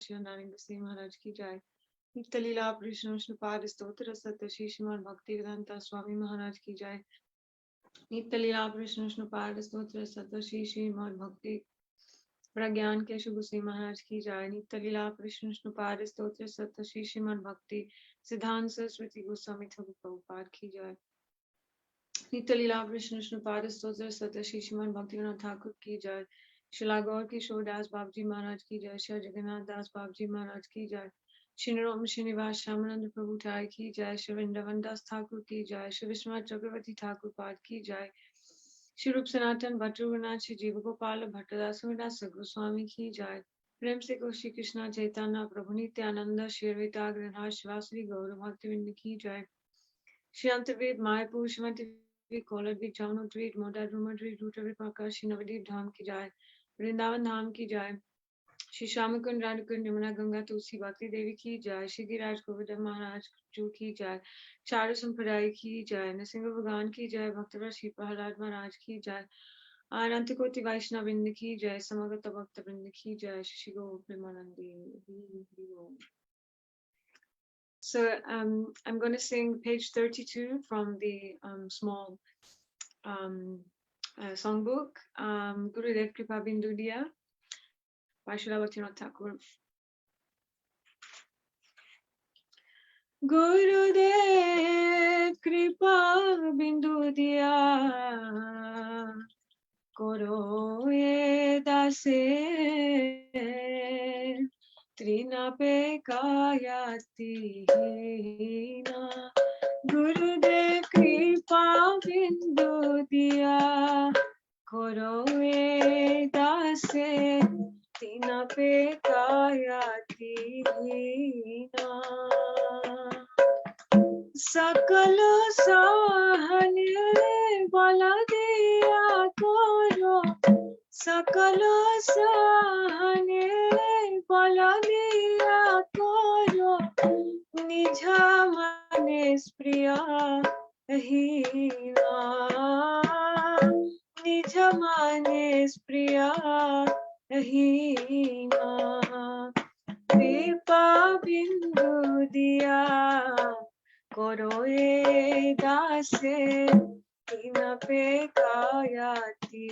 श्री नारायण गुसाई महाराज की जय। नित्य लीला कृष्ण विष्णु पाद स्तोत्र सत्य श्री श्रीमान भक्ति वेदांता स्वामी महाराज की जय। नित्य लीला कृष्ण विष्णु पाद स्तोत्र सत्य श्री श्रीमान भक्ति प्रज्ञान के शुभ श्री महाराज की जय। नित्य लीला कृष्ण विष्णु पाद स्तोत्र सत्य श्री श्रीमान भक्ति सिद्धांत सरस्वती गोस्वामी ठाकुर प्रभुपाद की जय। नित्य लीला कृष्ण विष्णु पाद स्तोत्र सत्य श्री श्रीमान भक्तिविनोद ठाकुर की जय। शिला गौर किशोर दास बाबजी महाराज की जय। श्री जगन्नाथ दास बाबजी महाराज की जय। श्रीनिवास श्रीनिवास श्यामानंद प्रभु ठाकुर की जय। श्री वृंदावन दास ठाकुर की जय। श्री विश्वनाथ चक्रवर्ती ठाकुर पाद की जय। श्री रूप सनातन भट्ट रघुनाथ श्री जीव गोपाल भट्टदास गोस्वामी की जय। प्रेम से गो श्री कृष्णा चैतन्य प्रभु नित्यानंद श्री अद्वैता गृहनाथ शिवाश्री गौर भक्तविंद की जय। श्री अंतर्वेद मायापुर श्रीमती कोलर जामुन ट्वीट मोटा रूमर ट्वीट रूटर प्रकाश श्री नवदीप धाम की जय। वृंदावन धाम की जय। श्री श्याम कुंड रानी कुंड यमुना गंगा तुलसी भक्ति देवी की जय। श्री गिरिराज गोविंद महाराज जू की जय। चार संप्रदाय की जय। नरसिंह भगवान की जय। भक्तवृंद श्री प्रहलाद महाराज की जय। अनंत कोटि वैष्णव वृंद की जय। समगत भक्त वृंद की जय। श्री गो Premanandi. So I'm going to sing page 32 from the small songbook, Gurudev Kripa Bindu Diya by Srila Bhaktivinoda Thakur. Gurudev Kripa Bindu Diya Koro ye dase Trinape kayati hina Gurudev Kripa Bindu Diya Koro ye dase Trinape kayati hina सकल सहने वाला दिया करो सकल सहने वाला दिया करो निज मने प्रिया हीना निज मने प्रिया हीना कृपा बिंदु दिया करो ये दासे तीन पे कायाती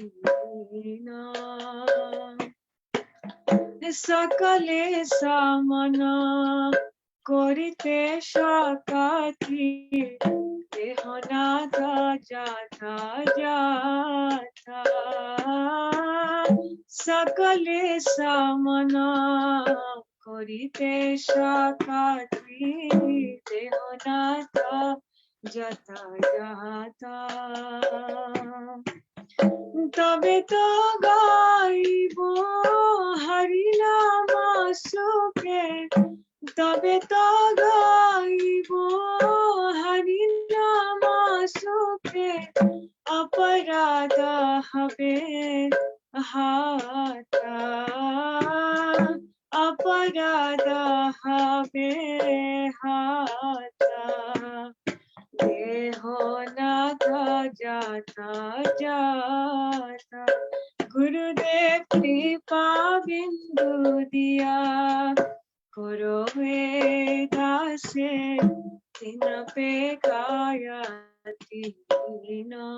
ना सकले सामना करिते शकाती देहनाथा जाता जाता सकले सामना करिते शकाती देहनाथा जाता जाता तबे तो गाइबो हरि नाम सुखे तबे तो गाइबो हरि नाम सुखे अपराध हबे हाता अपराध हबे हाता देहो नाथ जाता जाता गुरुदेव कृपा बिंदु दिया करो वे दासे तीन पे कायाती ना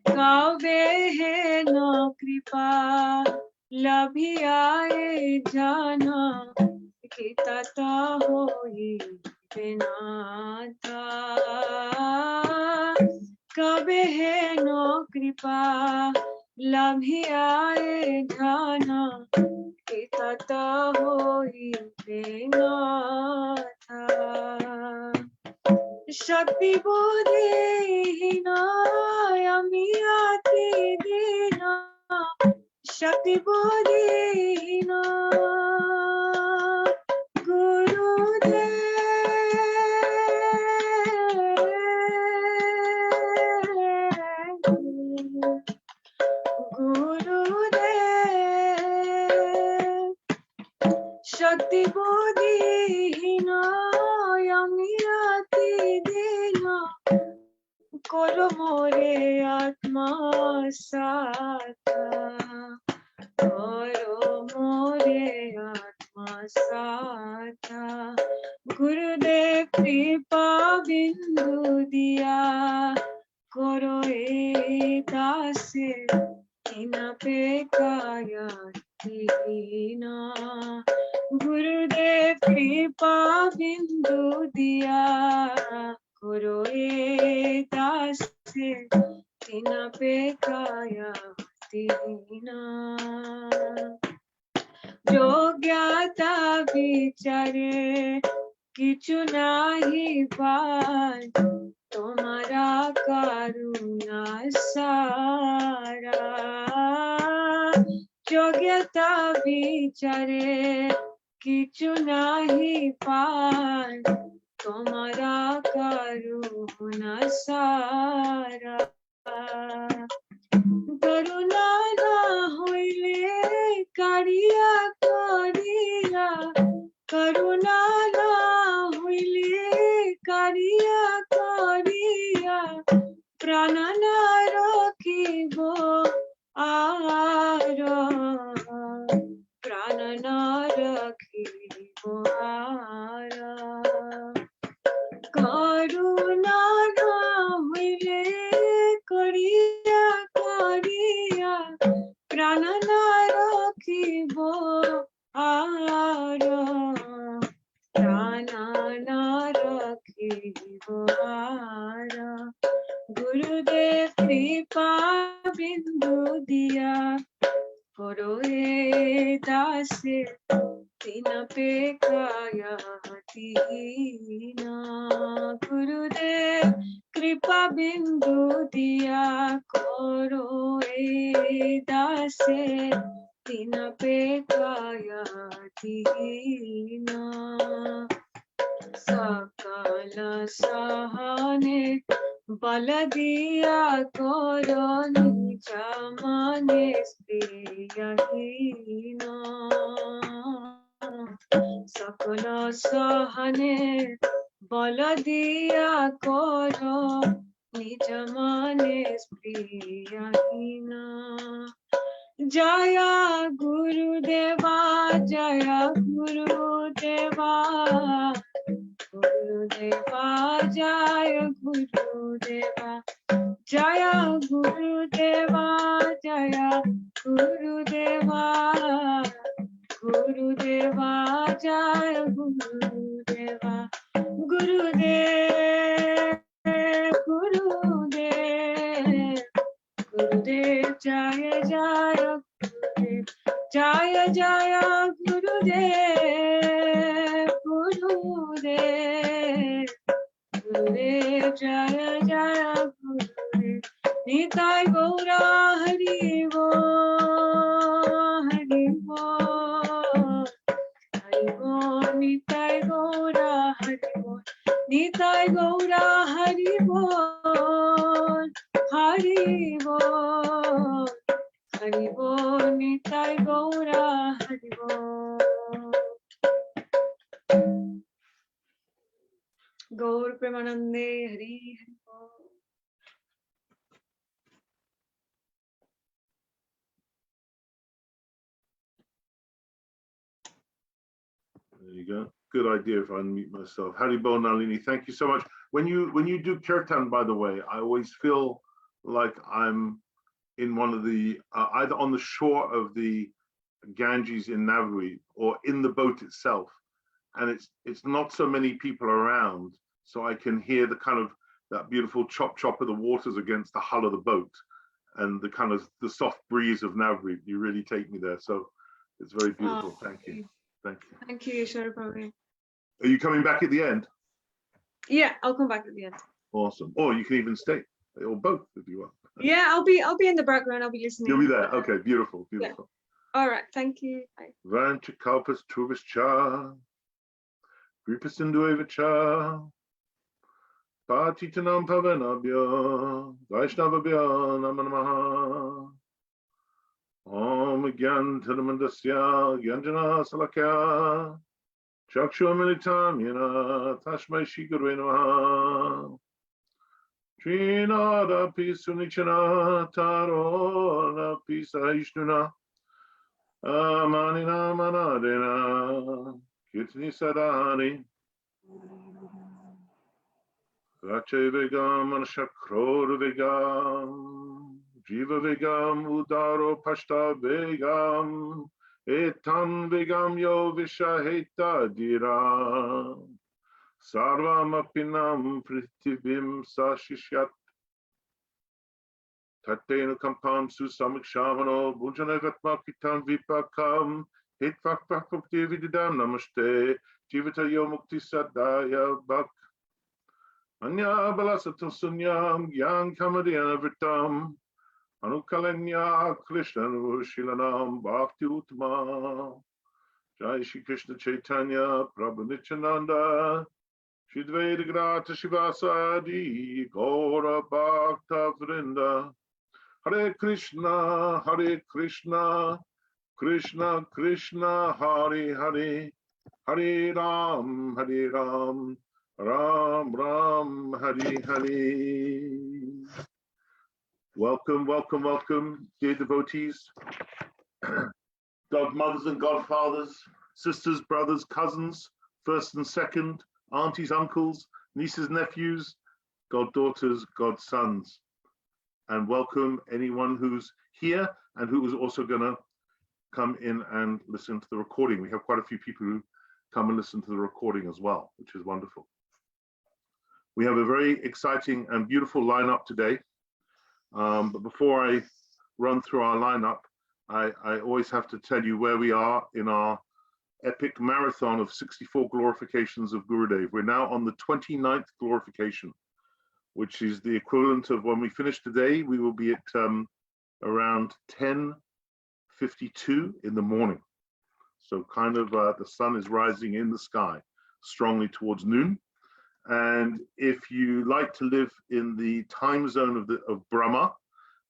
कावे है नो कृपा लभियाए जाना कि तता होई नाथा कबे है नो कृपा लभियाए जाना कि तता होई नाथा शक्ति बुद्धिहीना अमी अति दीना शक्ति बुद्धिहीना शक्ति बुद्धिहीना अमी अति दीना करो मोरे आत्मा साता करो मोरे साथा गुरुदेव कृपा बिंदु दिया करो ए दासे तीना पे काया तीना गुरुदेव कृपा बिंदु दिया करो ए दासे तीना पे काया तीना যোগ্যতা বিচারে কিছু নাহি পায় তোমারা করুণা সারা যোগ্যতা বিচারে কিছু নাহি পায় তোমারা করুণা সারা করুণা না হইলে কারিয়া করিয়া করুণা না হইলে কারিয়া করিয়া প্রাণ না রাখিব আর প্রাণ না রাখিব আর করুণা না হইলে করিয়া করিয়া প্রাণ না রাখিব আর প্রাণ না রাখিব আর গুরুদেব কৃপা বিন্দু দিয়া করো এ দাসে तीन पे काया तीना गुरुदेव कृपा बिंदु दिया करो ए दासे तीन पे काया तीना सकल सहने बल दिया करो निज माने स्त्रियहीना सकल सहने बल दिया करो निज माने प्रियहीना जय गुरुदेवा जय गुरुदेवा गुरुदेवा जय गुरुदेवा जय गुरुदेवा जय गुरुदेवा गुरुदेवा जय गुरुदेवा गुरुदेव गुरुदेव गुरुदेव जय जय गुरुदेव जय जय गुरुदेव गुरुदेव गुरुदेव जय जय गुरुदेव निताय गौरा हरि बोल हरि बोल हरि बोल निताय गौरा हरि बोल निताय गौरा हरि बोल हरि बोल हरि बोल निताय गौरा हरि बोल गौर प्रेमानंदे हरि हरि बोल There you go. Good idea if I unmute myself. Haribol Nalini, thank you so much. When you do Kirtan, by the way, I always feel like I'm in one of the either on the shore of the Ganges in Navri or in the boat itself, and it's not so many people around, so I can hear the kind of that beautiful chop chop of the waters against the hull of the boat, and the kind of the soft breeze of Navri. You really take me there, so it's very beautiful. Thank you. Thank you. Thank you, Prabhu. Are you coming back at the end? Yeah, I'll come back at the end. Awesome. Or you can even stay, or both if you want. Yeah, I'll be in the background. I'll be listening. You'll be there. Okay, beautiful, beautiful. Yeah. All right, thank you. Bye. Vanchakalpas Truvascha, Kripasinduevacha, Patitanam Pavanabhya, Vaisnavabhya Namanamaha. Om Gyantanamandasya Gyanjana Salakya Chakshumilitam Yana Tashmai Shigurve Namaha Trinada Pisunichana Taro Pisa Ishnuna Amani Namanadena, Kitni Sadani, Rache Vegam Anshakror Vegam, Jiva Vegam Udaro Pashta Vegam, Etam Vegam Yo Vishaheta Dira, Sarvam Apinam Prithivim Sashishyat. Tatenu kampam susamakshamo bhujanevatma kitam vipakam hitvakvakukti vididam namaste jivata yomukti sadaya bhak anya balasato sunyam gyan kamadhyana vritam anukalanya krishna shilanam bhakti utma Jai Shri Krishna Chaitanya Prabhu Nityananda Shri Dvaita Grata Shivasadi Gaura Bhakta Vrinda Hare Krishna, Krishna Krishna, Hare Hare, Hare Ram, Ram Ram, Hare Hare. Welcome, welcome, welcome, dear devotees, godmothers and godfathers, sisters, brothers, cousins, first and second, aunties, uncles, nieces, nephews, goddaughters, godsons. And welcome anyone who's here and who is also going to come in and listen to the recording. We have quite a few people who come and listen to the recording as well, which is wonderful. We have a very exciting and beautiful lineup today. But before I run through our lineup, I always have to tell you where we are in our epic marathon of 64 glorifications of Gurudev. We're now on the 29th glorification, which is the equivalent of when we finish today, we will be at around 10:52 in the morning. So kind of the sun is rising in the sky strongly towards noon. And if you like to live in the time zone of Brahma,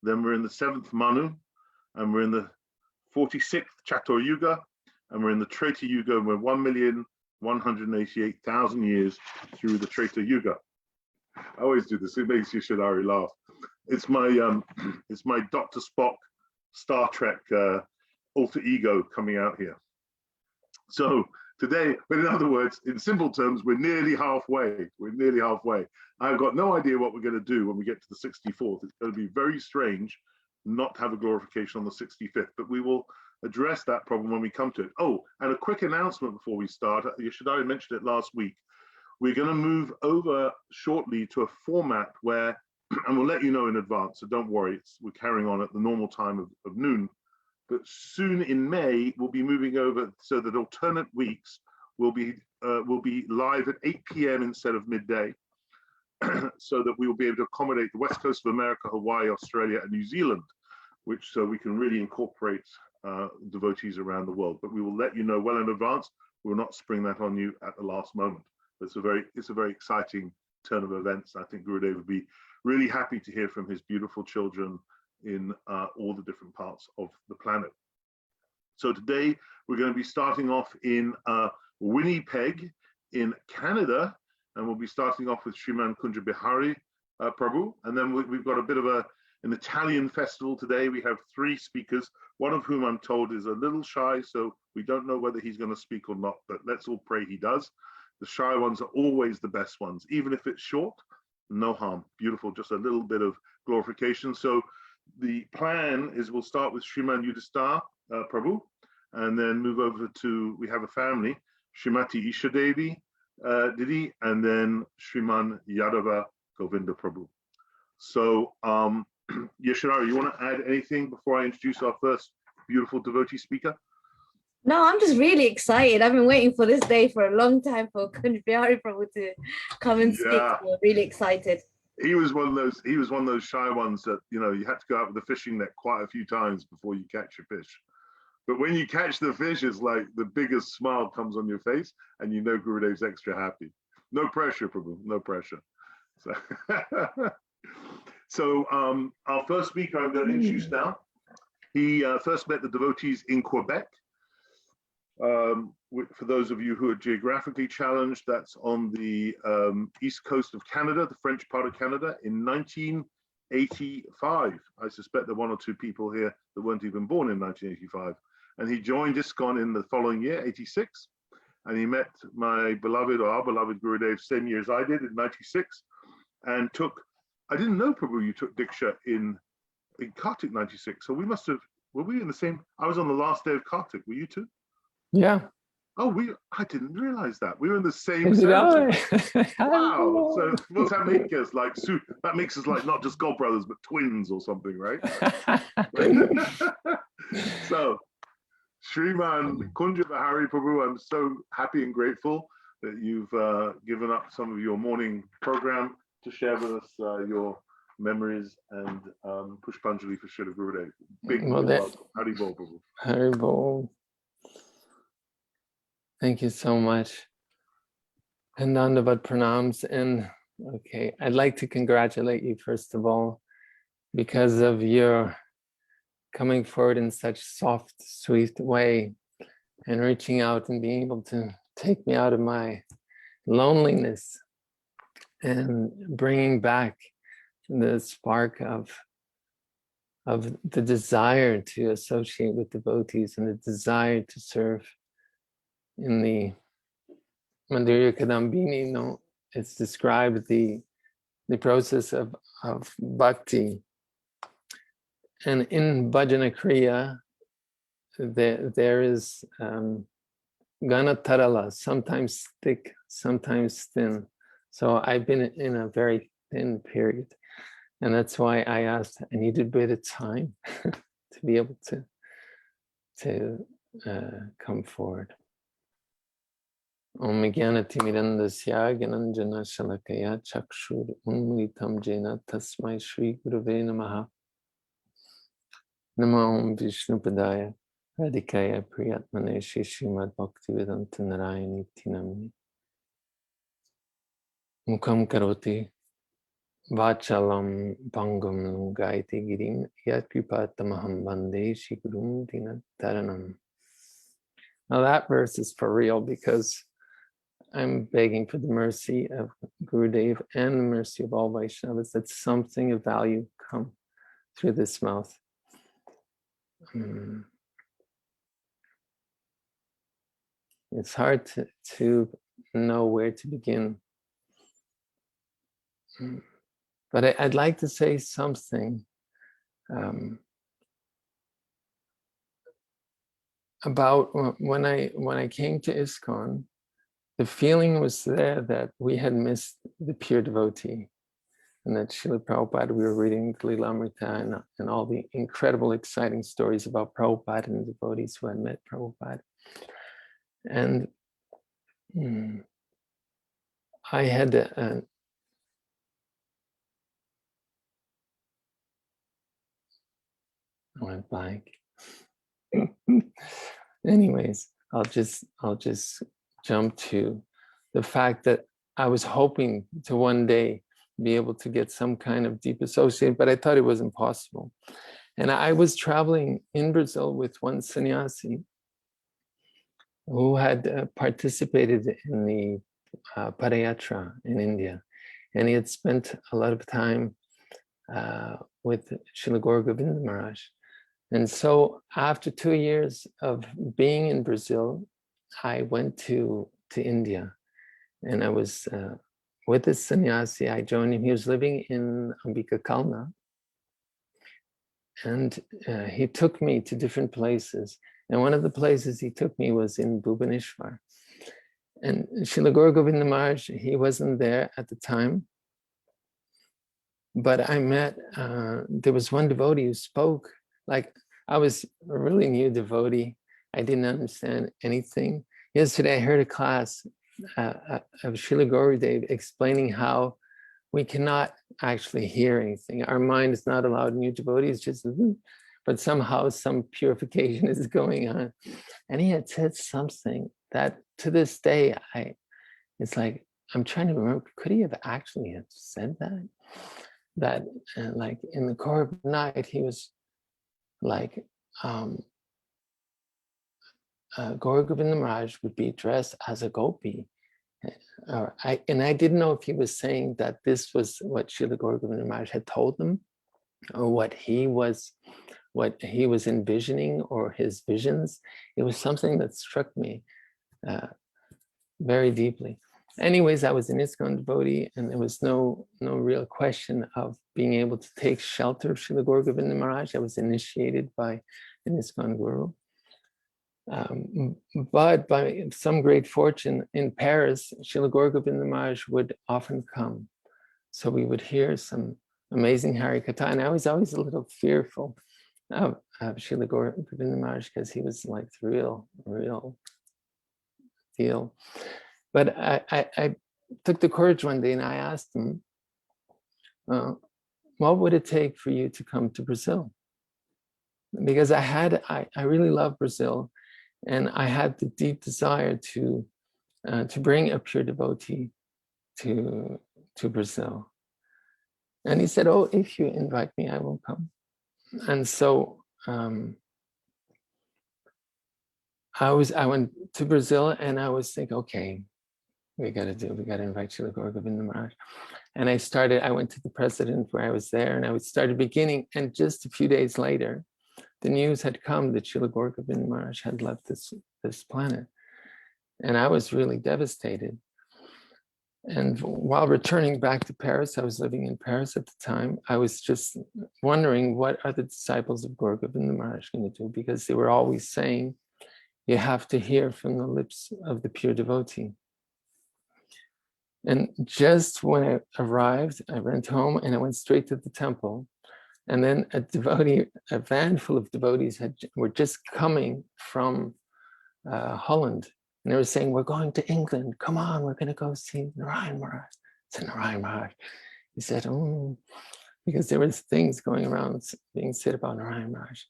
then we're in the 7th Manu, and we're in the 46th Chatur Yuga, and we're in the Treta Yuga, and we're 1,188,000 years through the Treta Yuga. I always do this. It makes Yeshadari laugh. It's my Dr. Spock Star Trek alter ego coming out here. So today, but in other words, in simple terms, we're nearly halfway. We're nearly halfway. I've got no idea what we're going to do when we get to the 64th. It's going to be very strange not to have a glorification on the 65th, but we will address that problem when we come to it. Oh, and a quick announcement before we start. Yeshadari mentioned it last week. We're going to move over shortly to a format where, and we'll let you know in advance, so don't worry, we're carrying on at the normal time of noon, but soon in May, we'll be moving over so that alternate weeks will be live at 8 p.m. instead of midday, so that we will be able to accommodate the West Coast of America, Hawaii, Australia, and New Zealand, so we can really incorporate devotees around the world. But we will let you know well in advance. We will not spring that on you at the last moment. It's a very exciting turn of events. I think Gurudev would be really happy to hear from his beautiful children in all the different parts of the planet. So today we're going to be starting off in Winnipeg in Canada, and we'll be starting off with Sriman Kunj Bihari Prabhu, and then we've got a bit of an Italian festival today. We have 3 speakers, one of whom I'm told is a little shy, so we don't know whether he's going to speak or not, but let's all pray he does. The shy ones are always the best ones, even if it's short, no harm. Beautiful, just a little bit of glorification. So the plan is we'll start with Sriman Yudhistar Prabhu, and then move over to, we have a family, Srimati Isha Devi, Didi, and then Sriman Yadava Govinda Prabhu. So Yeshara, you want to add anything before I introduce our first beautiful devotee speaker? No, I'm just really excited. I've been waiting for this day for a long time for Kunj Bihari Prabhu to come and speak. Yeah. So I'm really excited. He was one of those shy ones that, you know, you had to go out with a fishing net quite a few times before you catch your fish. But when you catch the fish, it's like the biggest smile comes on your face, and you know Gurudev's extra happy. No pressure, Prabhu, no pressure. So, our first speaker I'm going to introduce now. He first met the devotees in Quebec. For those of you who are geographically challenged, that's on the east coast of Canada, the French part of Canada, in 1985. I suspect there are 1 or 2 people here that weren't even born in 1985. and he joined ISKCON in the following year, 86. And he met my beloved, or our beloved Gurudev, same year as I did in 96, and took, I didn't know, Prabhu, you took Diksha in Kartik 96. So we must have, were we in the same, I was on the last day of Kartik, were you too? Yeah. Oh, I didn't realize that. We were in the same Did ceremony. I? Wow. So what's that make us like? That makes us like not just god brothers, but twins or something, right? So, Sriman Kunj Bihari Prabhu, I'm so happy and grateful that you've given up some of your morning program to share with us your memories and Pushpanjali for Srila Gurudev. Big welcome. Hari Bol, Prabhu. Hari Bol. Thank you so much. And Dandavat pranams. And okay, I'd like to congratulate you first of all, because of your coming forward in such soft, sweet way and reaching out and being able to take me out of my loneliness and bringing back the spark of the desire to associate with devotees and the desire to serve. In the Mandirya Kadambini, it's described the process of bhakti. And in Bhajana Kriya, there is Gana Tarala, sometimes thick, sometimes thin. So I've been in a very thin period. And that's why I asked, I needed a bit of time to be able to come forward. Om Jnanatimidandasya Gyananjana Shalakaya Chakshur Unmritam Jena Tasmai Shri Gurave Namaha. Nama Om Vishnupadaya Radhikaya Priyatmane Srimad Bhaktivedanta Narayani Tinamni Mukham Karoti Vachalam Bangam Gaiti Girim Yatkipatamaham Bande Shigurum Dinataranam. Now that verse is for real, because I'm begging for the mercy of Gurudev and the mercy of all Vaisnavas that something of value come through this mouth. It's hard to know where to begin. But I'd like to say something about when I came to ISKCON. The feeling was there that we had missed the pure devotee, and that Srila Prabhupada, we were reading the Lilamrita and all the incredible, exciting stories about Prabhupada and the devotees who had met Prabhupada. And I had I went blank. Anyways, I'll just jump to the fact that I was hoping to one day be able to get some kind of deep association, but I thought it was impossible. And I was traveling in Brazil with one sannyasi who had participated in the Padayatra in India. And he had spent a lot of time with Srila Govinda Maharaj. And so after 2 years of being in Brazil, I went to India, and I was with this sannyasi. I joined him. He was living in Ambika Kalna, and he took me to different places. And one of the places he took me was in Bhubaneswar. And Srila Govinda Maharaj, he wasn't there at the time, but I met, there was one devotee who spoke. Like, I was a really new devotee. I didn't understand anything. Yesterday I heard a class of Srila Gurudev explaining how we cannot actually hear anything. Our mind is not allowed new devotees, just, but somehow some purification is going on. And he had said something that to this day, it's like, I'm trying to remember, could he have actually have said that? That like in the core of night, he was like, Gaura Govinda Maharaj would be dressed as a gopi. And I didn't know if he was saying that this was what Srila Gaura Govinda Maharaj had told them, or what he was what he was envisioning or his visions. It was something that struck me very deeply. Anyways, I was an ISKCON devotee, and there was no real question of being able to take shelter of Srila Govinda Maharaj. I was initiated by an ISKCON guru. But by some great fortune in Paris, Srila Govinda Maharaj would often come. So we would hear some amazing Harikatha, and I was always a little fearful of Srila Govinda Maharaj because he was like the real deal. But I took the courage one day and I asked him, what would it take for you to come to Brazil? Because I really love Brazil, and I had the deep desire to bring a pure devotee to Brazil. And he said, oh, if you invite me, I will come. And so I went to Brazil, and I was thinking, okay, we got to invite Srila Govinda Maharaj. And I went to the president where I was there, and I started beginning, and just a few days later, the news had come that Srila Govinda Maharaj had left this planet. And I was really devastated. And while returning back to Paris, I was living in Paris at the time, I was just wondering, what are the disciples of Govinda Maharaj going to do? Because they were always saying, you have to hear from the lips of the pure devotee. And just when I arrived, I went home and I went straight to the temple. And then a van full of devotees were just coming from Holland. And they were saying, we're going to England. Come on, we're going to go see Narayan Maharaj. I said, Narayan Maharaj. He said, because there was things going around being said about Narayan Maharaj.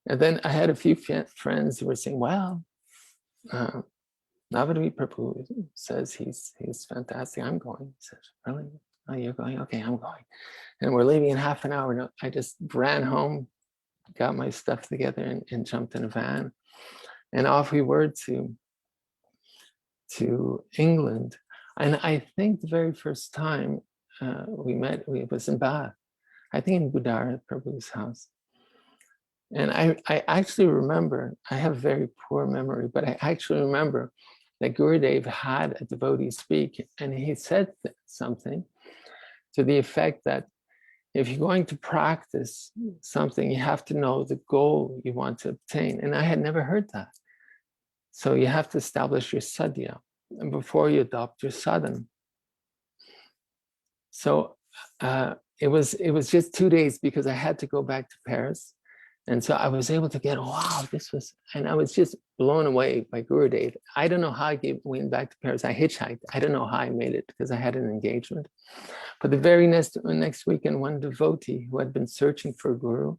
And then I had a few friends who were saying, well, Navadvi Prabhu says he's fantastic. I'm going. He said, really? Oh, you're going? Okay, I'm going. And we're leaving in half an hour. I just ran home, got my stuff together, and jumped in a van. And off we were to England. And I think the very first time we met, it was in Bath. I think in Budara, Prabhu's house. And I actually remember, I have very poor memory, but I actually remember that Gurudeva had a devotee speak, and he said something to the effect that if you're going to practice something, you have to know the goal you want to obtain. And I had never heard that. So you have to establish your sadhya before you adopt your sadhana. So it was just 2 days because I had to go back to Paris. And so I was able to get, wow, and I was just blown away by Gurudeva. I don't know how I went back to Paris. I hitchhiked. I don't know how I made it because I had an engagement. But the very next weekend, one devotee who had been searching for a guru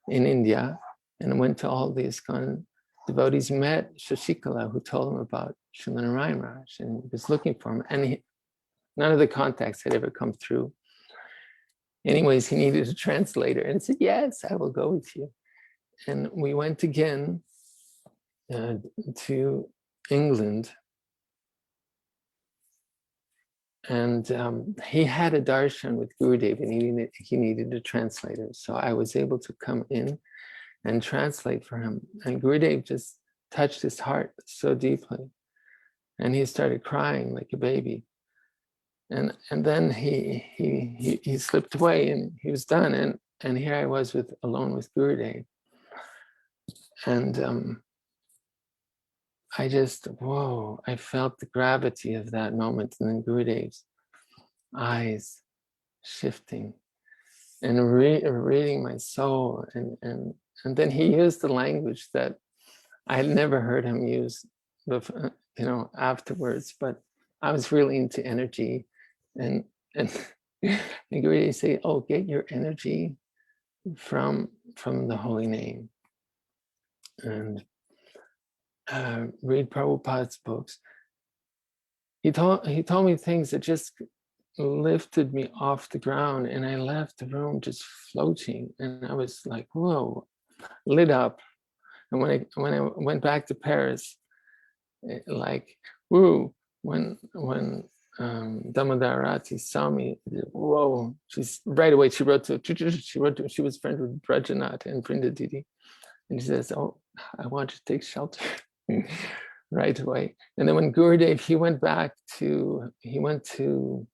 in India and went to all the ISKCON devotees, met Shashikala, who told him about Srimati Narayan Maharaj, and he was looking for him. And none of the contacts had ever come through. Anyways, he needed a translator, and I said, yes, I will go with you. And we went again to England. And he had a darshan with Gurudeva, and he needed a translator. So I was able to come in and translate for him. And Gurudeva just touched his heart so deeply. And he started crying like a baby. And then he slipped away, and he was done. And here I was alone with Gurudeva. And I just, whoa, I felt the gravity of that moment. And then Gurudev's eyes shifting and reading my soul. And then he used the language that I had never heard him use before, afterwards, but I was really into energy. And Gurudeva say, oh, get your energy from the holy name. And read Prabhupada's books. He told me things that just lifted me off the ground, and I left the room just floating, and I was like, whoa, lit up. And when I went back to Paris, like, woo, when Damodarati saw me, whoa, she's right away, she was friends with Brajanath and Brinda Didi. And she says, oh, I want to take shelter right away. And then when Gurudev, he went to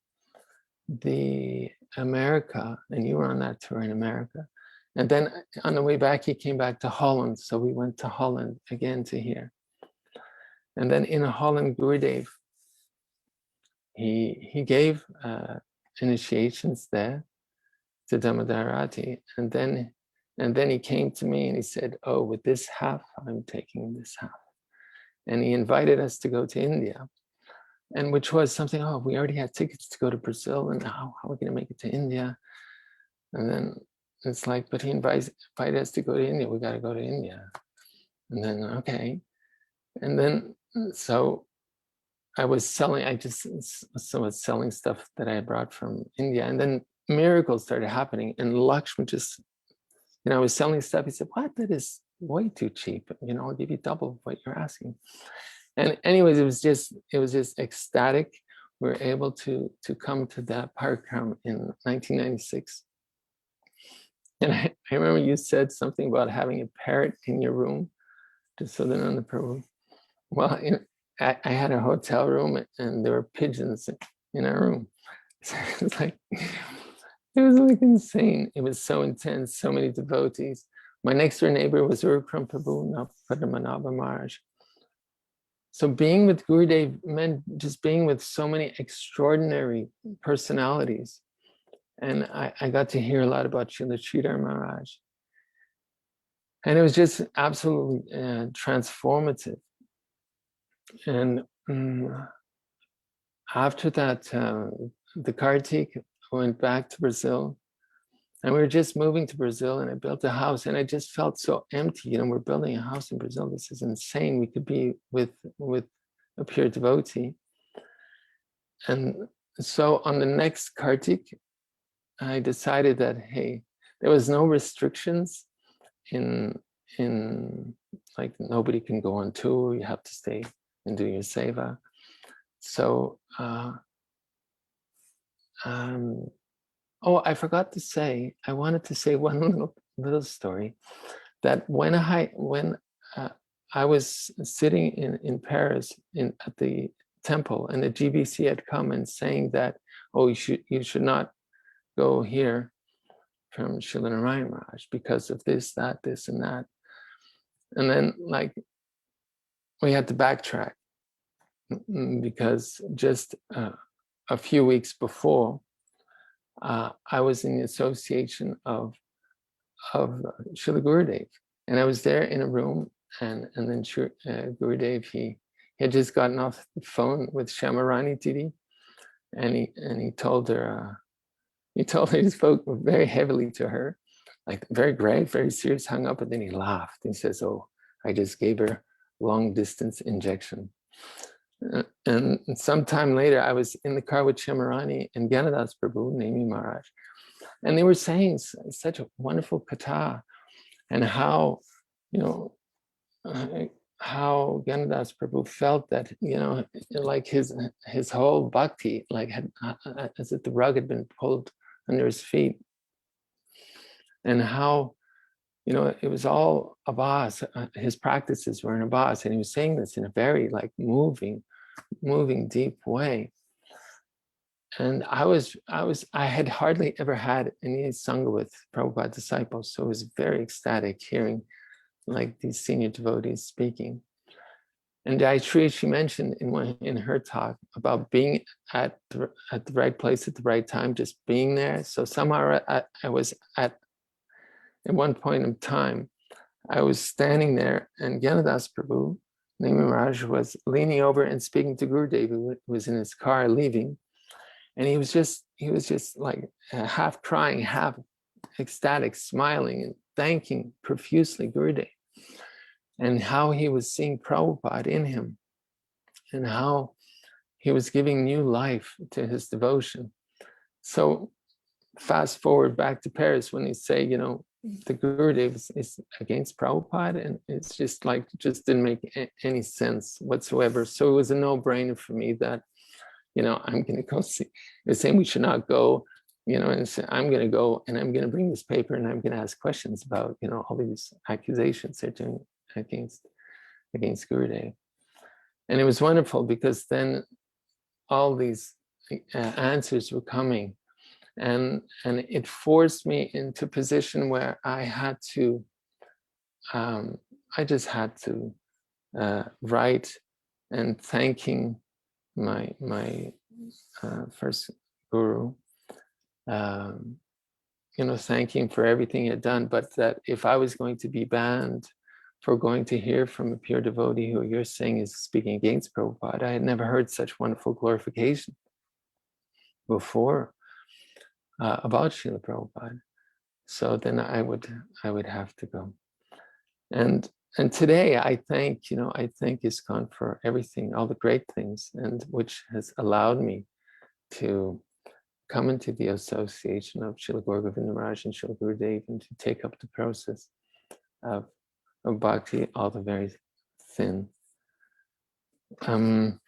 the America, and you were on that tour in America. And then on the way back, he came back to Holland. So we went to Holland again to hear. And then in Holland, Gurudev, he gave initiations there to Damodarati, and then he came to me and he said, oh, with this half, I'm taking this half. And he invited us to go to India, and which was something, oh, we already had tickets to go to Brazil, and how are we going to make it to India? And then it's like, but he invited us to go to India, we got to go to India. And then, okay. And then, so I was selling stuff that I had brought from India, and then miracles started happening, and Lakshman just, I was selling stuff. He said, what, that is way too cheap. I'll give you double what you're asking. And anyways, it was just ecstatic. We were able to come to that parikram in 1996. And I remember you said something about having a parrot in your room, just so that on the Prabhu. Well, I had a hotel room and there were pigeons in our room. So it was like insane. It was so intense, so many devotees. My next door neighbor was Urukram Prabhu, Padmanabha Maharaj. So being with Gurudev meant just being with so many extraordinary personalities. And I got to hear a lot about Srila Sridhar Maharaj. And it was just absolutely transformative. And after that, the Kartik went back to Brazil, and we were just moving to Brazil, and I built a house, and I just felt so empty. We're building a house in Brazil. This is insane. We could be with a pure devotee. And so on the next Kartik, I decided that, hey, there was no restrictions in like nobody can go on tour. You have to stay and do your seva. So, I forgot to say, I wanted to say one little story, that when I was sitting in Paris at the temple, and the GBC had come and saying that, oh, you should not go here from Srila Narayan Maharaj because of this, that, this, and that. And then we had to backtrack because just a few weeks before, I was in the association of Srila Gurudev, and I was there in a room, and then Gurudev, he had just gotten off the phone with Shamarani Didi, and he told her, he spoke very heavily to her, like very grave, very serious, hung up, and then he laughed. He says, oh, I just gave her long distance injection. And sometime later, I was in the car with Shamarani and Ganadas Prabhu, Nemi Maharaj, and they were saying such a wonderful katha, and how, how Ganadas Prabhu felt that, like his whole bhakti, as if the rug had been pulled under his feet, and how, it was all abhas. His practices were in abhas, and he was saying this in a very moving, deep way. And I had hardly ever had any sangha with Prabhupada disciples, so it was very ecstatic hearing these senior devotees speaking. And Jayashree, she mentioned in her talk about being at the right place at the right time, just being there. So somehow I was at one point in time, I was standing there, and Gyanadadas Prabhu, Nemi Maharaj, was leaning over and speaking to Gurudev, who was in his car leaving. And he was just half crying, half ecstatic, smiling and thanking profusely Gurudev, and how he was seeing Prabhupada in him, and how he was giving new life to his devotion. So fast forward back to Paris, when they say, the Gurudev is against Prabhupada, and it's just didn't make any sense whatsoever. So it was a no-brainer for me that I'm going to go see. They're saying we should not go, and say, I'm going to go and I'm going to bring this paper and I'm going to ask questions about, all these accusations they're doing against Gurudev. And it was wonderful because then all these answers were coming, and it forced me into a position where I had to, I just had to write and thanking my first guru, thanking for everything he had done, but that if I was going to be banned for going to hear from a pure devotee who you're saying is speaking against Prabhupada, I had never heard such wonderful glorification before about Srila Prabhupada. So then I would have to go. And today I thank ISKCON for everything, all the great things, and which has allowed me to come into the association of Srila Govinda Maharaj and Srila Gurudev, and to take up the process of bhakti, all the very thin. And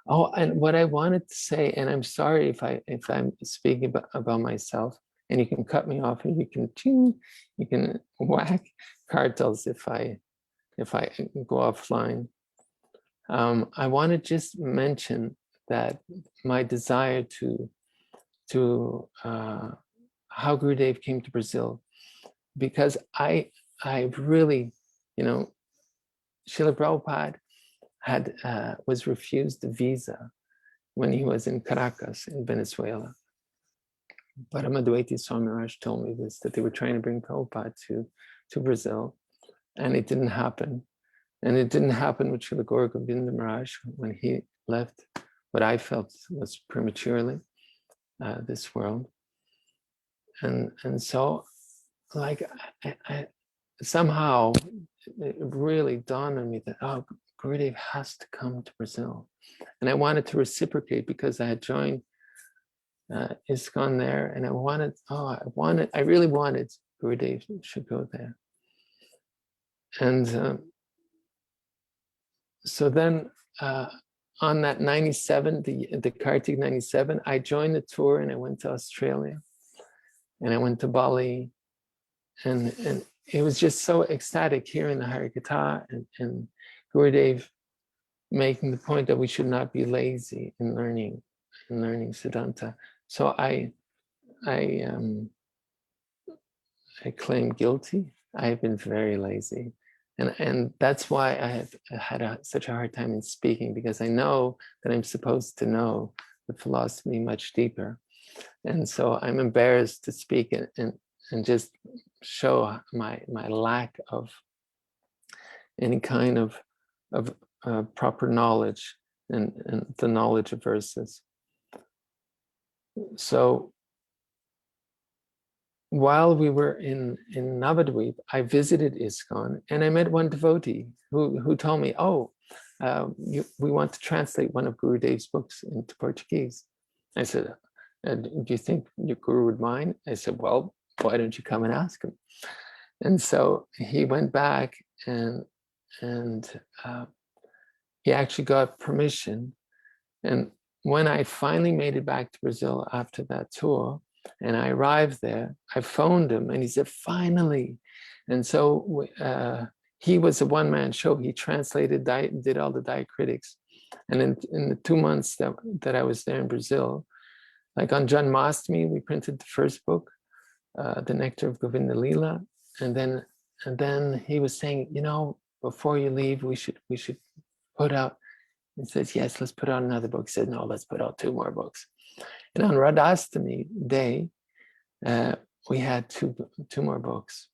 what I wanted to say, and I'm sorry if I'm speaking about myself, and you can cut me off, and you can whack cartels if I go offline. I want to just mention that my desire to how Gurudev came to Brazil, because I really, Srila Prabhupada was refused a visa when he was in Caracas in Venezuela. But Madhvaiti Swami Maharaj told me this, that they were trying to bring Prabhupada to Brazil, and it didn't happen. And it didn't happen with Srila Govinda Maharaj when he left what I felt was prematurely this world. And so, like, I somehow it really dawned on me that, Gurudev has to come to Brazil. And I wanted to reciprocate because I had joined ISKCON there, and I really wanted Gurudev should go there. And so then on that 97, the Kartik 97, I joined the tour and I went to Australia and I went to Bali, and it was just so ecstatic hearing the Harikatha and Gurudev making the point that we should not be lazy in learning Siddhanta. So I claim guilty. I have been very lazy. And that's why I have had such a hard time in speaking, because I know that I'm supposed to know the philosophy much deeper. And so I'm embarrassed to speak and just show my lack of any kind of proper knowledge and the knowledge of verses. So while we were in Navadvip, I visited ISKCON and I met one devotee who told me, we want to translate one of Gurudev's books into Portuguese. I said, do you think your guru would mind? I said, well, why don't you come and ask him? And so he went back and he actually got permission. And when I finally made it back to Brazil after that tour, and I arrived there, I phoned him and he said, finally. And so he was a one-man show. He translated, did all the diacritics. And in the 2 months that I was there in Brazil, like on Janmashtami, we printed the first book, The Nectar of Govinda Lila. And then he was saying, before you leave, we should put out. He says, yes, let's put out another book. He said, no, let's put out 2 more books. And on Radhastami day, we had two more books.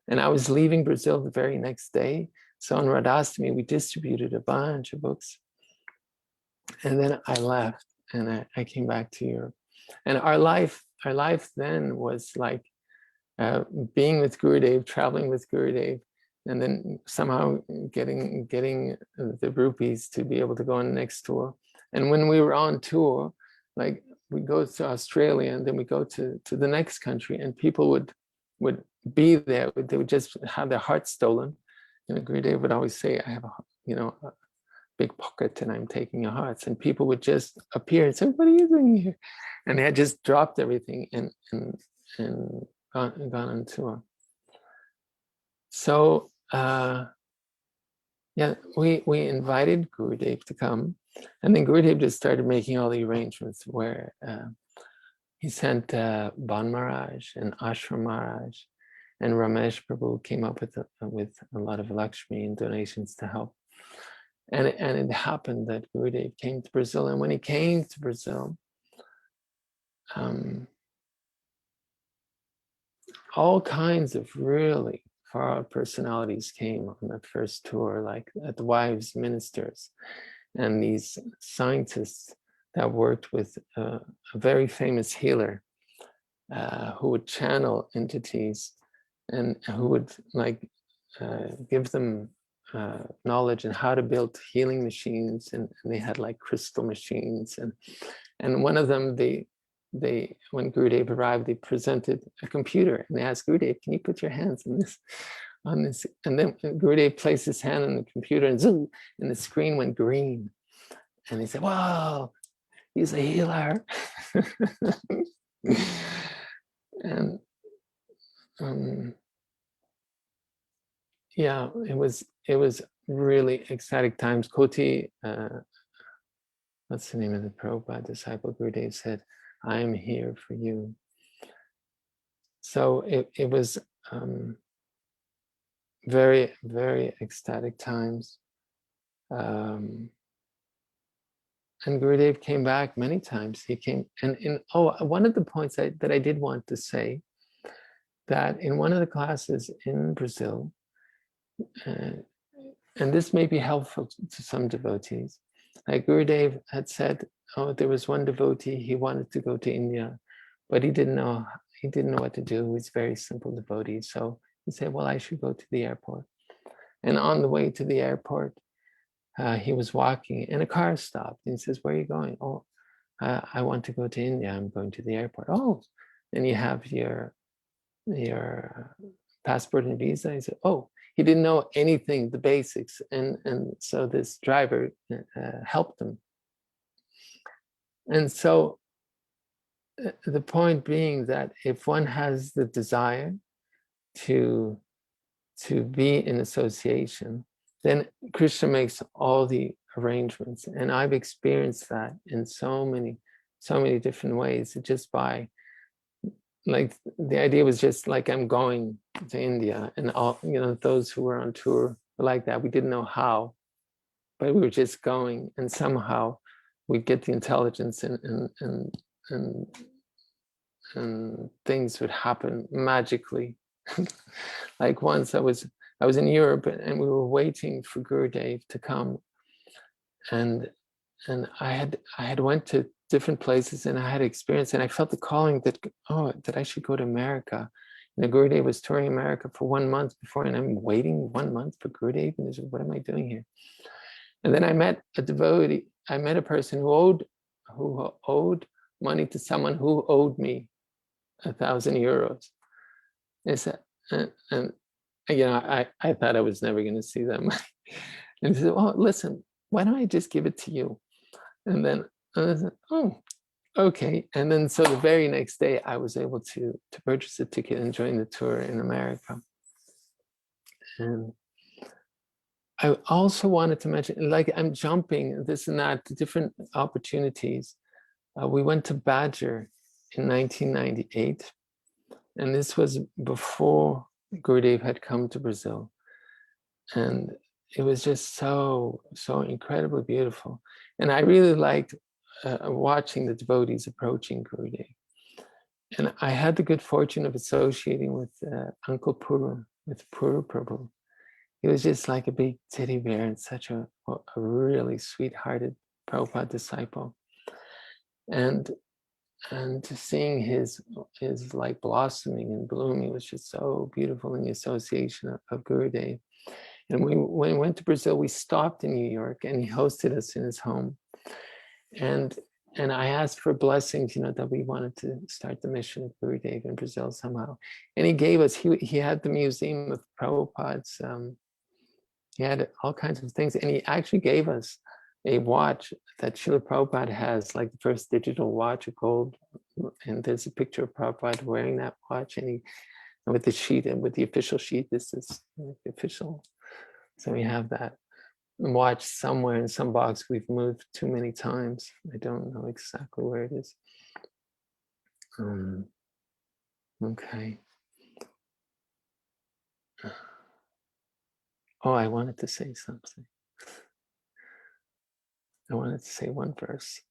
And I was leaving Brazil the very next day. So on Radhastami, we distributed a bunch of books. And then I left and I came back to Europe. And our life then was like being with Gurudev, traveling with Gurudev, and then somehow getting the rupees to be able to go on the next tour. And when we were on tour, like we go to Australia and then we go to the next country, and people would be there. They would just have their heart stolen. Gurudev would always say, I have big pocket and I'm taking your hearts. And people would just appear and say, what are you doing here? And they had just dropped everything and gone on tour. So yeah, we invited Gurudev to come, and then Gurudev just started making all the arrangements where he sent Ban Maharaj and Ashram Maharaj, and Ramesh Prabhu came up with a lot of Lakshmi and donations to help. And it happened that Gurudev came to Brazil, and when he came to Brazil, all kinds of really far out personalities came on that first tour, like the wives, ministers, and these scientists that worked with a very famous healer who would channel entities and who would give them knowledge on how to build healing machines, and they had like crystal machines, and one of them when Gurudev arrived, they presented a computer and they asked Gurudev, can you put your hands on this? And then Gurudev placed his hand on the computer and zoom, and the screen went green. And he said, wow, he's a healer. And yeah, it was really ecstatic times. Koti, what's the name of the Prabhupada disciple? Gurudev said, I am here for you. So it was very, very ecstatic times. And Gurudev came back many times. He came, and one of the points that I did want to say, that in one of the classes in Brazil, and this may be helpful to some devotees, like Gurudev had said, there was one devotee, he wanted to go to India, but he didn't know what to do. He was a very simple devotee. So he said, well, I should go to the airport. And on the way to the airport, he was walking and a car stopped. And he says, where are you going? Oh, I want to go to India. I'm going to the airport. Oh, and you have your passport and visa. He said, oh, he didn't know anything, the basics. And so this driver helped him. And so the point being that if one has the desire to be in association, then Krishna makes all the arrangements. And I've experienced that in so many different ways. Just by, like, the idea was just like, I'm going to India, and all, those who were on tour were like that. We didn't know how, but we were just going, and somehow we get the intelligence, and things would happen magically. Like once I was in Europe, and we were waiting for Gurudev to come, and I had went to different places, and I had experience, and I felt the calling that I should go to America. Gurudev was touring America for 1 month before, and I'm waiting 1 month for Gurudev, and I said, what am I doing here? And then I met a devotee. I met a person who owed money to someone who owed me 1,000 euros. I said, and I thought I was never going to see that money. And he said, oh, listen, why don't I just give it to you? And then I said, oh, okay. And then so the very next day, I was able to purchase a ticket and join the tour in America. And I also wanted to mention, like, I'm jumping this and that, different opportunities. We went to Badger in 1998, and this was before Gurudev had come to Brazil. And it was just so incredibly beautiful. And I really liked watching the devotees approaching Gurudev. And I had the good fortune of associating with Uncle Puru, with Puru Prabhu. He was just like a big teddy bear and such a really sweet-hearted Prabhupada disciple. And seeing his like blossoming and blooming was just so beautiful in the association of Gurudev. And when we went to Brazil, we stopped in New York, and he hosted us in his home. And I asked for blessings, that we wanted to start the mission of Gurudev in Brazil somehow. And he gave us, he had the museum of Prabhupada's, he had all kinds of things, and he actually gave us a watch that Srila Prabhupada has, like the first digital watch, a gold, and there's a picture of Prabhupada wearing that watch, and with the sheet, and with the official sheet, this is the official. So we have that watch somewhere in some box we've moved too many times. I don't know exactly where it is. Okay. Oh, I wanted to say something. I wanted to say one verse.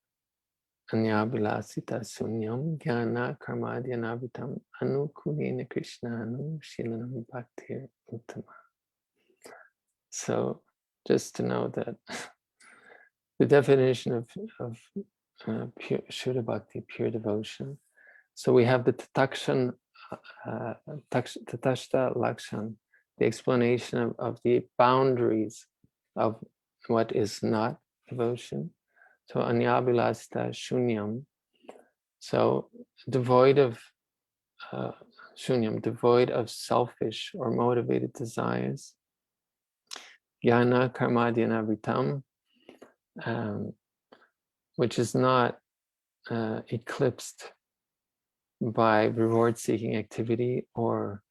Anyabilasita sunyam jnana karmadhyanavitam anukulena krishna anu shilanam bhaktir uttama. So just to know that the definition of pure Shuddha Bhakti, pure devotion. So we have the Tatashta Lakshan, the explanation of the boundaries of what is not devotion. So Anyabilasita Shunyam, so devoid of Shunyam, devoid of selfish or motivated desires. Jnana Karmadhyanavitam, which is not eclipsed by reward-seeking activity or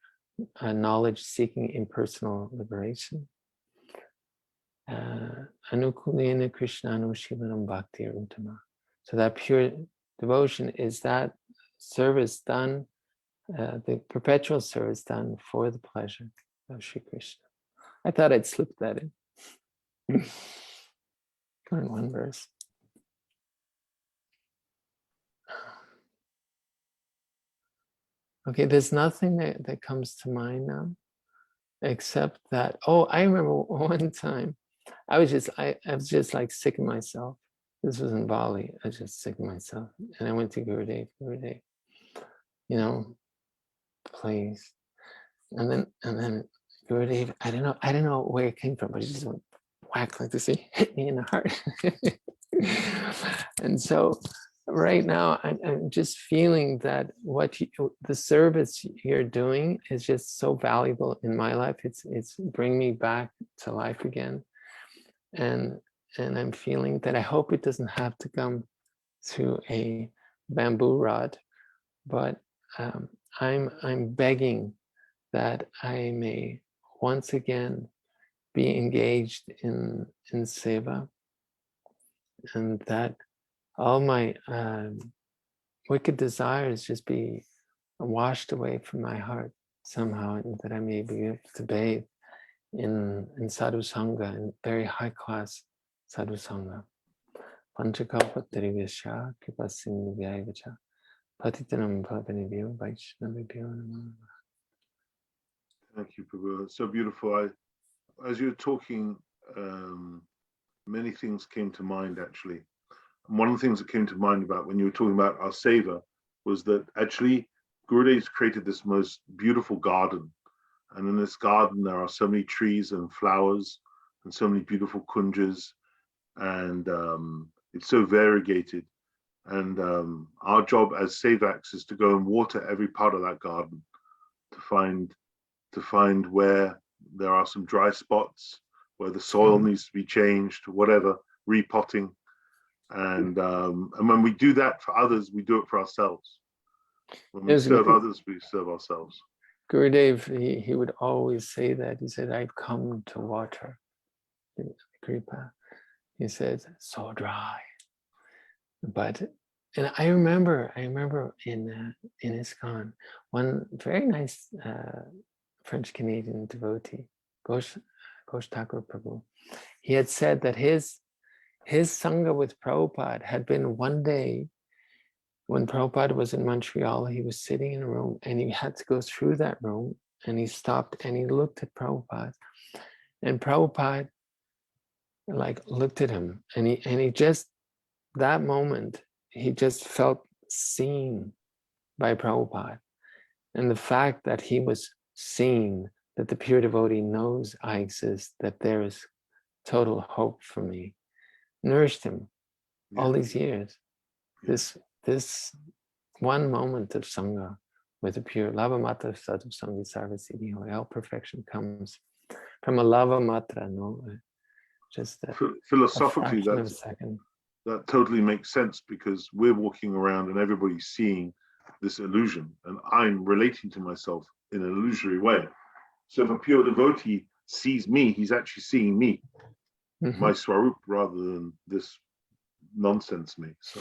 knowledge-seeking impersonal liberation. Anukulena Krishnanu Shivanam Bhakti Uttama. So that pure devotion is that service done, the perpetual service done for the pleasure of Sri Krishna. I thought I'd slip that in. Learn one verse. Okay, there's nothing that comes to mind now, except that, oh, I remember one time, I was just like sick of myself. This was in Bali. I was just sick of myself. And I went to Gurudeva, you know, please. And then Gurudeva, I don't know where it came from, but he just went whack like this, he hit me in the heart. And so right now I'm just feeling that the service you're doing is just so valuable in my life. It's bring me back to life again. And I'm feeling that I hope it doesn't have to come through a bamboo rod, but I'm begging that I may once again be engaged in Seva, and that all my wicked desires just be washed away from my heart somehow, and that I may be able to bathe in sadhu sangha, in very high class sadhu sangha. Panchakalpa Tirivasya Kripasin Vyayavacha Patitanam Bhavanibhyo Vaishnavibhyo Namo. Thank you, Prabhu. It's so beautiful. As you were talking, many things came to mind actually. And one of the things that came to mind about when you were talking about our Seva was that actually Gurudev created this most beautiful garden. And in this garden, there are so many trees and flowers and so many beautiful kunjas. And it's so variegated. And our job as Sevaks is to go and water every part of that garden to find where there are some dry spots, where the soil needs to be changed, whatever, repotting. And when we do that for others, we do it for ourselves. When we serve others, we serve ourselves. Gurudev, he would always say that. He said, I've come to water Kripa. He said, so dry. And I remember in ISKCON, one very nice French-Canadian devotee, Ghosh Thakur Prabhu, he had said that his Sangha with Prabhupada had been one day when Prabhupada was in Montreal. He was sitting in a room and he had to go through that room, and he stopped and he looked at Prabhupada, and Prabhupada like looked at him, and he just, that moment, he just felt seen by Prabhupada. And the fact that he was seen, that the pure devotee knows I exist, that there is total hope for me, nourished him all these years. This one moment of Sangha with a pure Lava Matra Sadhu Sangha Sarvasiddhi, all perfection comes from a Lava Matra, no? just a Philosophically, fraction of a second. that totally makes sense, because we're walking around and everybody's seeing this illusion, and I'm relating to myself in an illusory way. So if a pure devotee sees me, he's actually seeing me, my Swarup, rather than this nonsense me. So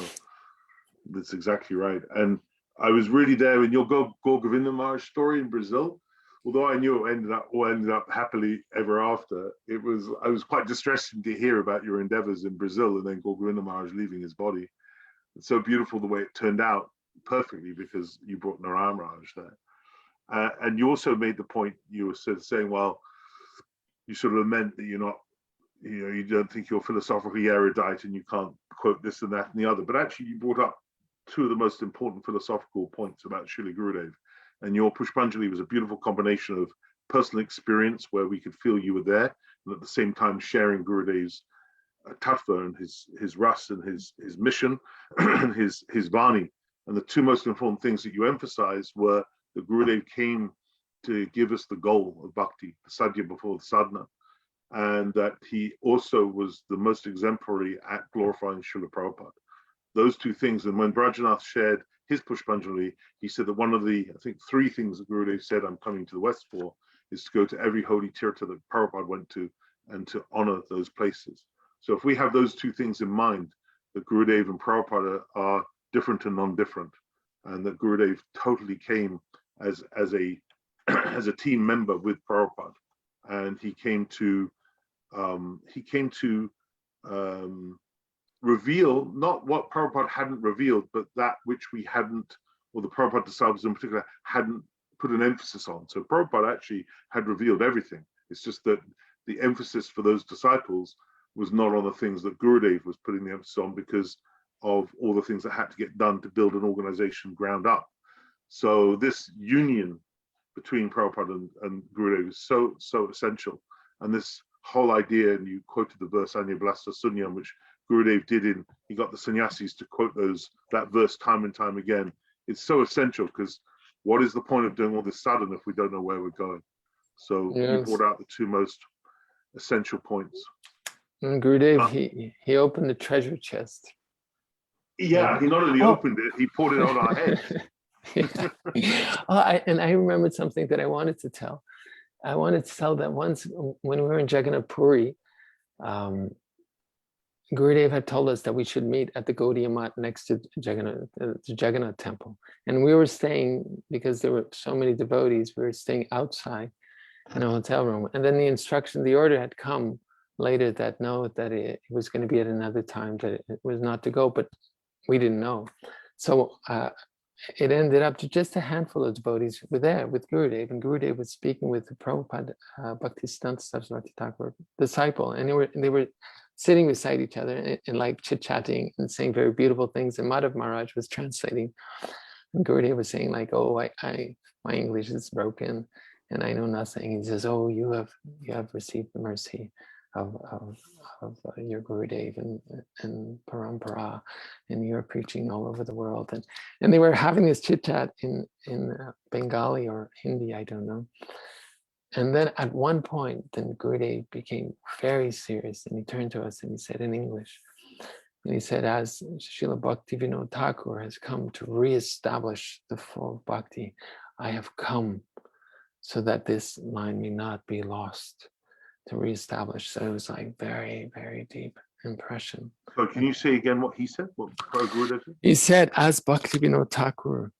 that's exactly right. And I was really there in your Govinda Maharaj story in Brazil. Although I knew it ended up happily ever after, I was quite distressing to hear about your endeavors in Brazil and then Govinda Maharaj leaving his body. It's so beautiful the way it turned out perfectly, because you brought Naram Raj there. And you also made the point, you were sort of saying, well, you sort of meant that you're not, you don't think you're philosophically erudite and you can't quote this and that and the other. But actually, you brought up two of the most important philosophical points about Srila Gurudev. And your Pushpanjali was a beautiful combination of personal experience, where we could feel you were there, and at the same time sharing Gurudev's tattva and his ras and his mission and his vani. And the two most important things that you emphasized were that Gurudev came to give us the goal of bhakti, the sadhya before the sadhana, and that he also was the most exemplary at glorifying Srila Prabhupada. Those two things. And when Brajanath shared his Pushpanjali, he said that one of the, I think, three things that Gurudev said, I'm coming to the West for, is to go to every holy tirtha that Prabhupada went to and to honor those places. So if we have those two things in mind, that Gurudev and Prabhupada are different and non-different, and that Gurudev totally came as a as a team member with Prabhupada, and he came to reveal not what Prabhupada hadn't revealed, but that which we hadn't, or the Prabhupada disciples in particular, hadn't put an emphasis on. So Prabhupada actually had revealed everything. It's just that the emphasis for those disciples was not on the things that Gurudev was putting the emphasis on, because of all the things that had to get done to build an organization ground up. So this union between Prabhupada and Gurudev is so essential. And this whole idea, and you quoted the verse Anya Blasta Sunyam, which Gurudev did he got the sannyasis to quote that verse time and time again. It's so essential, because what is the point of doing all this sadhana if we don't know where we're going? So Yes. you brought out the two most essential points. And Gurudev, he opened the treasure chest. Yeah, he not only opened it, he poured it on our heads. And I remembered something that I wanted to tell. I wanted to tell that once when we were in Jagannath Puri, Gurudev had told us that we should meet at the Gaudiya Mat next to Jagannath temple. And we were staying, because there were so many devotees, we were staying outside in a hotel room. And then the order had come later that it was going to be at another time, that it was not to go, but we didn't know. So it ended up to just a handful of devotees were there with Gurudev, and Gurudev was speaking with the Prabhupada Bhaktisiddhanta Saraswati Thakur disciple, and they were sitting beside each other and like chit-chatting and saying very beautiful things, and Madhav Maharaj was translating, and Gurudev was saying like, oh, my English is broken and I know nothing. He says, oh, you have received the mercy of your Gurudev and Parampara, and you're preaching all over the world. And they were having this chit chat in Bengali or Hindi, I don't know. And then at one point, then Gurudev became very serious, and he turned to us and he said in English, and he said, as Srila Bhaktivinoda Thakur has come to reestablish the flow of bhakti, I have come so that this line may not be lost, to reestablish. So it was like very, very deep impression. So can you say again what he said? What Gurudev said? He said, as Bhaktivinoda Thakur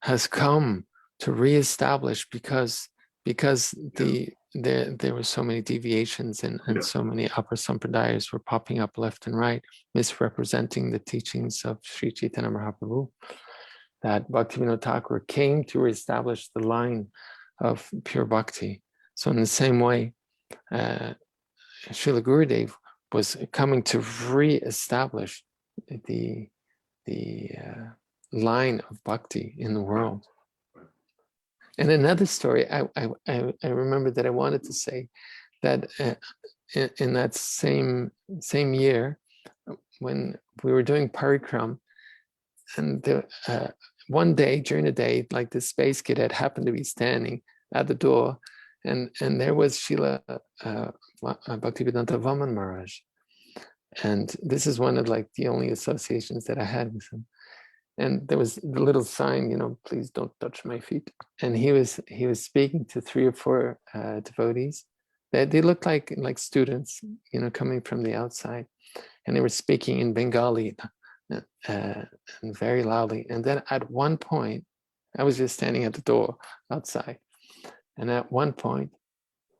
has come to reestablish, because there were so many deviations and so many upper sampradayas were popping up left and right, misrepresenting the teachings of Sri Chaitanya Mahaprabhu, that Bhaktivinoda Thakur came to reestablish the line of pure bhakti. So in the same way, Srila Gurudev was coming to re-establish the line of bhakti in the world. And another story I remember that I wanted to say, that in that same year, when we were doing parikram, and one day during the day, like the space cadet happened to be standing at the door, and there was Srila Bhaktivedanta Vaman Maharaj. And this is one of like the only associations that I had with him. And there was the little sign, please don't touch my feet. And he was speaking to 3 or 4 devotees. They looked like students, coming from the outside. And they were speaking in Bengali and very loudly. And then at one point, I was just standing at the door outside. And at one point,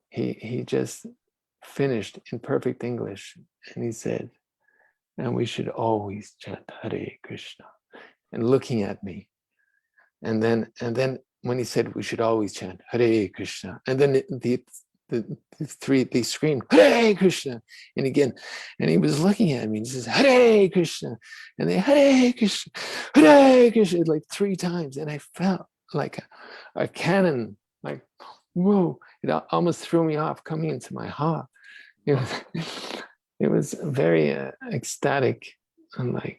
he just finished in perfect English. And he said, and we should always chant Hare Krishna. And looking at me. And then when he said we should always chant Hare Krishna, and then they screamed Hare Krishna, and again, and he was looking at me and he says Hare Krishna, and they Hare Krishna, Hare Krishna, like 3 times, and I felt like a cannon, like whoa! It almost threw me off coming into my heart. It was very ecstatic, and like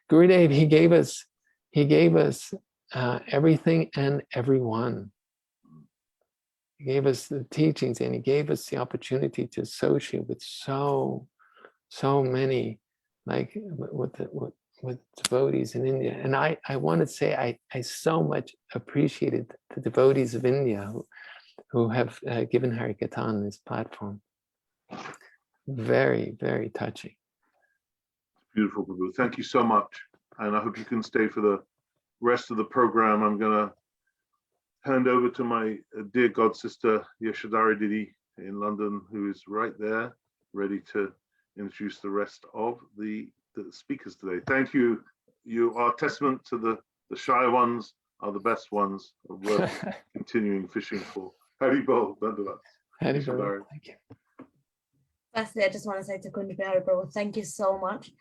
Gurudev, he gave us everything and everyone. He gave us the teachings, and he gave us the opportunity to associate with so many, like with devotees in India. And I want to say I so much appreciated the devotees of India who have given Harikirtan this platform. Very, very touching. Beautiful, Prabhu. Thank you so much. And I hope you can stay for the rest of the program. I'm going to hand over to my dear god sister, Yashodhara Didi in London, who is right there, ready to introduce the rest of the speakers today. Thank you. You are testament to the shy ones are the best ones worth continuing fishing for. Hari Bol, Dandavat. Hari Bol. Thank you. Firstly, I just want to say to Kunj Bihari Prabhu, thank you so much.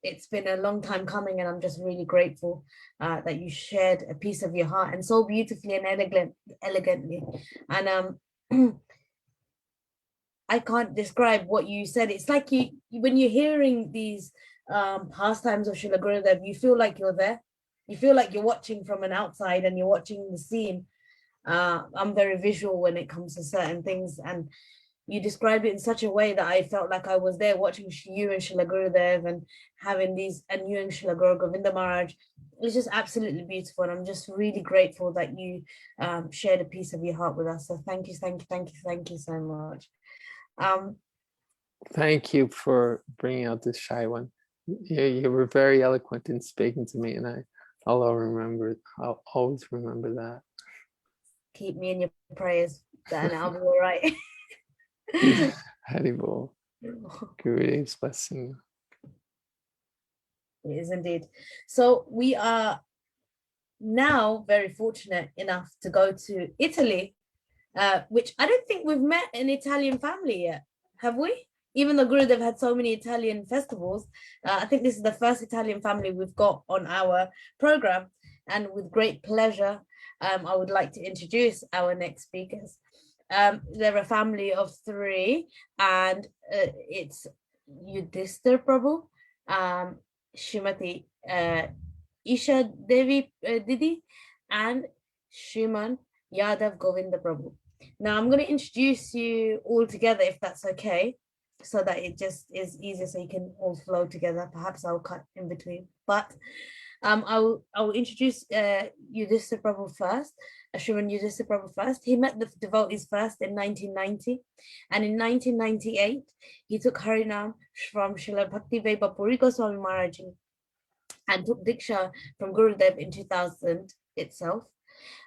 It's been a long time coming, and I'm just really grateful that you shared a piece of your heart, and so beautifully and elegantly. And I can't describe what you said. It's like when you're hearing these pastimes of Srila Gurudev, you feel like you're there. You feel like you're watching from an outside and you're watching the scene. I'm very visual when it comes to certain things, and you described it in such a way that I felt like I was there watching you and Srila Gurudev and having these, and you and Srila Guru Govinda Maharaj. It's just absolutely beautiful, and I'm just really grateful that you shared a piece of your heart with us. So thank you so much. Thank you for bringing out this shy one. You were very eloquent in speaking to me, and I'll always remember that. Keep me in your prayers, then I'll be all right. Haribol. Gurudev's blessing. It is indeed. So we are now very fortunate enough to go to Italy, which I don't think we've met an Italian family yet, have we? Even though Gurudev had so many Italian festivals, I think this is the first Italian family we've got on our program. And with great pleasure, I would like to introduce our next speakers. They're a family of 3, and it's Yudhistar Prabhu, Srimati Isha Didi, and Sriman Yadava Govinda Prabhu. Now I'm going to introduce you all together, if that's okay, so that it just is easier, so you can all flow together. Perhaps I'll cut in between, but I will introduce Yudhistar Prabhu first, Sriman Yudhistar Prabhu first. He met the devotees first in 1990, and in 1998 he took Harinam from Srila Bhaktivedanta Puri Goswami Maharaj and took Diksha from Gurudev in 2000 itself.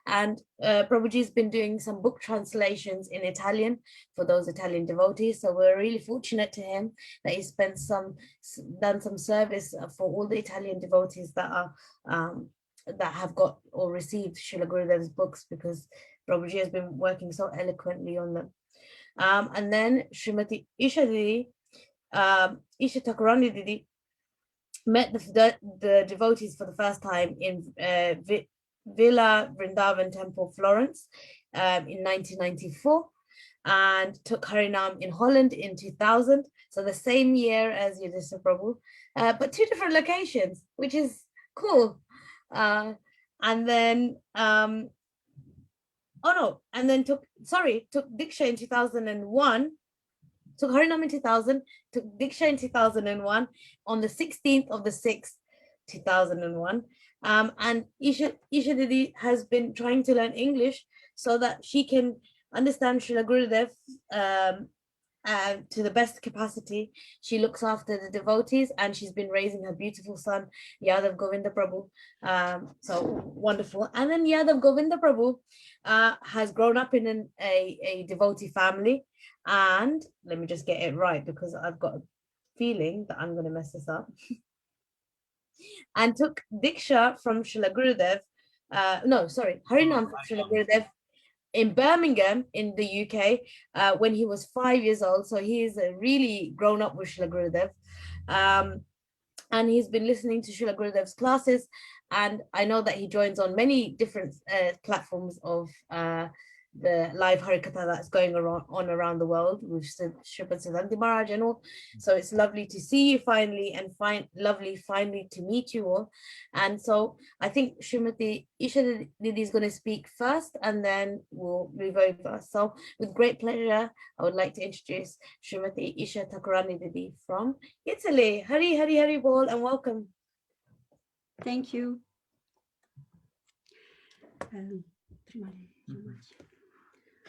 And Prabhuji has been doing some book translations in Italian for those Italian devotees. So we're really fortunate to him that he's done some service for all the Italian devotees that are that have got or received Srila Gurudev's books, because Prabhuji has been working so eloquently on them. And then Srimati Isha Didi, Isha Thakurani Didi, met the devotees for the first time in Villa Vrindavan Temple, Florence, in 1994, and took Harinam in Holland in 2000, so the same year as Yudhistar Prabhu, but 2 different locations, which is cool. And then and then took Diksha in 2001, took Harinam in 2000, took Diksha in 2001 on the 16th of the 6th, 2001. And Isha Didi has been trying to learn English so that she can understand Srila Gurudev to the best capacity. She looks after the devotees, and she's been raising her beautiful son, Yadav Govinda Prabhu. So wonderful. And then Yadav Govinda Prabhu has grown up in a devotee family. And let me just get it right, because I've got a feeling that I'm going to mess this up. And took Diksha from Srila Gurudev, Harinam from Srila Gurudev in Birmingham in the UK when he was 5 years old. So he is really grown up with Srila Gurudev. And he's been listening to Srila Gurudev's classes. And I know that he joins on many different platforms of the live Harikatha that's going on around the world with Sripad Siddhanti Maharaj and all. So it's lovely to see you finally, and lovely finally to meet you all. And so I think Srimati Isha Didi is going to speak first, and then we'll move over. So with great pleasure, I would like to introduce Srimati Isha Thakurani Didi from Italy. Hari Hari Hari Bol, and welcome. Thank you.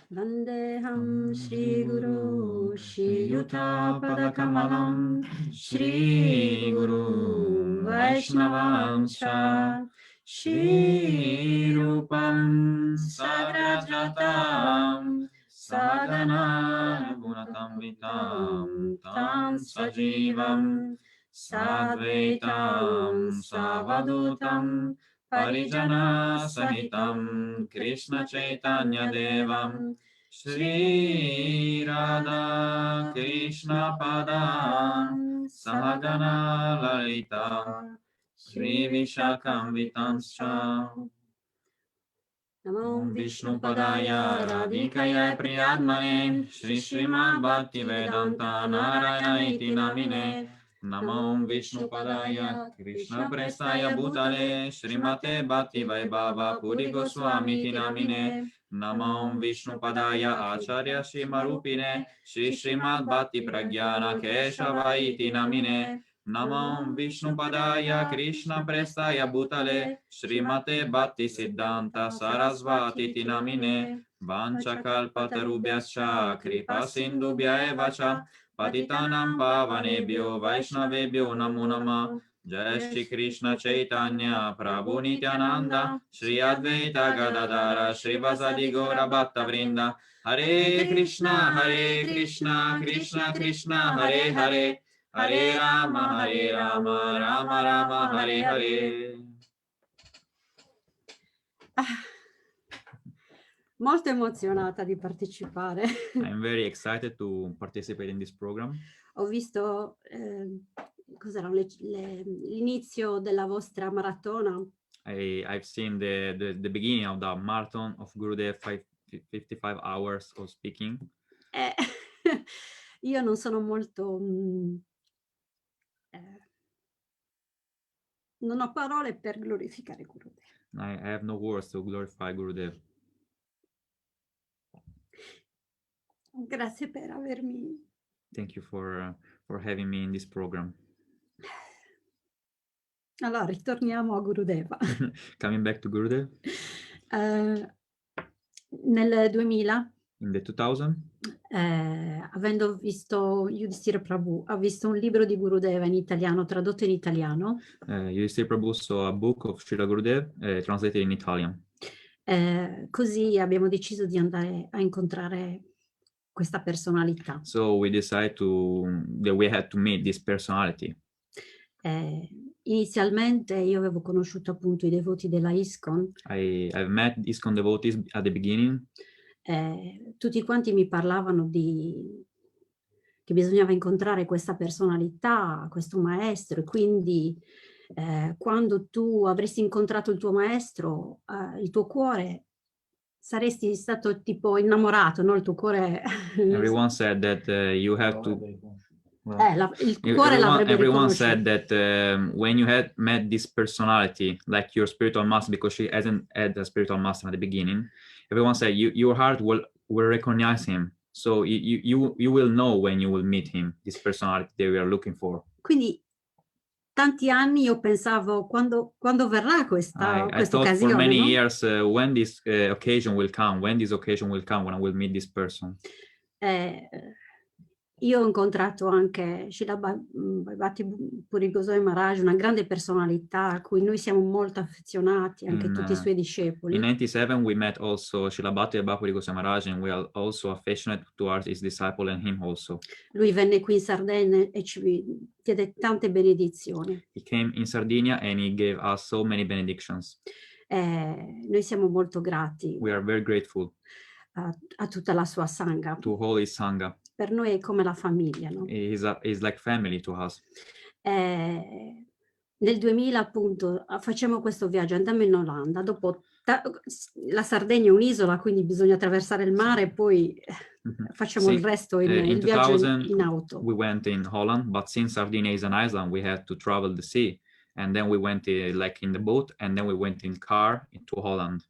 Vandeham Shri Guru Shri Yuta Padakamalam Shri Guru Vaisnavam Cha Shri Rupam Sagrajatam Sadhana Gunatam Vitam Tam Sajivam Sadvaitam Savadutam Parijana Sahitam Krishna Chaitanya Devam Shri Radha Krishna Padam Sahagana Lalita Shri Vishakam Vitanscha Namo Vishnu Padaya Radhikaya Priyadmane Shri Sriman Bhaktivedanta Narayana Iti Namine Namo Vishnu Padaya Krishna Prestaya Bhutale Srimate Bhakti Vaibhava Puri Goswami Namine Namo Vishnu Padaya Acharya Shimarupine Shri Srimad Bhakti Pragyana Keshava Iti Namine Namo Vishnu Padaya Krishna Prestaya Bhutale Srimate Bhakti Siddhanta Sarasvati Namine Vancha Kalpatarubhyascha Kripa Sindhubhya Evacha Patitanam Pavanebhyo Vaishnavebhyo Namo Namah Jai Shri Krishna Chaitanya Prabhu Nityananda Shri Advaita Gadadara Shri Vasadi Gaura Bhatta Vrinda Hare Krishna Krishna Krishna Hare Hare Hare Rama Rama Rama Hare Hare. Molto emozionata di partecipare. I'm very excited to participate in this program. Ho visto cos'era l'inizio della vostra maratona. I've seen the beginning of the marathon of Gurudev, 55 hours of speaking. Io non sono molto non ho parole per glorificare Gurudev. I have no words to glorify Gurudev. Grazie per avermi. Thank you for having me in this program. Allora, ritorniamo a Gurudeva. Coming back to Gurudev. Nel 2000, in the 2000, avendo visto Yudhistar Prabhu, ha visto un libro di Gurudeva in italiano, tradotto in italiano. Yudhistar Prabhu saw a book of Srila Gurudev translated in Italian. Così abbiamo deciso di andare a incontrare questa personalità. So we decided that we had to meet this personality. Inizialmente io avevo conosciuto appunto i devoti della ISKCON. I've met ISKCON devotees at the beginning. Tutti quanti mi parlavano che bisognava incontrare questa personalità, questo maestro, e quindi quando tu avresti incontrato il tuo maestro, il tuo cuore saresti stato tipo innamorato, no? Il tuo cuore. Everyone said that you have to. Il cuore l'avrebbe everyone riconosciuto. said that when you had met this personality, like your spiritual master, because she hasn't had a spiritual master at the beginning, everyone said your heart will recognize him. So you will know when you will meet him, this personality that we are looking for. Quindi tanti anni io pensavo quando verrà I questa thought for occasione, many no? years when this occasion will come, when I will meet this person. Io ho incontrato anche Srila Bhakti Puri Goswami Maharaj, una grande personalità a cui noi siamo molto affezionati, anche tutti i suoi discepoli. In 97 we met also Srila Bhakti Goswami Maharaj, and we are also affectionate towards his disciple and him also. Lui venne qui in Sardegna e ci diede tante benedizioni. He came in Sardinia and he gave us so many benedictions. Noi siamo molto grati We are very grateful a tutta la sua sangha. to all his sangha. Per noi è come la famiglia, no? He's like family to us. Nel 2000 appunto facciamo questo viaggio, andammo in Olanda, dopo la Sardegna è un'isola, quindi bisogna attraversare il mare e poi facciamo il resto il viaggio 2000 in auto. we went in Holland, but since Sardinia is an island, we had to travel the sea, and then we went like in the boat, and then we went in car into Holland.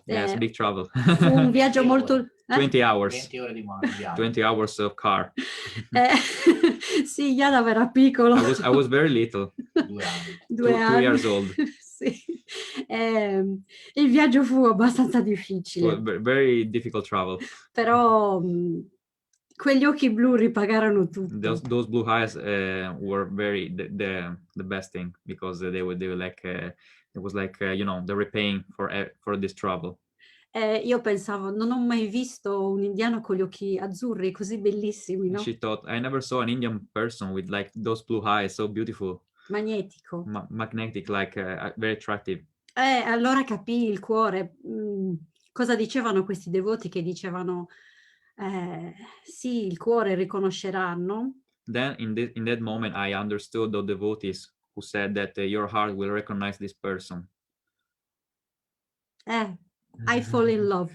Yes, big travel. Fu un viaggio molto 20 hours. 20 ore di viaggio. 20 hours of car. Sì, Yadava era piccolo. I was very little. 2 anni. 2 anni. 2 years old. Sì. Il viaggio fu abbastanza difficile. Very difficult travel. Però quegli occhi blu ripagarono tutto. Those blue eyes were very the best thing, because they were like it was like the repaying for this trouble. Io pensavo, non ho mai visto un indiano con gli occhi azzurri così bellissimi, no? She thought, I never saw an Indian person with like those blue eyes, so beautiful. Magnetico. Magnetic, like very attractive. Allora capii il cuore. Cosa dicevano questi devoti che dicevano, sì, il cuore riconosceranno. Then in that moment I understood the devotees who said that your heart will recognize this person. I fall in love.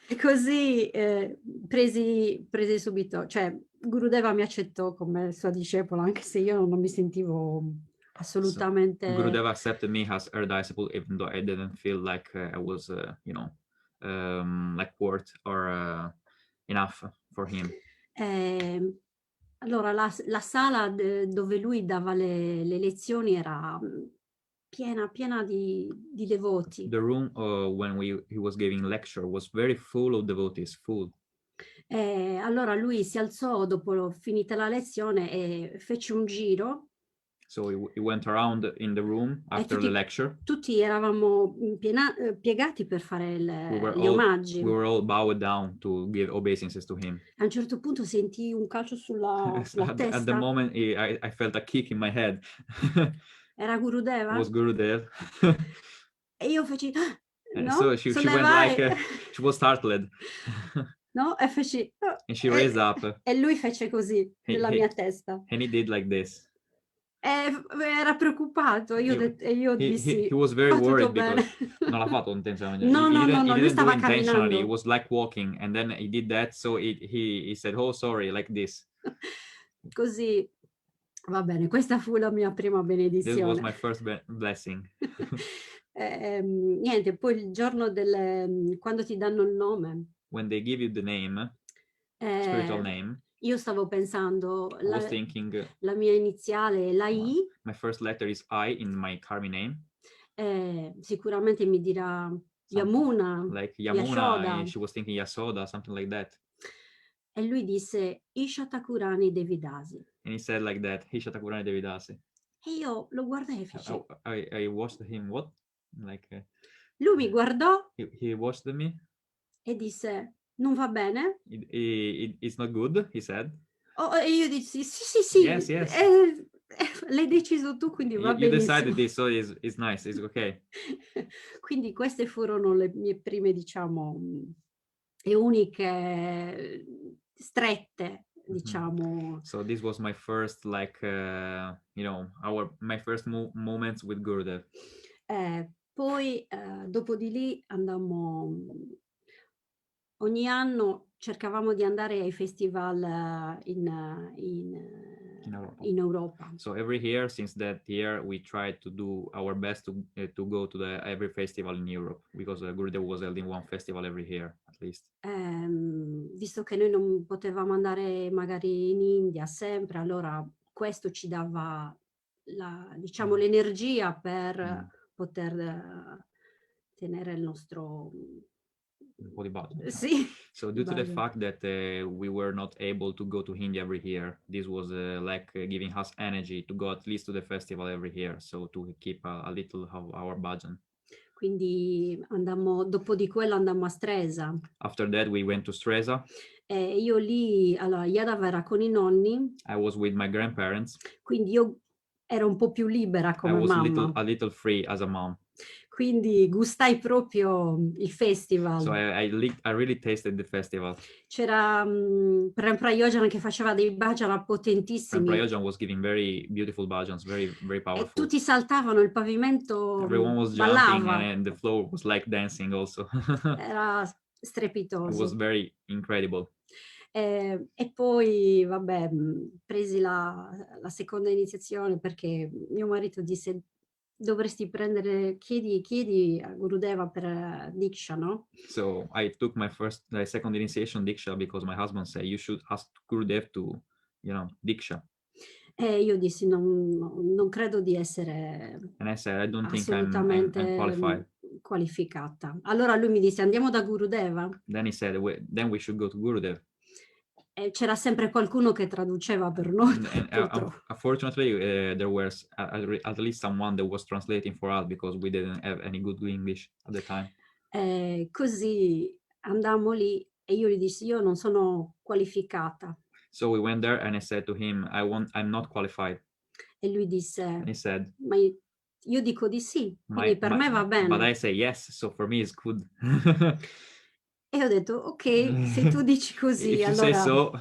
E così presi subito, cioè Gurudeva mi accettò come sua discepola, anche se io non mi sentivo assolutamente... So, Gurudeva accepted me as her disciple, even though I didn't feel like I was, like worth or enough for him. Allora, la sala dove lui dava le lezioni era piena di devoti. The room when he was giving lecture was very full of devotees, full. Allora lui si alzò dopo finita la lezione e fece un giro. So he went around in the room after the lecture. Tutti eravamo piegati per fare gli omaggi. We were all bowed down to give obeisances to him. A un certo punto sentii un calcio sulla testa. At the moment, I felt a kick in my head. Era Gurudeva? It was Gurudev. E io feci... No? So she went like, she was startled. No? E feci... And she raised up. E lui fece così, nella mia testa. And he did like this. Era preoccupato, io dissi... He was very worried because... Non l'ha fatto intenzionalmente. No, lui stava camminando. He was like walking, and then he did that, so he said, oh, sorry, like this. Così... Va bene, questa fu la mia prima benedizione. This was my first blessing. Niente, poi il giorno quando ti danno il nome. When they give you the name, spiritual name. Io stavo pensando, thinking, la mia iniziale è la I. My first letter is I in my Karmi name. Sicuramente mi dirà Yamuna. Like Yamuna, Yashoda. She was thinking Yasoda, something like that. E lui disse Isha Thakurani Devidasi. And he said like that, Isha Thakurani Devidasi. E io lo guardai e feci. I watched him, what? Like, lui mi guardò. He watched me. E disse, non va bene? It's not good, he said. E io dissi, sì. Yes. L'hai deciso tu, quindi va benissimo. You benissimo. decided this, so it's nice, it's okay. Quindi queste furono le mie prime, diciamo, e uniche strette, diciamo. So this was my first, like, my first moments with Gurudev. Poi, dopo di lì andammo, ogni anno cercavamo di andare ai festival in in Europa. So every year, since that year, we try to do our best to go to every festival in Europe, because Gurudeva was holding one festival every year at least. Visto che noi non potevamo andare magari in India sempre, allora questo ci dava diciamo l'energia per poter tenere il nostro Body budget. sì. So due to the budget. fact that we were not able to go to India every year, this was like giving us energy to go at least to the festival every year, so to keep a little of our budget. Quindi dopo di quello andammo a Stresa. After that we went to Stresa. Io lì, allora, Yadava era con i nonni. I was with my grandparents. Quindi io ero un po' più libera come I was mamma. a little free as a mom. Quindi gustai proprio il festival. So I really tasted the festival. C'era Prem Prayojan che faceva dei bhajana potentissimi. Prem Prayojan was giving very beautiful bhajans, very powerful. E tutti saltavano, il pavimento Everyone was ballava. jumping and the floor was like dancing also. Era strepitoso. It was very incredible. E poi, vabbè, presi la seconda iniziazione perché mio marito disse dovresti chiedi a Gurudeva per Diksha, no? So I took my second initiation Diksha because my husband said you should ask Gurudev to, Diksha. E io dissi non credo di essere And I said, I don't think assolutamente I'm qualified. qualificata. Allora lui mi disse andiamo da Gurudeva. Then he said, then we should go to Gurudev. E c'era sempre qualcuno che traduceva per noi. Unfortunately, there was at least someone that was translating for us because we didn't have any good English at the time. Così andammo lì e io gli dissi io non sono qualificata. So we went there and I said to him, I'm not qualified. E lui disse, And he said, ma io dico di sì, quindi per me va bene. But I say yes, so for me it's good. E ho detto, ok, se tu dici così, If you allora say so,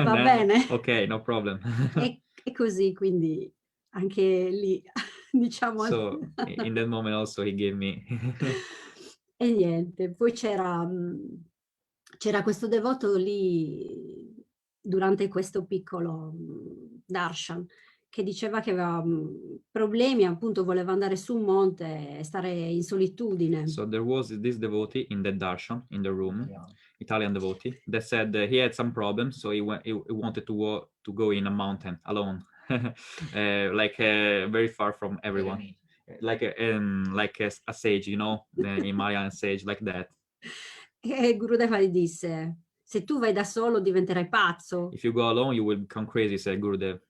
va bene. Ok, no problem. E così, quindi anche lì, diciamo... So in that moment also he gave me... E niente, poi c'era questo devoto lì durante questo piccolo darshan che diceva che aveva problemi, appunto voleva andare su un monte e stare in solitudine. So there was this devotee in the darshan, in the room, Italian devotee, that said he had some problems, so he wanted to go in a mountain alone, like very far from everyone, like a sage, Himalayan sage, like that. E Gurudeva gli disse, se tu vai da solo diventerai pazzo. If you go alone, you will become crazy, said Gurudev.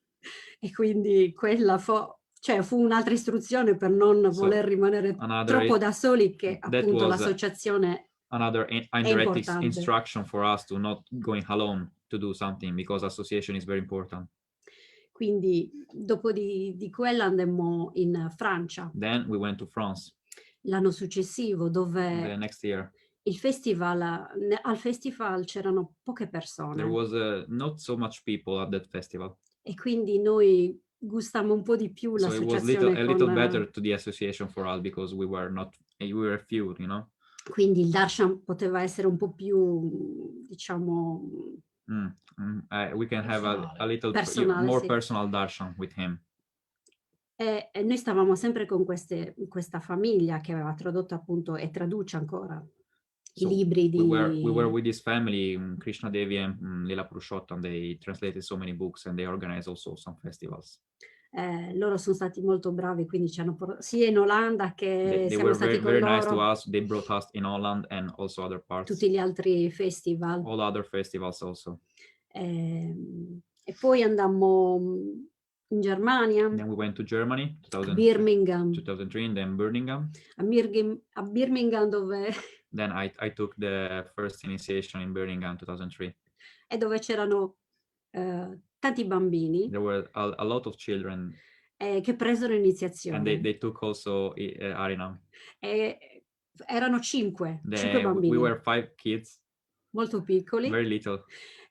E quindi quella fu un'altra istruzione per non voler rimanere troppo da soli, che appunto l'associazione another indirect instruction for us to not going alone to do something, because association is very important. Quindi dopo di quella andammo in Francia. Then we went to France. L'anno successivo, dove the next year. Al festival c'erano poche persone. There was not so much people at that festival. E quindi noi gustammo un po' di più l'associazione. So it was a little better to the association for us because we were few, Quindi il darshan poteva essere un po' più, diciamo... we can have a little more personal darshan with him. E noi stavamo sempre con questa famiglia che aveva tradotto appunto e traduce ancora i libri di... We were with this family, Krishna Devi and Lila Purushottam. They translated so many books and they organized also some festivals. Loro sono stati molto bravi, quindi ci hanno sia in Olanda che they siamo stati con very loro. Nice to us. They brought us in Holland and also other parts. Tutti gli altri festival. All other festivals also. E poi andammo in Germania. Then we went to Germany, Birmingham. 2003, and then Birmingham. A Birmingham dove... Then I took the first initiation in Birmingham 2003. E dove c'erano tanti bambini. There were a lot of children. Che presero iniziazione. And they took also Harinam. Erano cinque bambini. We were 5 kids. Molto piccoli. Very little.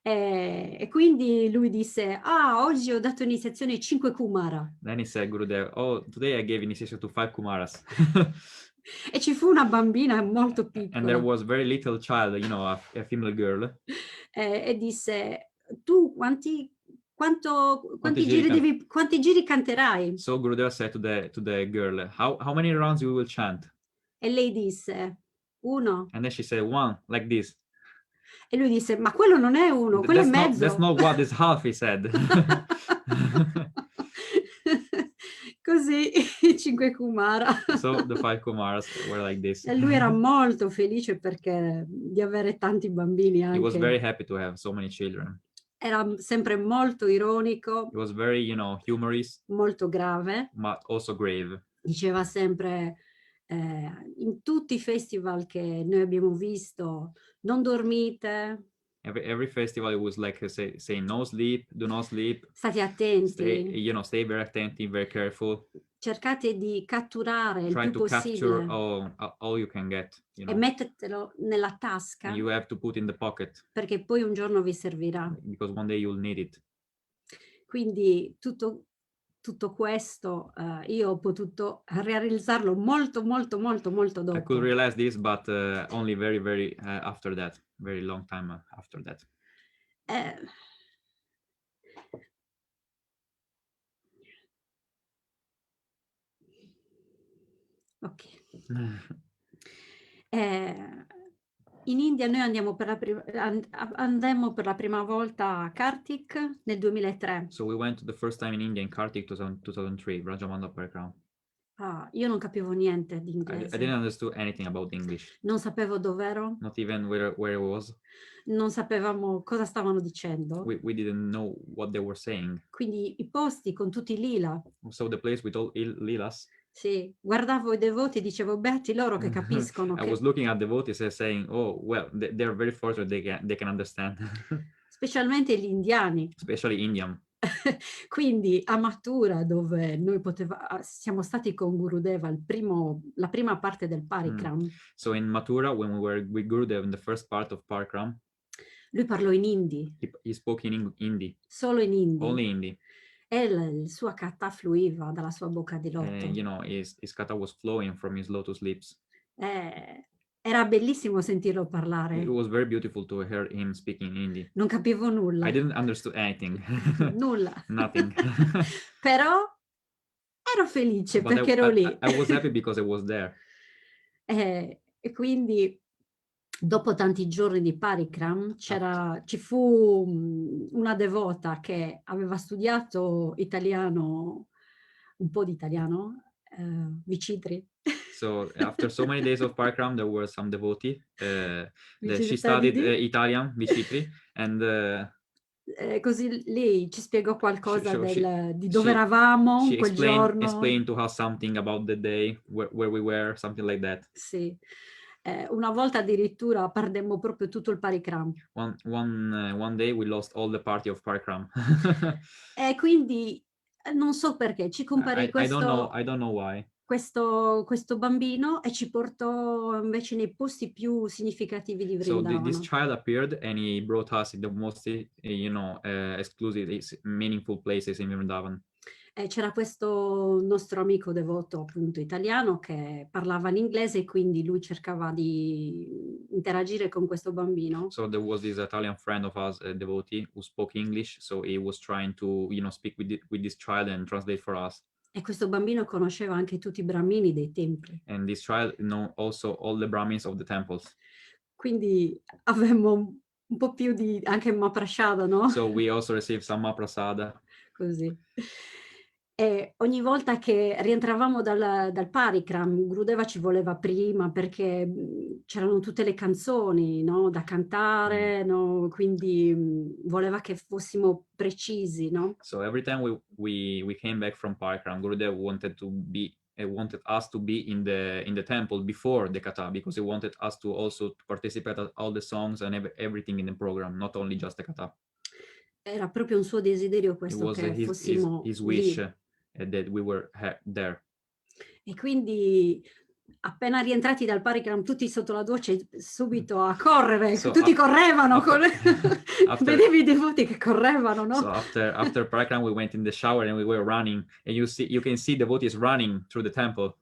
E quindi lui disse, oggi ho dato iniziazione ai 5 Kumara. Then he said, Gurudev, today I gave initiation to 5 Kumaras. E ci fu una bambina molto piccola. And there was very little child, a female girl. E disse, tu quanti quanti giri canterai? So Gurudeva said to the girl, how many rounds you will chant? E lei disse, 1. And then she said 1, like this. E lui disse, ma quello non è 1, quello è mezzo. That's not what is half, he said. Così i 5 Kumara. So the 5 Kumaras were like this. E lui era molto felice di avere tanti bambini He was anche. very happy to have so many children. Era sempre molto ironico. He was very, humorous. Molto grave. But also grave. Diceva sempre, in tutti i festival che noi abbiamo visto, non dormite. Every festival it was like say no sleep, do not sleep. State attenti. Stay very attentive, very careful. Cercate di catturare il Try più to capture possibile. all you can get. E mettetelo nella tasca. And you have to put in the pocket. Perché poi un giorno vi servirà. Because one day you'll need it. Quindi tutto questo io ho potuto realizzarlo molto dopo. I could realize this, but only very after that, very long time after that. Ok. In India noi andammo per la prima volta a Kartik nel 2003. So we went the first time in India in Kartik 2003, Rajamanda Parikram. Io non capivo niente di I inglese. didn't understand anything about English. Non sapevo dov'ero. Not even where it was. Non sapevamo cosa stavano dicendo. We didn't know what they were saying. Quindi i posti con tutti i lila. So the place with all lilas. Sì, guardavo i devoti e dicevo, beati loro che capiscono. I was looking at devotees and saying, oh, well, they're very fortunate they can understand. Specialmente gli indiani. Especially Indian. Quindi a Mathura, dove noi siamo stati con Gurudeva la prima parte del Parikram. So in Mathura, when we were with Gurudeva in the first part of Parikram, lui parlò in hindi. He spoke in Hindi. Solo in hindi. Only Hindi. E il suo kata fluiva dalla sua bocca di lotto. His kata was flowing from his lotus lips. Era bellissimo sentirlo parlare. It was very beautiful to hear him speaking in Hindi. Non capivo nulla. I didn't understand anything. Nulla. Nothing. Però ero felice perché ero lì. I was happy because I was there. E quindi dopo tanti giorni di Parikram ci fu una devota che aveva studiato italiano, un po' di italiano, Vicitri. So after so many days of Parikram, there were some devotee that she studied Italian, Vicitri, and così lei ci spiegò qualcosa di dove eravamo quel giorno. Explained to us something about the day, where we were, something like that. Sì. Una volta addirittura perdemmo proprio tutto il Parikram. One day we lost all the party of Parikram. E quindi non so perché ci comparì questo. I don't know why. Questo bambino e ci portò invece nei posti più significativi di Vrindavana. So this child appeared and he brought us in the most, exclusive, meaningful places in Vrindavan. C'era questo nostro amico devoto appunto italiano che parlava in inglese e quindi lui cercava di interagire con questo bambino. So there was this Italian friend of us, a devotee, who spoke English, so he was trying to, speak with this child and translate for us. E questo bambino conosceva anche tutti i brahmini dei templi. And this child knew also all the Brahmins of the temples. Quindi avevamo un po' più di anche Mahaprasada, no? So we also received some Mahaprasada. Così. E ogni volta che rientravamo dal Parikram, Gurudeva ci voleva prima perché c'erano tutte le canzoni, no? Da cantare, no? Quindi voleva che fossimo precisi, no? So every time we came back from Parikram, Gurudeva wanted us to be in the temple before the kata, because he wanted us to also participate at all the songs and everything in the program, not only just the kata. Era proprio un suo desiderio questo che fossimo his wish. lì. That we were there. E quindi appena rientrati dal Parikram tutti sotto la doccia subito a correre, tutti correvano, vedevi i devoti che correvano, no? So after Parikram we went in the shower and we were running, and you can see devotees running through the temple.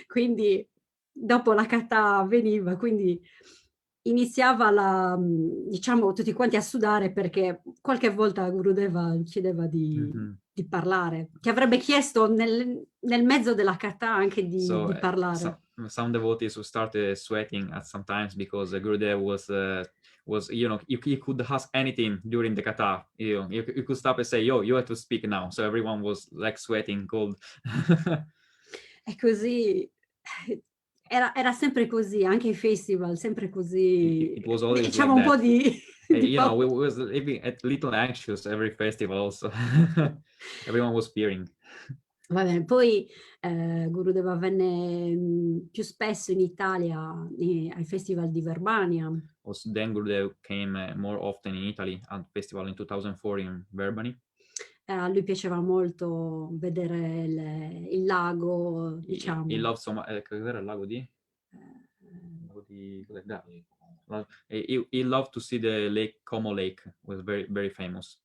Quindi dopo la kata avveniva, quindi iniziava diciamo, tutti quanti a sudare perché qualche volta Gurudeva chiedeva di parlare, che avrebbe chiesto nel mezzo della kata anche di parlare. Some devotees who started sweating at some times because Gurudev was you could ask anything during the kata. You could stop and say, yo, you have to speak now. So everyone was like sweating cold. E così era sempre così, anche i festival, sempre così. It was always diciamo like un that. po' di You know, we was living a little anxious every festival also. Everyone was fearing. Va bene, poi Gurudeva venne più spesso in Italia ai festival di Verbania. Also, then Gurudev came more often in Italy at festival in 2004 in Verbani. A lui piaceva molto vedere il lago, diciamo. He loved so much. Cos'era il lago di? He loved to see the lake, Como Lake, was very, very famous.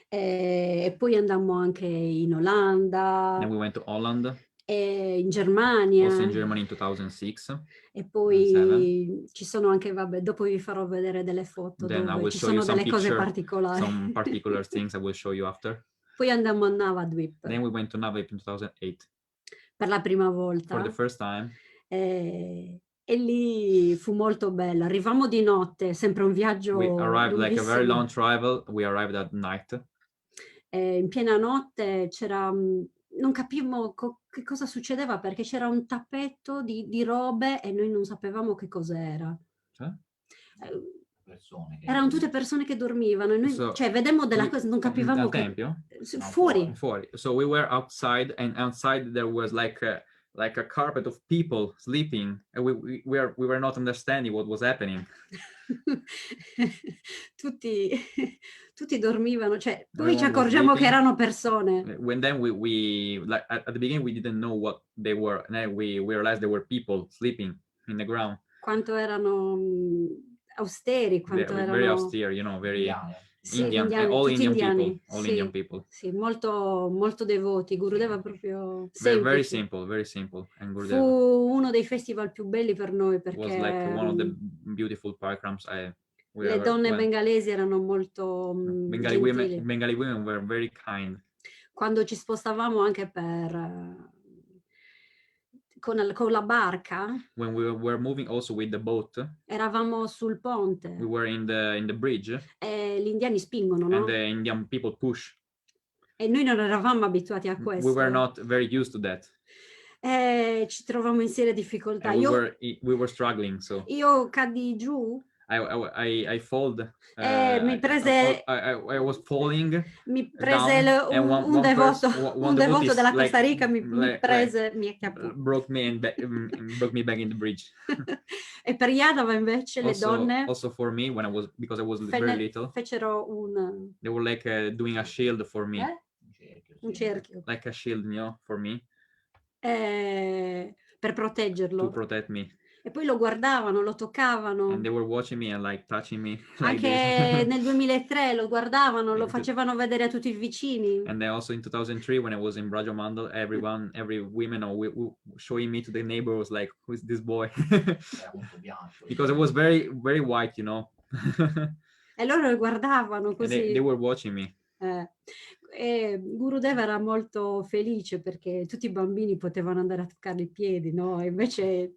E poi andammo anche in Olanda. Then we went to Holland. E in Germania. Also in Germany in 2006. E poi ci sono anche, vabbè, dopo vi farò vedere delle foto dove ci sono delle cose particolari. Some particular things I will show you after. Poi andammo a Navadvip. Then we went to Navadvip in 2008. Per la prima volta. For the first time. E lì fu molto bello. Arrivammo di notte, sempre un viaggio We arrived lunghissimo. like a very long travel. We arrived at night. In piena notte c'era, non capimmo che cosa succedeva perché c'era un tappeto di robe e noi non sapevamo che cos'era. Erano tutte persone che dormivano e noi cioè vedemmo della cosa, non capivamo al che... tempio? Fuori. So we were outside and outside there was like a carpet of people sleeping and we were not understanding what was happening. tutti dormivano, cioè poi ci accorgiamo che erano persone. When then we like at the beginning we didn't know what they were, and then we realized they were people sleeping in the ground. Quanto erano austeri, quanto erano very austere, you know, very sì, Indian, all Indian people, all sì, Indian people. Sì, molto devoti. Gurudeva proprio very simple, very simple. And Gurudeva fu uno dei festival più belli per noi perché was like one of the beautiful parikrams le donne bengalesi erano molto Bengali women were very kind. Quando ci spostavamo anche con la barca, when we were moving also with the boat, eravamo sul ponte. We were in the bridge. E gli indiani spingono, no? And the Indian people push. E noi non eravamo abituati a questo. We were not very used to that. Ci trovavamo in serie difficoltà. We were struggling, so. Io caddi giù. I fall. Mi prese. I was falling. Mi prese un devoto della Costa Rica. Mi prese, mi acchiappò. Broke me and broke me back in the bridge. E per Yadava invece le donne. Also for me because I was very little. Fecero They were like doing a shield for me. Un cerchio. Like a shield, you know, for me. Per proteggerlo. To protect me. E poi lo guardavano, lo toccavano. And they were watching me and like touching me. Anche nel 2003 lo guardavano, lo facevano vedere a tutti i vicini. And then also in 2003 when I was in Brajamandal, every women showing me to the neighbors like, who is this boy? Because it was very, very white, you know. E loro lo guardavano così. And they were watching me. E Gurudeva era molto felice perché tutti i bambini potevano andare a toccare i piedi, no? E invece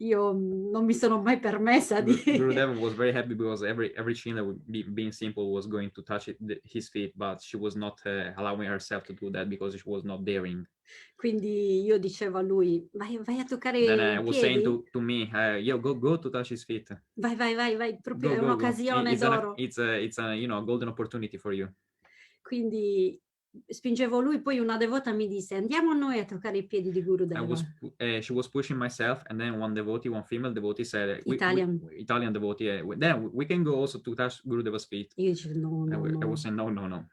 io non mi sono mai permessa di... Gurudeva was very happy because every child, being simple, was going to touch his feet, but she was not allowing herself to do that because she was not daring. Quindi io dicevo a lui, vai a toccare i piedi. Then I was saying to me, yo, go to touch his feet. Vai, proprio è un'occasione d'oro. It's a you know, a golden opportunity for you. Quindi spingevo lui, poi una devota mi disse andiamo noi a toccare i piedi di Gurudeva. She was pushing myself, and then one female devotee said, Italian devotee, then we can go also to touch Gurudeva's feet. Io dicevo no. I was saying no.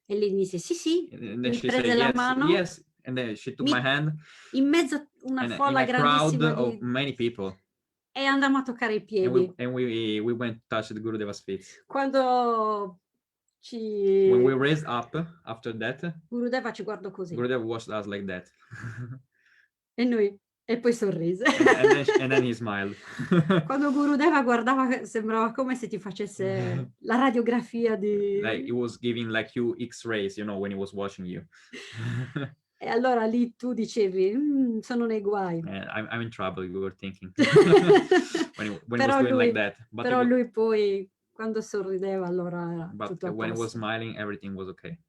E lei mi disse sì. And then mi she prese said la mano. Yes, and then she took my hand. In mezzo a una folla grandissima of many people. E andammo a toccare i piedi. And we went to touch the Gurudeva's feet. Quando when we raised up after that, Gurudeva ci guardò così. Gurudeva watched us like that. E noi E poi sorrise. And then he smiled. Quando Gurudeva guardava sembrava come se ti facesse la radiografia di... Like he was giving like you X-rays, you know, when he was watching you. E allora lì tu dicevi, sono nei guai. I'm in trouble, you were thinking. when he was doing like that. But Però lui poi, quando sorrideva, allora era tutto a when he was posto. smiling, everything was okay.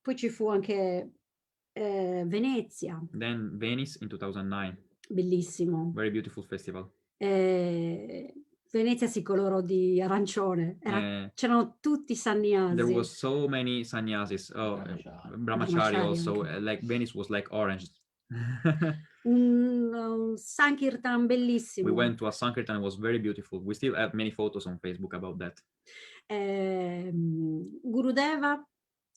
Poi ci fu anche Venezia. Then Venice in 2009. Bellissimo. Very beautiful festival. Venezia si colorò di arancione. C'erano tutti sannyasi. There was so many sannyasis. Oh, brahmachari also. Like Venice was like orange. Un Sankirtan bellissimo. We went to a Sankirtan, it was very beautiful. We still have many photos on Facebook about that. Gurudeva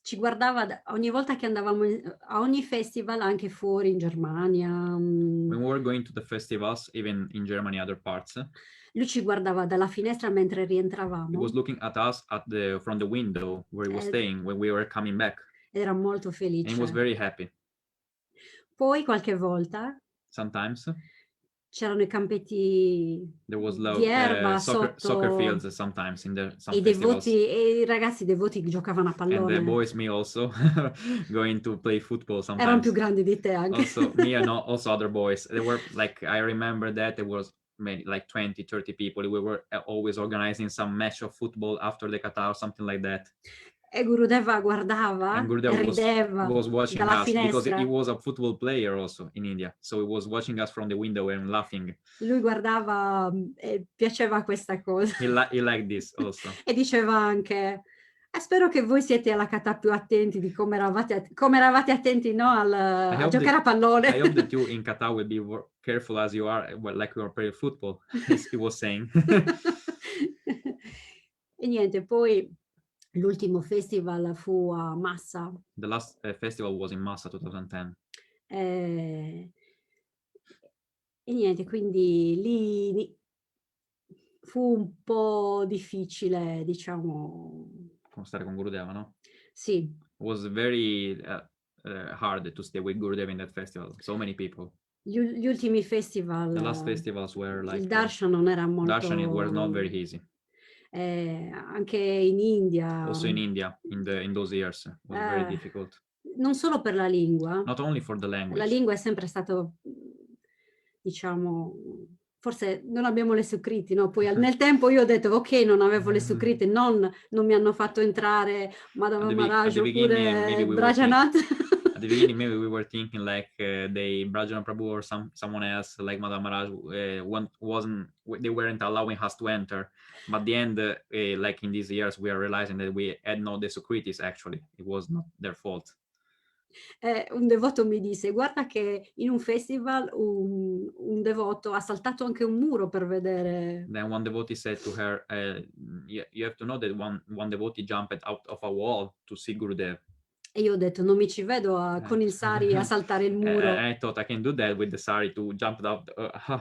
ci guardava ogni volta che andavamo a ogni festival, anche fuori in Germania. When we were going to the festivals, even in Germany, other parts. Lui ci guardava dalla finestra mentre rientravamo. He was looking at us from the window where he was staying when we were coming back. Era molto felice. And he was very happy. Poi qualche volta sometimes c'erano i campetti there was di erba soccer fields sometimes in some i festivals. devoti e i ragazzi devoti che giocavano a pallone. And the boys, me also, going to play football sometimes. Erano più grandi di te anche. Also me and also other boys. They were like, I remember that there was maybe like 20-30 people. We were always organizing some match of football after the kata or something like that. E Gurudeva guardava e rideva was watching dalla us finestra. because he was a football player also in India, so he was watching us from the window and laughing. Lui guardava e piaceva questa cosa. He liked this also. E diceva anche spero che voi siete alla kata più attenti di come eravate attenti, no, a giocare a pallone. I hope that you in kata will be careful as you are, like you are playing football, as he was saying. E niente, poi l'ultimo festival fu a Massa. The last festival was in Massa 2010. E niente, quindi lì fu un po' difficile, diciamo. Stare con Gurudeva, no? Sì. It was very hard to stay with Gurudeva in that festival. So many people. Gli ultimi festival. The last festivals were like. Il darshan non era molto. Darshan was not very easy. Anche in India. Also in India, in those years, it was very difficult. Non solo per la lingua. Not only for the language. La lingua è sempre stato, diciamo, forse non abbiamo le sucritti, no? Poi nel tempo io ho detto, ok, non avevo le sucritti, non mi hanno fatto entrare Madhava Maharaj oppure Brajanath. At the beginning, maybe we were thinking like Brajana Prabhu or someone else, like Madhava Maharaj, they weren't allowing us to enter. But at the end, like in these years, we are realizing that we had no desecurities actually. It was not their fault. Un devoto mi disse, guarda che in un festival un devoto ha saltato anche un muro per vedere. Then one devotee said to her, you have to know that one devotee jumped out of a wall to see Gurudev. E io ho detto, non mi ci vedo con il sari a saltare il muro. I thought I can do that with the sari to jump up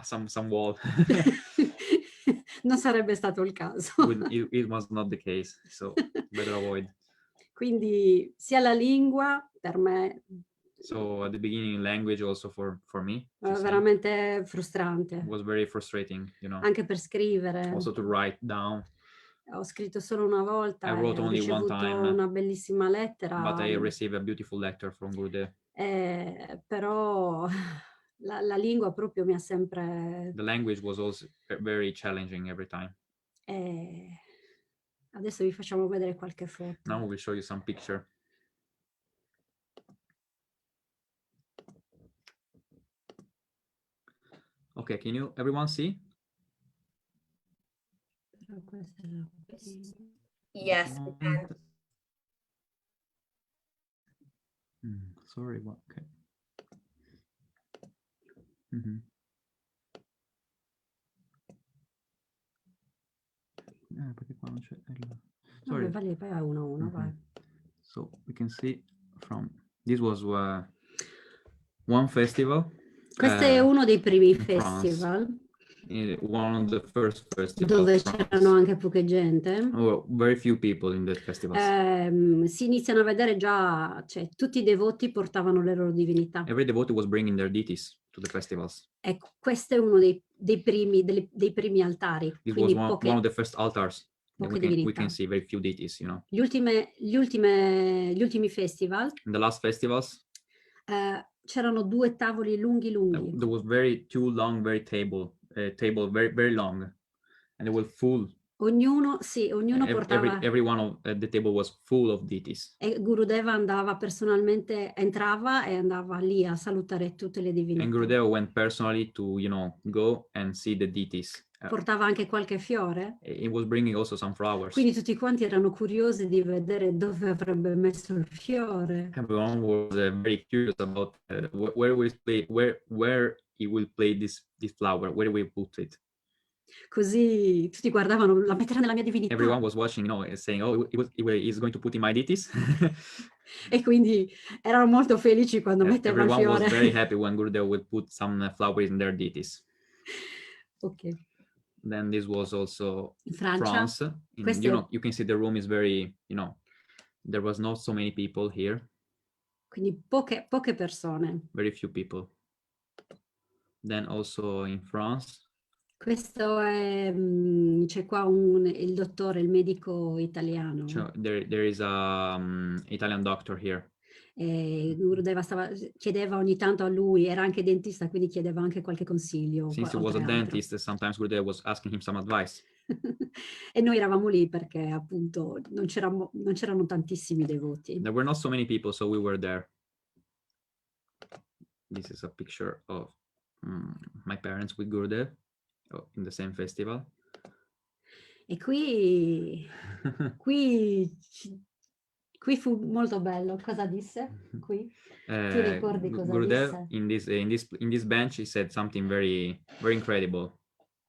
some wall. Non sarebbe stato il caso. It was not the case, so better avoid. Quindi sia la lingua per me. So at the beginning, language also for me. Veramente frustrante. It was very frustrating, you know. Anche per scrivere. Also to write down. Ho scritto solo una volta. I wrote only one time. Una bellissima lettera. But I received a beautiful letter from Gurudev. Però la lingua proprio mi ha sempre. The language was also very challenging every time. Adesso vi facciamo vedere qualche foto. Now we will show you some picture. Okay, can you everyone see? Yes, we can. Sorry, what? Okay. Perché qua non c'è Sorry. Vai a uno, vai. So we can see from this was one festival. Questo è uno dei primi festival. one of the first festivals. dove of France. c'erano anche poche gente. Oh, very few people in that festival. Si iniziano a vedere già, cioè tutti i devoti portavano le loro divinità. Every devotee was bringing their deities to the festivals. Ecco, questo è uno dei primi altari, This was quindi one of the first altars. That poche we divinità. can see very few deities, you know. Gli ultimi festival, In the last festivals, c'erano 2 tavoli lunghi. there was two long, table very, very long, and they were full. Ognuno portava, Every one of the table was full of deities. e Gurudeva entrava e andava lì a salutare tutte le And divinità. Gurudeva went personally to, go and see the deities. Portava anche qualche fiore. He was bringing also some flowers. Quindi tutti quanti erano curiosi di vedere dove avrebbe messo il fiore. Everyone was very curious about where he will play this flower, where we put it. Così tutti guardavano, la metterà nella mia divinità. Everyone was watching, saying, "Oh, he's going to put in my deities." E quindi erano molto felici quando metteva il Everyone was very fiore. happy when Gurudeva would put some flowers in their deities. Ok. Then this was also In Francia. France. Questo You can see the room is very, there was not so many people here, quindi poche persone. very few people. Then also in France, Questo è, c'è qua il dottore, il medico italiano. there is a Italian doctor here. E Gurudeva chiedeva ogni tanto a lui, era anche dentista, quindi chiedeva anche qualche consiglio. Since he was a dentist, sometimes Gurudeva was asking him some advice. E noi eravamo lì perché appunto non c'erano tantissimi devoti. There were not so many people, so we were there. This is a picture of my parents with Gurudev in the same festival. E qui fu molto bello. Cosa disse qui? Tu ricordi cosa Gurudev disse? in this bench he said something very, very incredible.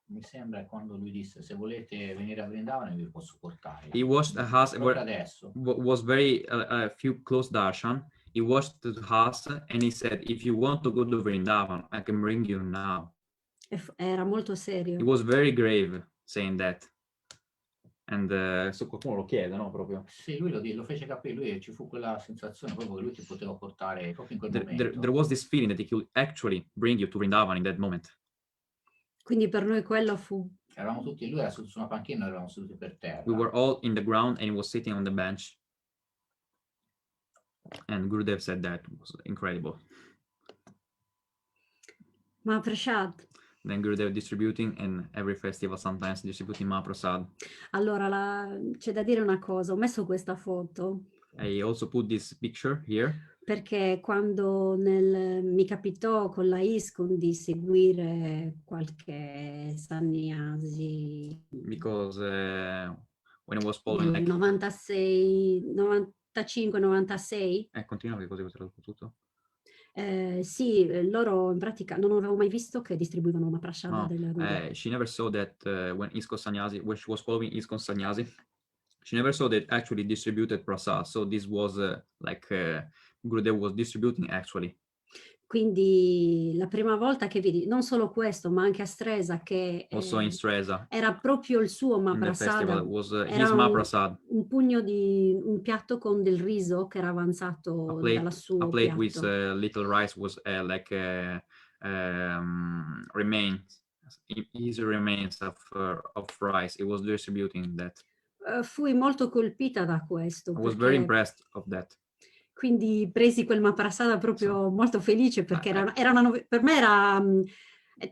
Mi sembra quando lui disse: se volete venire a Vrindavana vi posso portare. He watched a house Proprio adesso. was very a few close darshan. He watched the house and he said, "If you want to go to Vrindavan, I can bring you now." Era molto serio. He was very grave saying that. And so qualcuno lo chiede, no? Proprio. Sì, lui lo fece capire, lui ci fu quella sensazione proprio che lui ti poteva portare proprio in quel momento. There was this feeling that he could actually bring you to Vrindavan in that moment. Quindi per noi quello fu... Eravamo tutti, lui era seduto su una panchina, noi eravamo seduti per terra. We were all in the ground and he was sitting on the bench. And Gurudev said that was incredible. Mahaprasad. Then Gurudev distributing, and every festival sometimes distributing Mahaprasad. Allora, c'è da dire una cosa, ho messo questa foto. I also put this picture here. Perché quando mi capitò con la ISKCON di seguire qualche sannyasi. Because when I was following... Nel 95-96. Continua, che così ho tradotto tutto. Sì, loro in pratica non avevo mai visto che distribuivano una prasada della Ruda. She never saw that when she was following ISKCON Sannyasi, she never saw that actually distributed prasad. So this was Gurudev was distributing actually. Quindi la prima volta che vidi, non solo questo, ma anche a Stresa, che Also in Stresa, era proprio il suo Mahaprasad, was era his Mahaprasad. un piatto con del riso che era avanzato dal suo a plate piatto. with little rice was remains, easy remains of rice. It was distributing that. Fui molto colpita da questo. I was very impressed of that. Quindi presi quel Mahaprasad proprio molto felice perché per me era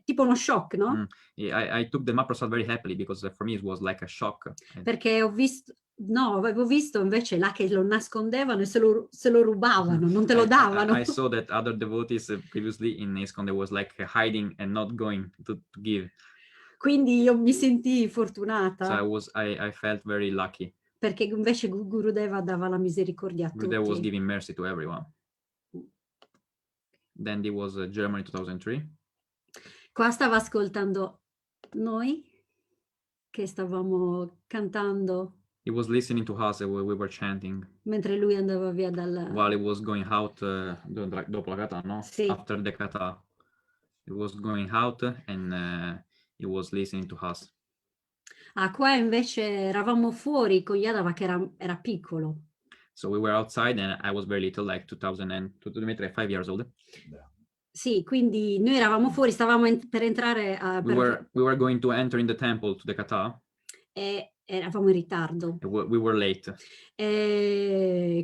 tipo uno shock, no? I took the Mahaprasad very happily because for me it was like a shock. Perché avevo visto invece là che lo nascondevano e se lo rubavano, non te lo davano. I saw that other devotees previously in ISKCON there was like hiding and not going to give. Quindi io mi sentii fortunata. So I felt very lucky. Perché invece Gurudeva dava la misericordia a tutti. Gurudeva was giving mercy to everyone. Then there was Germany 2003. Qua stava ascoltando noi che stavamo cantando. He was listening to us we were chanting. Mentre lui andava via while he was going out dopo la kata, no? Sì. After the kata. He was going out and he was listening to us. Ah, qua invece eravamo fuori con Yadava che era piccolo. So we were outside and I was very little, like 5 years old. Sì, quindi noi eravamo fuori, stavamo per entrare We were going to enter in the temple to the kata. E eravamo in ritardo. We were late.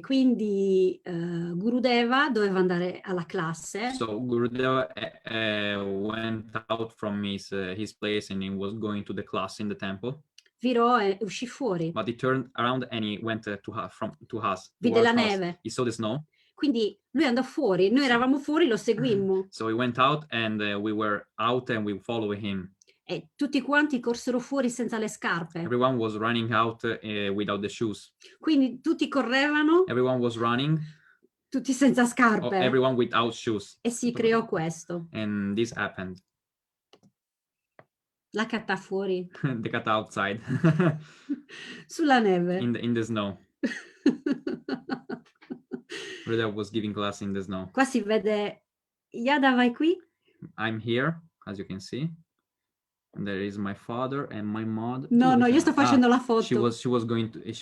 Quindi Gurudeva doveva andare alla classe. So Gurudeva went out from his place and he was going to the class in the temple. Virò e uscì fuori. But he turned around and he went to us. Vide la neve. He saw the snow. Quindi lui andò fuori, noi eravamo fuori, lo seguimmo. So he went out and we were out and we followed him. E tutti quanti corsero fuori senza le scarpe. Everyone was running out without the shoes. Quindi tutti correvano. Everyone was running. Tutti senza scarpe. Everyone without shoes. E si creò questo. And this happened. La kata fuori. The kata outside. Sulla neve. In the snow. Gurudeva was giving class in the snow. Qua si vede Yadava è qui. I'm here, as you can see. And there is my father and my mother. No, io sto facendo la foto. She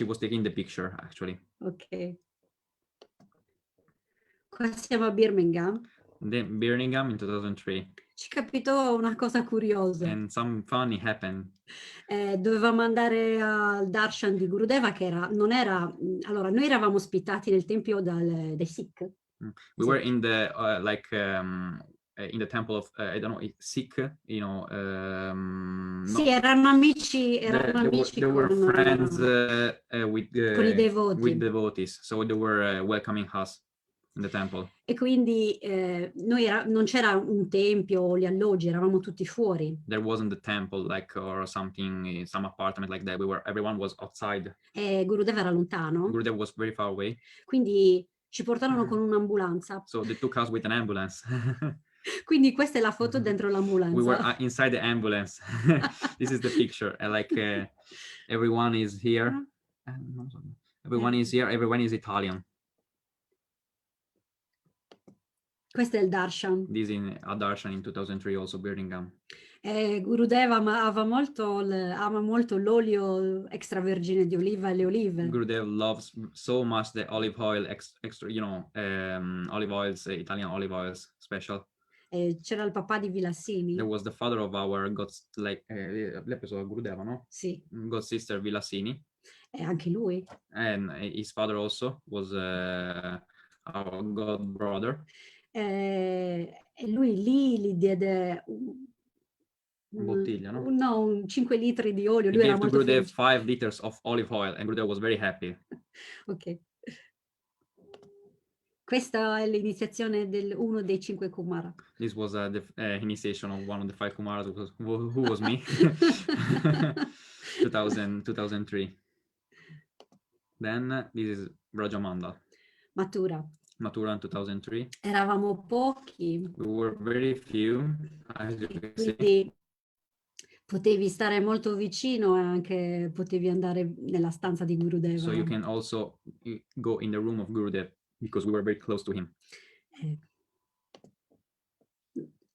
was taking the picture actually. Ok. Qua siamo a Birmingham. Then Birmingham in 2003. Ci capitò una cosa curiosa. And some funny happened. Dovevamo andare al darshan di Gurudeva che non era. Allora, noi eravamo ospitati nel tempio dai Sikh. We were in the in the temple of I don't know, Sikh, you know. Sì, erano amici. They were friends con i devoti. with devotees, so they were welcoming us in the temple. E quindi non c'era un tempio o gli alloggi, eravamo tutti fuori. There wasn't the temple or something, some apartment like that. Everyone was outside. E Gurudeva era lontano. Gurudeva was very far away. Quindi ci portarono con un'ambulanza. So they took us with an ambulance. Quindi questa è la foto dentro l'ambulanza. We were inside the ambulance. This is the picture. Everyone is here. Everyone is here. Everyone is Italian. Questo è il darshan. This in a darshan in 2003, also Birmingham. Gurudeva ama molto l'olio extravergine di oliva e le olive. Gurudeva loves so much the olive oil, extra, olive oils, Italian olive oils, special. C'era il papà di Vilassini. There was the father of our God's, lei ha preso Gurudeva, no? Sì. God's sister Vilassini. E anche lui. And his father also was our God brother. E lui lì gli diede bottiglia, no? No, 5 litri di olio. Lui He era gave to molto Gurudeva felice. 5 liters of olive oil and Gurudeva was very happy. Ok. Questa è l'iniziazione di uno dei 5 Kumara. This was the initiation of one of the 5 Kumaras, who was me. 2003. Then this is Rajamandal. Matura. Matura in 2003. Eravamo pochi. We were very few, as you can see. Quindi potevi stare molto vicino e anche potevi andare nella stanza di Gurudeva. So you can also go in the room of Gurudeva because we were very close to him.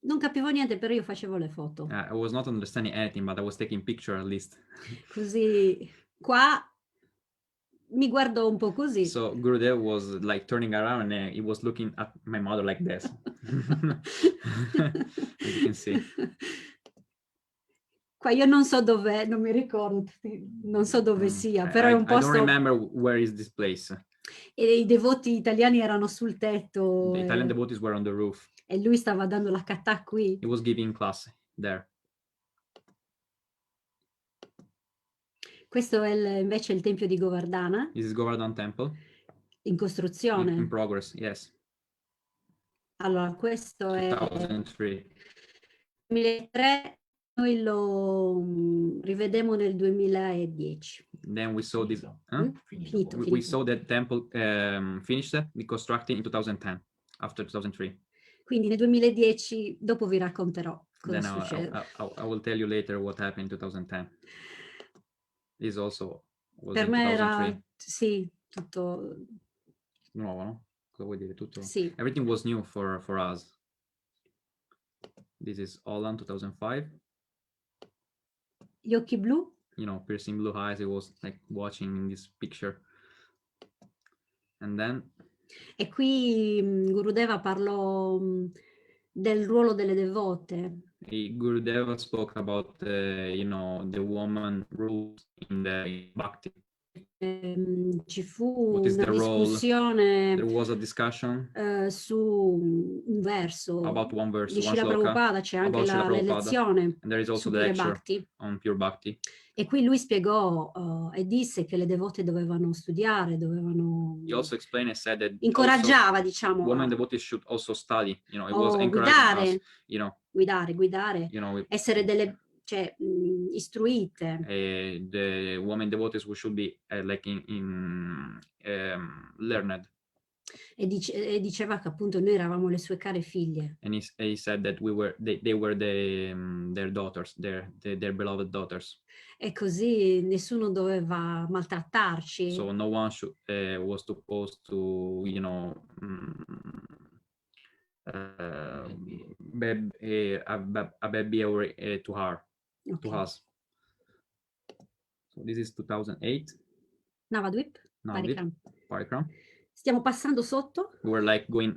Non capivo niente, però io facevo le foto. I was not understanding anything, but I was taking picture at least. Così qua mi guardò un po' così. So Gurudeva was like turning around and he was looking at my mother like this. As you can see. Qua io non so dov'è, non mi ricordo, non so dove sia, però è un I posto... don't remember where is this place. E i devoti italiani erano sul tetto. The Italian devotees were on the roof. E lui stava dando la kata qui. He was giving class there. Questo è invece il tempio di Govardhana. This is Govardhan Temple. In costruzione. In progress, yes. Allora, questo è 2003. 2003, noi lo rivedemmo nel 2010. Then we saw this. Finito. We saw that temple finished the constructing in 2010, after 2003. Quindi nel 2010, dopo vi racconterò cosa Then succede. I will tell you later what happened in 2010. This also was Per in me 2003. era, sì, tutto... Nuovo, no? Cosa vuoi dire? Tutto? Sì. Everything was new for us. This is Holland 2005. gli occhi blu. You know, piercing blue eyes. He was like watching in this picture. And then E qui Gurudeva parlò del ruolo delle devote. Gurudeva spoke about you know, the woman rules in the bhakti. Ci fu What is una the role? discussione There was a discussion su un verso about one verse, di one Srila shloka, Prabhupada, c'è anche about Srila la Prabhupada, lezione and there is su also the pure lecture Bhakti. on pure bhakti. E qui lui spiegò e disse che le devote dovevano studiare, dovevano He also explained and said that incoraggiava, diciamo, women a devotees should also study. You know, it was encouraging guidare, us. You know, guidare, you know, essere delle, cioè, istruite. the women devotees who should be like learned. E diceva che appunto noi eravamo le sue care figlie. And he said that they were their daughters, their beloved daughters. E così nessuno doveva maltrattarci. So no one was supposed to, you know, a bad behavior to her, to us. So this is 2008. Navadvip, Navadvip, Parikram. Stiamo passando sotto. We were like going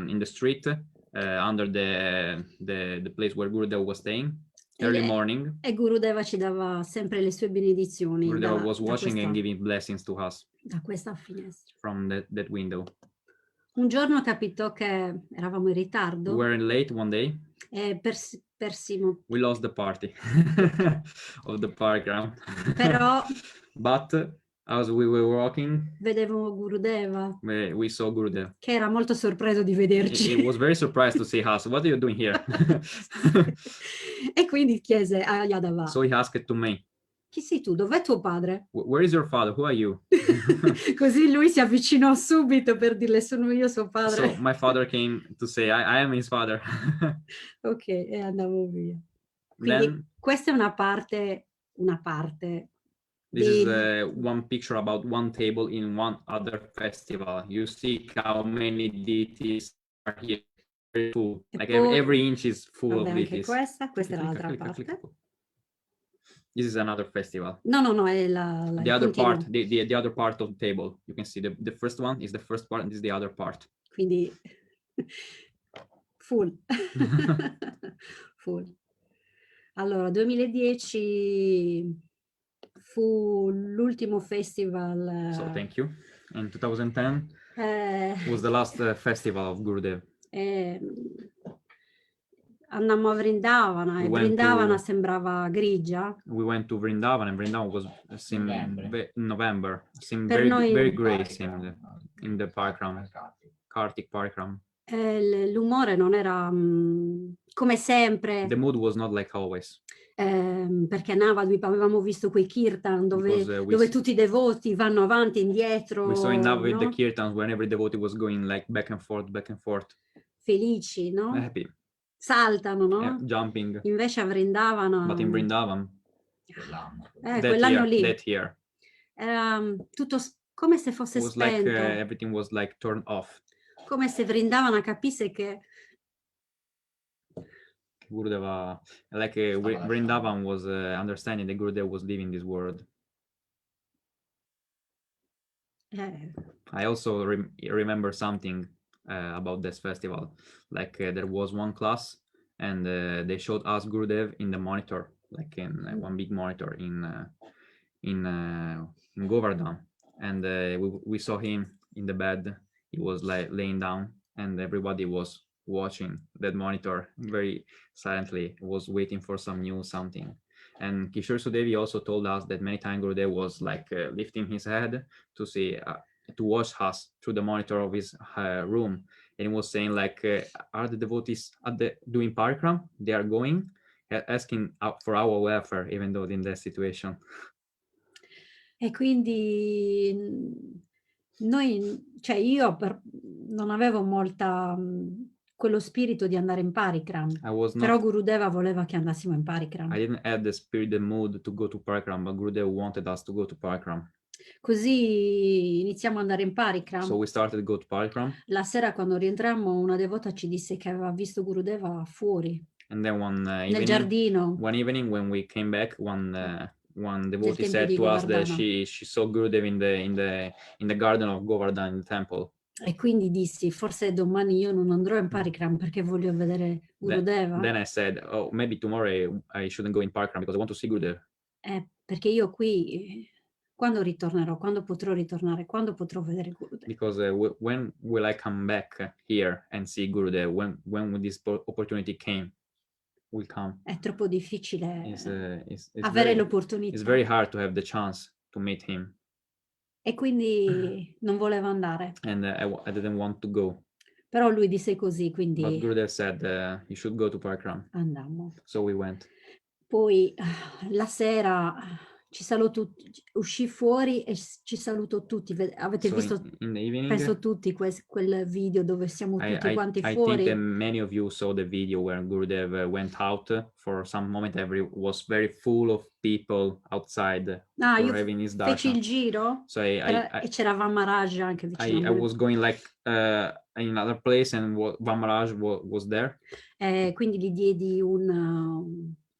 in the street under the place where Gurudeva was staying. Early morning. E Gurudeva ci dava sempre le sue benedizioni. Gurudeva was watching and giving blessings to us. Da questa finestra. From that window. Un giorno capitò che eravamo in ritardo. We were late one day. E persimo. We lost the party of the parkram. Però. But as we were walking, vedevo Gurudeva. We saw Gurudeva. Che era molto sorpreso di vederci. He was very surprised to see us. What are you doing here? E quindi chiese a Yadava. So he asked to me. Chi sei tu? Dov'è tuo padre? Where is your father? Who are you? Così lui si avvicinò subito per dirle sono io suo padre. So my father came to say I am his father. Ok, e andavo via. Quindi Then, questa è una parte. This is one picture about one table in one other festival. You see how many deities are here. Very full. Like poi, every inch is full of anche deities. questa è l'altra parte. This is another festival. No, è the other part, the other part of the table. You can see the first one is the first part, and this is the other part. Quindi full. Full. Allora, 2010 fu l'ultimo festival. So thank you. In 2010 was the last festival of Gurudev. Andammo a Vrindavana e Vrindavana sembrava grigia. We went to Vrindavan and Vrindavan was November. Seemed very gray in the Parikram, Kartik Parikram. L'umore non era come sempre. The mood was not like always. Perché a Navadvip avevamo visto quei Kirtan dove tutti i devoti vanno avanti e indietro. We saw in Navadvip the Kirtans when every devotee was going like back and forth. Felici, no? Happy. Saltano, no? Yeah, jumping. Invece a Vrindavana. But in Vrindavan. Quell'anno lì. That year. Era tutto come se fosse spento. Like, everything was like turned off. Come se Vrindavana capisse che Gurudeva, like Vrindavan was understanding that Gurudeva was leaving this world. I also remember something about this festival. Like there was one class, and they showed us Gurudev in the monitor, like in one big monitor in Govardhan, and we saw him in the bed. He was like laying down, and everybody was watching that monitor very silently, was waiting for some news, something. And Kishore Sudevi also told us that many times Gurudev was like lifting his head to see, to watch us through the monitor of his room, and he was saying like, are the devotees doing parikram? They are going, asking for our welfare, even though in that situation. E quindi io non avevo molta quello spirito di andare in parikram, però Gurudeva voleva che andassimo in parikram. I didn't have the spirit, the mood to go to parikram, but Gurudeva wanted us to go to parikram. Così iniziamo ad andare in parikram. So we started to go to parikram. La sera quando rientrammo una devota ci disse che aveva visto Gurudeva fuori. And then nel giardino. one evening when we came back, one devotee tempio said di to us that Govardhana. she saw Gurudev in the garden of Govardhan, in the temple. E quindi dissi, forse domani io non andrò in Parikram perché voglio vedere Gurudeva. Then I said, oh, maybe tomorrow I shouldn't go in Parikram because I want to see Gurudev. Perché io qui, quando ritornerò, quando potrò ritornare, quando potrò vedere Gurudev? Because when will I come back here and see Gurudev? When will this opportunity will come? È troppo difficile It's avere It's l'opportunità. very hard to have the chance to meet him. E quindi non voleva andare. And I didn't want to go. Però lui disse così, But quindi Gurudev said, you should go to Parikram. andammo. So we went. Poi la sera ci salutò, uscì fuori e ci salutò tutti. Avete So visto, in the evening, penso tutti, quel video dove siamo tutti quanti I think fuori. that many of you saw the video where Gurudev went out for some moment. Was very full of people outside for Io having his feci darshan. il giro So e c'era Vamaraj anche vicino a I me. was going like in another place and Vamaraj was there. Quindi gli diedi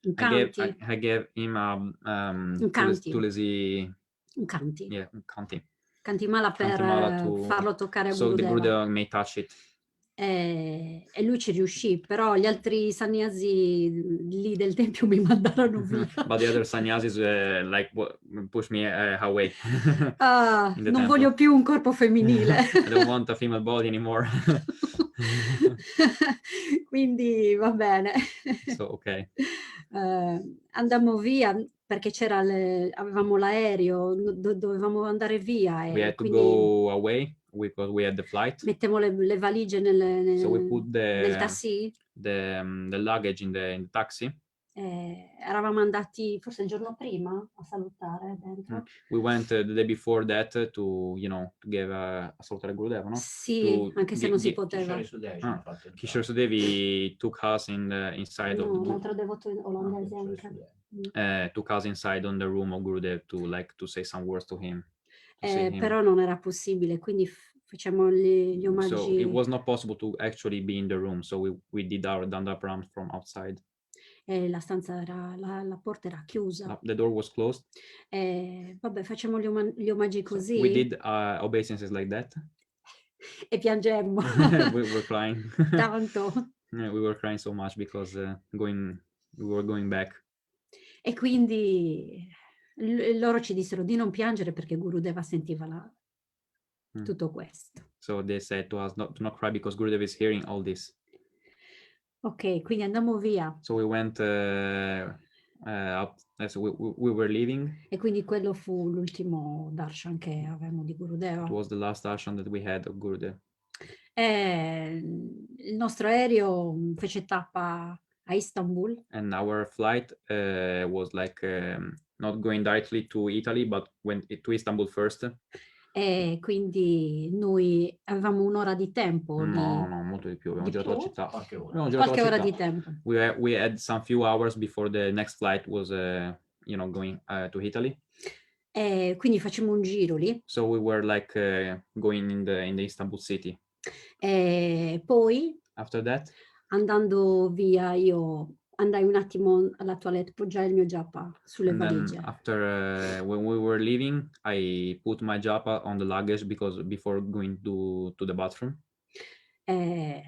un canti. I gave him un canti. tulsi. Un canti. Yeah, un canti. Cantimala per farlo toccare a So the Gurudeva. Gurudeva may touch it. E lui ci riuscì, però gli altri sannyasi lì del tempio mi mandarono via. But the other sannyasis push me away. Non temple. voglio più un corpo femminile. I don't want a female body anymore. Quindi va bene. So okay. Andammo via perché avevamo l'aereo, dovevamo andare via. We had to go away because we had the flight. Mettiamo le valigie So we put nel taxi. The luggage in the taxi. Eravamo andati forse il giorno prima a salutare dentro. We went the day before that to give a salutare Gurudeva, no? Sì, anche se non si poteva. Kishore Sudevi took us inside of l'altro devoto olandese anche. Took us inside on the room of Gurudev to say some words to him. Però non era possibile, quindi facciamo gli omaggi. So it was not possible to actually be in the room, so we did our Dandapram from outside. La stanza la porta era chiusa. The door was closed. Vabbè, facciamo gli omaggi così. So we did obeisances like that. E piangemmo. We were crying. Tanto. Yeah, we were crying so much because we were going back. E quindi loro ci dissero di non piangere perché Gurudeva sentiva tutto questo. So they said to us to not cry because Gurudev is hearing all this. Ok, quindi andiamo via. So we went up, so we were leaving. E quindi quello fu l'ultimo darshan che avevamo di Gurudeva. It was the last darshan that we had of Gurudev. Il nostro aereo fece tappa a Istanbul. And our flight was not going directly to Italy, but went to Istanbul first. E quindi noi avevamo un'ora di tempo. No, molto di più. Abbiamo girato la città. Qualche ora di tempo. We had some few hours before the next flight was, going to Italy. E quindi facciamo un giro lì. So we were going in the Istanbul city. E poi, after that, andando via, io andai un attimo alla toilette, poggiai il mio japa sulle valigie. After when we were leaving, I put my japa on the luggage because before going to the bathroom. And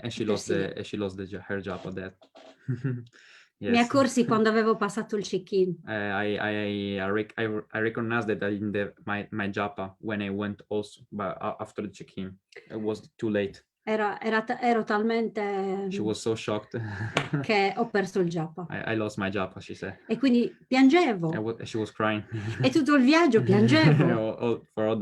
she lost her japa there. Yes. Mi accorsi quando avevo passato il check-in. I recognized that I didn't have my japa when I went also, but after the check-in, it was too late. Ero talmente. She was so shocked. Che ho perso il japa. I lost my japa, she said. E quindi piangevo. She was crying. E tutto il viaggio piangevo. for all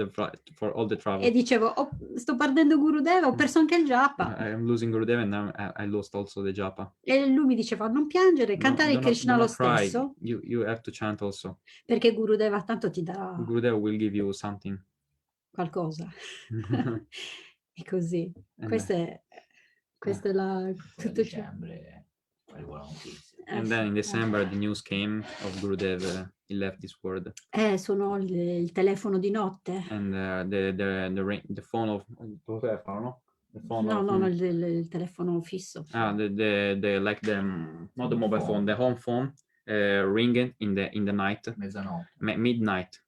the travel. E dicevo, sto perdendo Gurudeva, ho perso anche il japa. I'm losing Gurudeva and now I lost also the japa. E lui mi diceva, non piangere, cantare Krishna lo stesso. You have to chant also. Perché Gurudeva tanto ti darà. Gurudeva will give you something. Qualcosa. E così. Questa è tutto ciò. And then in December the news came of Gurudev, he left this world. Suonò il telefono di notte. And the phone of The phone No, of- no, il telefono fisso. not the mobile phone, the home phone ringing in the night, Mezzanotte. midnight.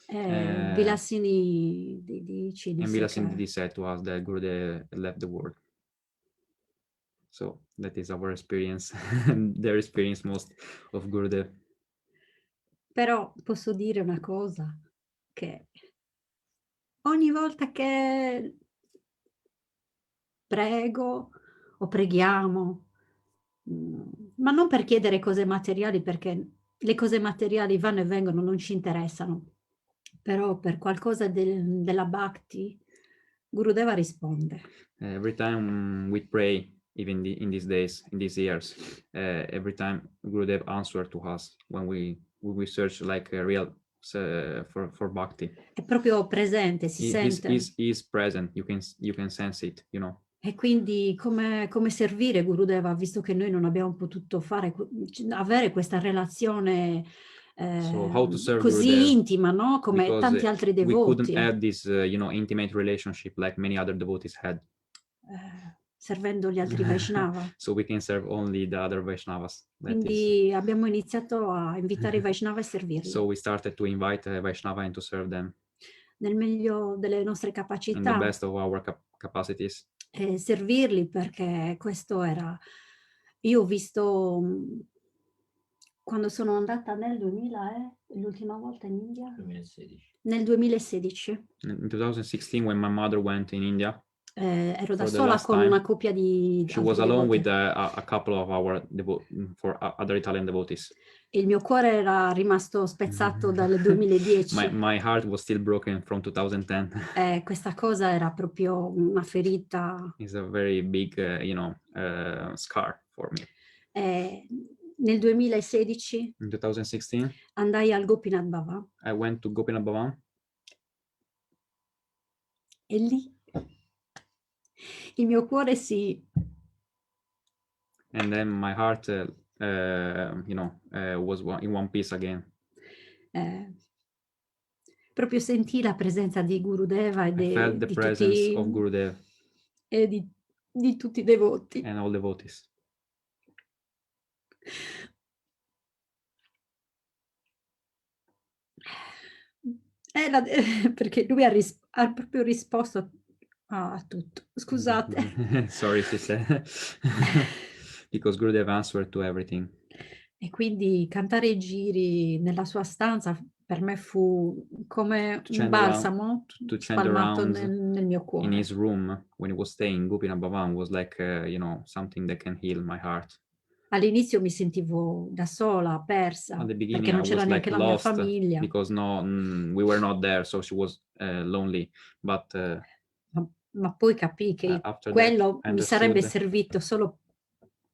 Vilassini dici And disse Vilasin che- Didi said to us that Gurudev left the world. So that is our experience, their experience most of Gurudev. Però posso dire una cosa, che ogni volta che prego o preghiamo, ma non per chiedere cose materiali, perché le cose materiali vanno e vengono, non ci interessano, però per qualcosa della Bhakti, Gurudeva risponde. Every time we pray, even in these days, in these years, every time Gurudev answered to us when we search like a real for bhakti. È proprio presente, si sente. He's present. You can sense it, you know. E quindi come servire Gurudeva, visto che noi non abbiamo potuto avere questa relazione So how to serve così Gurudev, intima, no? Come because, tanti altri we couldn't devoti, have this, intimate relationship like many other devotees had. servendo gli altri Vaishnava. So we can serve only the other Vaishnavas. Quindi abbiamo iniziato a invitare i Vaishnava e servirli So we started to invite Vaishnava and to serve them nel meglio delle nostre in the capacità, best of our capacities. e servirli perché questo era... Io ho visto quando sono andata nel 2000, l'ultima volta in India? 2016. Nel 2016. In 2016, when my mother went in India, Ero da For the sola last con time, una coppia di she altri was alone devoti. with a couple of our other Italian devotees. E il mio cuore era rimasto spezzato dal 2010. My heart was still broken from 2010. Questa cosa era proprio una ferita. It's a very big, scar for me. Nel 2016 In 2016, andai al Gopinath Bhava I went to Gopinath Bhavan, e lì il mio cuore and then my heart, was in one piece again. proprio sentì la presenza di Gurudeva I felt the presence of Gurudev e di tutti i devoti. and all devotees. Perché lui ha proprio risposto a tutto. Scusate. Sorry, she said. Because Gurudev answered to everything. E quindi cantare i giri nella sua stanza per me fu come un chant balsamo to chant spalmato around nel mio In cuore. his room when he was staying, Gopinath Bhavan was like, something that can heal my heart. All'inizio mi sentivo da sola, persa, At the perché beginning, non I c'era was neanche like la mia lost famiglia. because we were not there, so she was lonely. But Ma poi capii che after quello that, I mi sarebbe understood. servito solo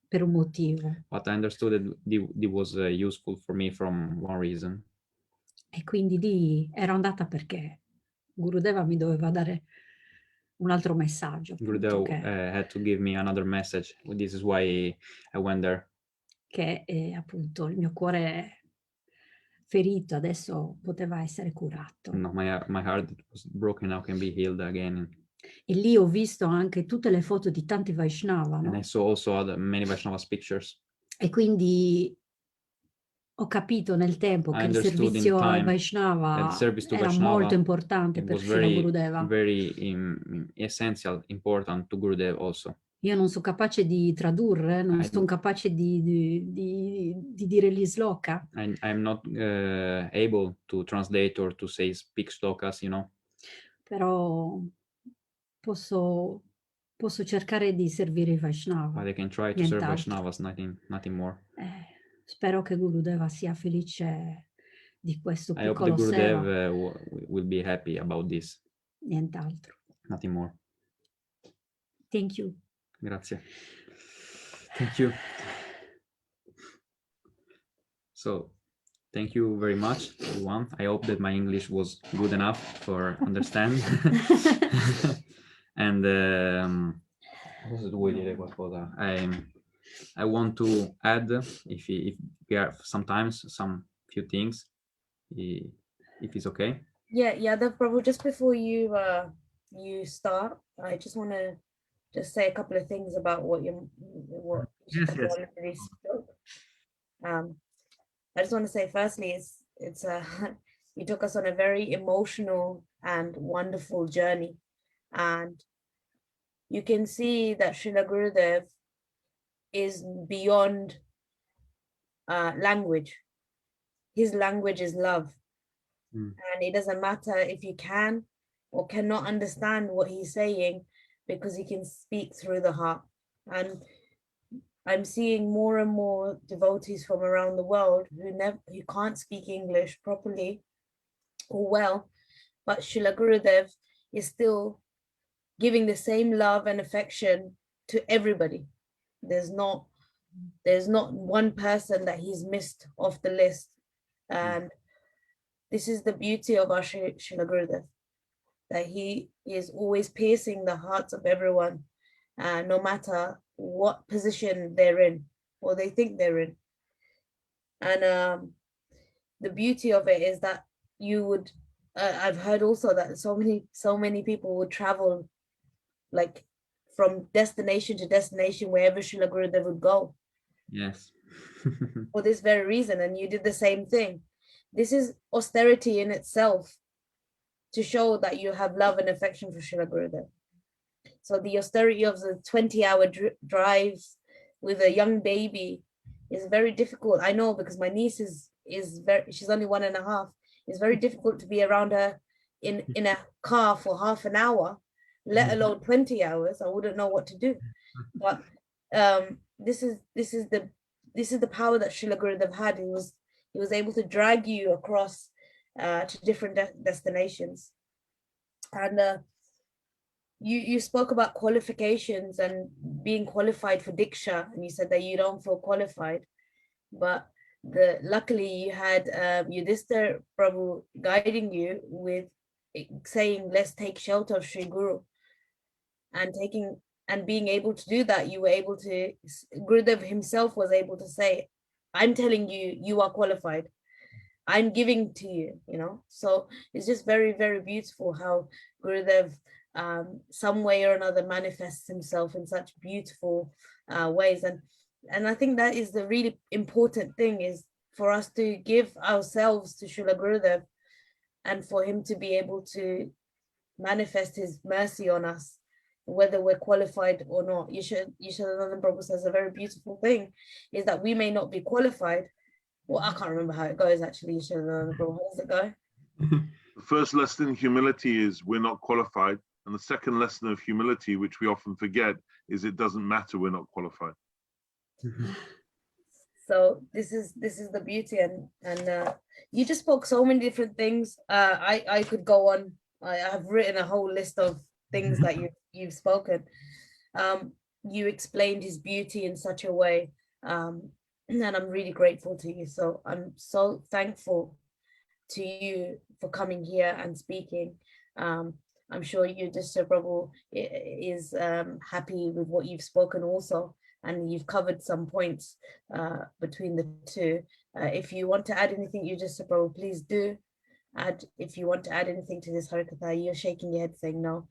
per un motivo. But I understood that it was useful for me from one reason. E quindi lì ero andata perché Gurudeva mi doveva dare un altro messaggio. appunto, Gurudev had to give me another message. This is why I went there. che appunto il mio cuore ferito adesso poteva essere curato. No, my heart was broken now can be healed again. E lì ho visto anche tutte le foto di tanti Vaishnava, no? And I saw also many Vaishnavas pictures. E quindi ho capito nel tempo I che il understood in servizio ai time Vaishnava that service to era Vaishnava, molto importante It per was Srila Gurudeva. very essential, important to Gurudev also. Io non sono capace di tradurre, non sono capace di dire gli sloka. I'm not able to translate or to speak slokas, Però posso cercare di servire i Vaishnava. but I can try to serve Nient'altro. Vaishnavas, nothing more. Spero che Gurudeva sia felice di questo I hope the piccolo Gurudev seva. will be happy about this, Nient'altro. nothing more. Thank you. Grazie. Thank you. So, thank you very much, everyone. I hope that my English was good enough for understand. And cosa vuoi dire qualcosa? I want to add, if we have sometimes some few things, if it's okay. Yeah, Yadav Prabhu, just before you you start, I just want to just say a couple of things about what Yes, yes. Nalini spoke. I just want to say, firstly, it's you took us on a very emotional and wonderful journey, and you can see that Srila Gurudev is beyond language. His language is love. And it doesn't matter if you can or cannot understand what he's saying, because he can speak through the heart. And I'm seeing more and more devotees from around the world who can't speak English properly or well, but Srila Gurudev is still giving the same love and affection to everybody. There's not one person that he's missed off the list. And this is the beauty of our Srila Gurudev, that he is always piercing the hearts of everyone, no matter what position they're in or they think they're in. And the beauty of it is that you would, I've heard also that so many people would travel like from destination to destination wherever Srila Gurudev would go. Yes. For this very reason, and you did the same thing. This is austerity in itself, to show that you have love and affection for Srila Gurudev. So the austerity of the 20-hour drives with a young baby is very difficult. I know, because my niece she's only 1.5. It's very difficult to be around her in a car for half an hour, let alone 20 hours. I wouldn't know what to do. But this is the power that Srila Gurudev had. He was able to drag you across to different destinations. And you spoke about qualifications and being qualified for Diksha, and you said that you don't feel qualified, but luckily you had Yudhistar Prabhu guiding you with saying, let's take shelter of Sri Guru, and being able to do that. You were able to, Gurudev himself was able to say, I'm telling you, you are qualified. I'm giving to you, So it's just very, very beautiful how Gurudev, some way or another, manifests himself in such beautiful ways. And I think that is the really important thing, is for us to give ourselves to Srila Gurudev, and for him to be able to manifest his mercy on us, whether we're qualified or not. Isha Prabhu says a very beautiful thing, is that we may not be qualified. Well, I can't remember how it goes actually. Isha Prabhu, how does it go? The first lesson in humility is we're not qualified. And the second lesson of humility, which we often forget, is it doesn't matter, we're not qualified. So this is the beauty, and you just spoke so many different things. I could go on. I have written a whole list of things that you've spoken. You explained his beauty in such a way, and I'm really grateful to you. So I'm so thankful to you for coming here and speaking. I'm sure Yudhistar Prabhu is happy with what you've spoken also, and you've covered some points between the two. If you want to add anything, Yudhistar Prabhu, please do. If you want to add anything to this Harikatha, you're shaking your head saying no.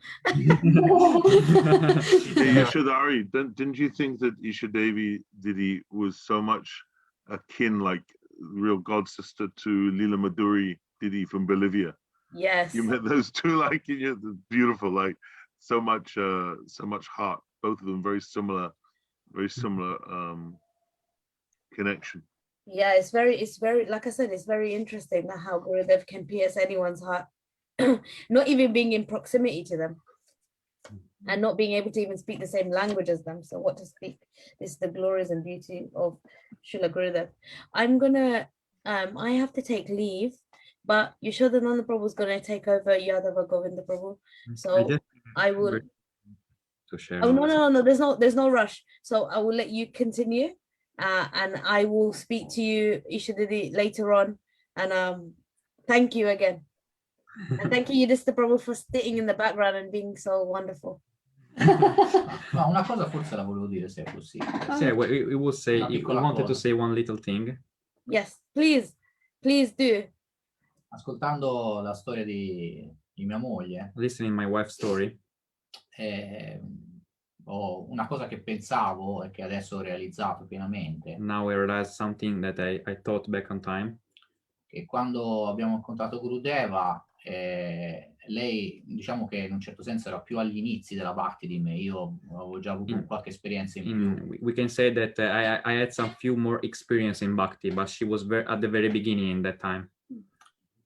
Yashadari, didn't you think that Isha Devi Didi was so much akin, like real god sister to Leela Madhuri Didi from Bolivia? Yes. You met those two, like, beautiful, like so much heart. Both of them very similar connection. Yeah, it's very, like I said, it's very interesting how Gurudev can pierce anyone's heart, not even being in proximity to them, and not being able to even speak the same language as them. So what to speak? This is the glories and beauty of Srila Gurudev. I'm gonna, I have to take leave, but Yashodananda Prabhu is gonna take over Yadava Govinda Prabhu. So I will. To share. Oh no! There's no rush. So I will let you continue. And I will speak to you, Isha Didi, later on. And thank you again. And thank you, Yudhistar Prabhu, for sitting in the background and being so wonderful. No, una cosa forse la volevo dire, se è possibile. Yeah, we will say, we wanted to say one little thing. Yes, please do. Ascoltando la storia di di mia moglie, listening my wife's story, una cosa che pensavo e che adesso ho realizzato pienamente, now I realize something that I thought back on time. che quando abbiamo incontrato Gurudeva, lei, diciamo che in un certo senso era più agli inizi della Bhakti di me, io avevo già avuto qualche esperienza in più. We can say that I had some few more experience in Bhakti, but she was at the very beginning in that time.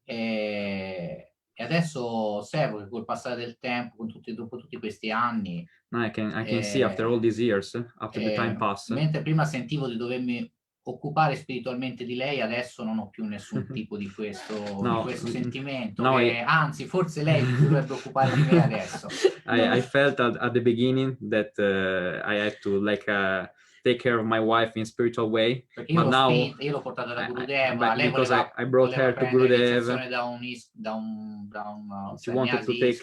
E adesso osservo che col passare del tempo, dopo tutti questi anni, Now I can see after all these years, after the time passed. Mentre prima sentivo di dovermi occupare spiritualmente di lei, adesso non ho più nessun tipo di questo sentimento, anzi forse lei dovrebbe occupare di me adesso. I felt at the beginning that I had to take care of my wife in spiritual way, perché but now io l'ho portata da Gurudeva, lei voleva, I brought her to Gurudeva. She wanted to take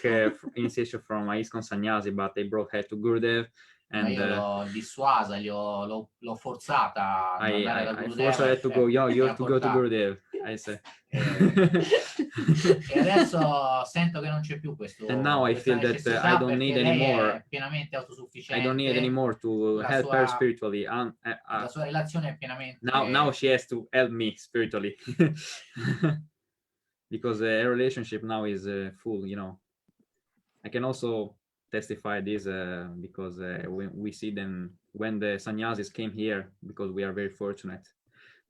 initiation from ISKCON sannyasi, but they brought her to Gurudev. And io l'ho dissuasa, l'ho forzata ad andare da Gurudeva. I forced her to go. You have to go to Gurudev. I said. E adesso sento che non c'è più questo. And now I feel that I don't need anymore. È pienamente autosufficiente. I don't need anymore to help her spiritually. La sua relazione è pienamente. Now she has to help me spiritually, because her relationship now is full. You know, I can also testify this because we see them when the sannyasis came here, because we are very fortunate,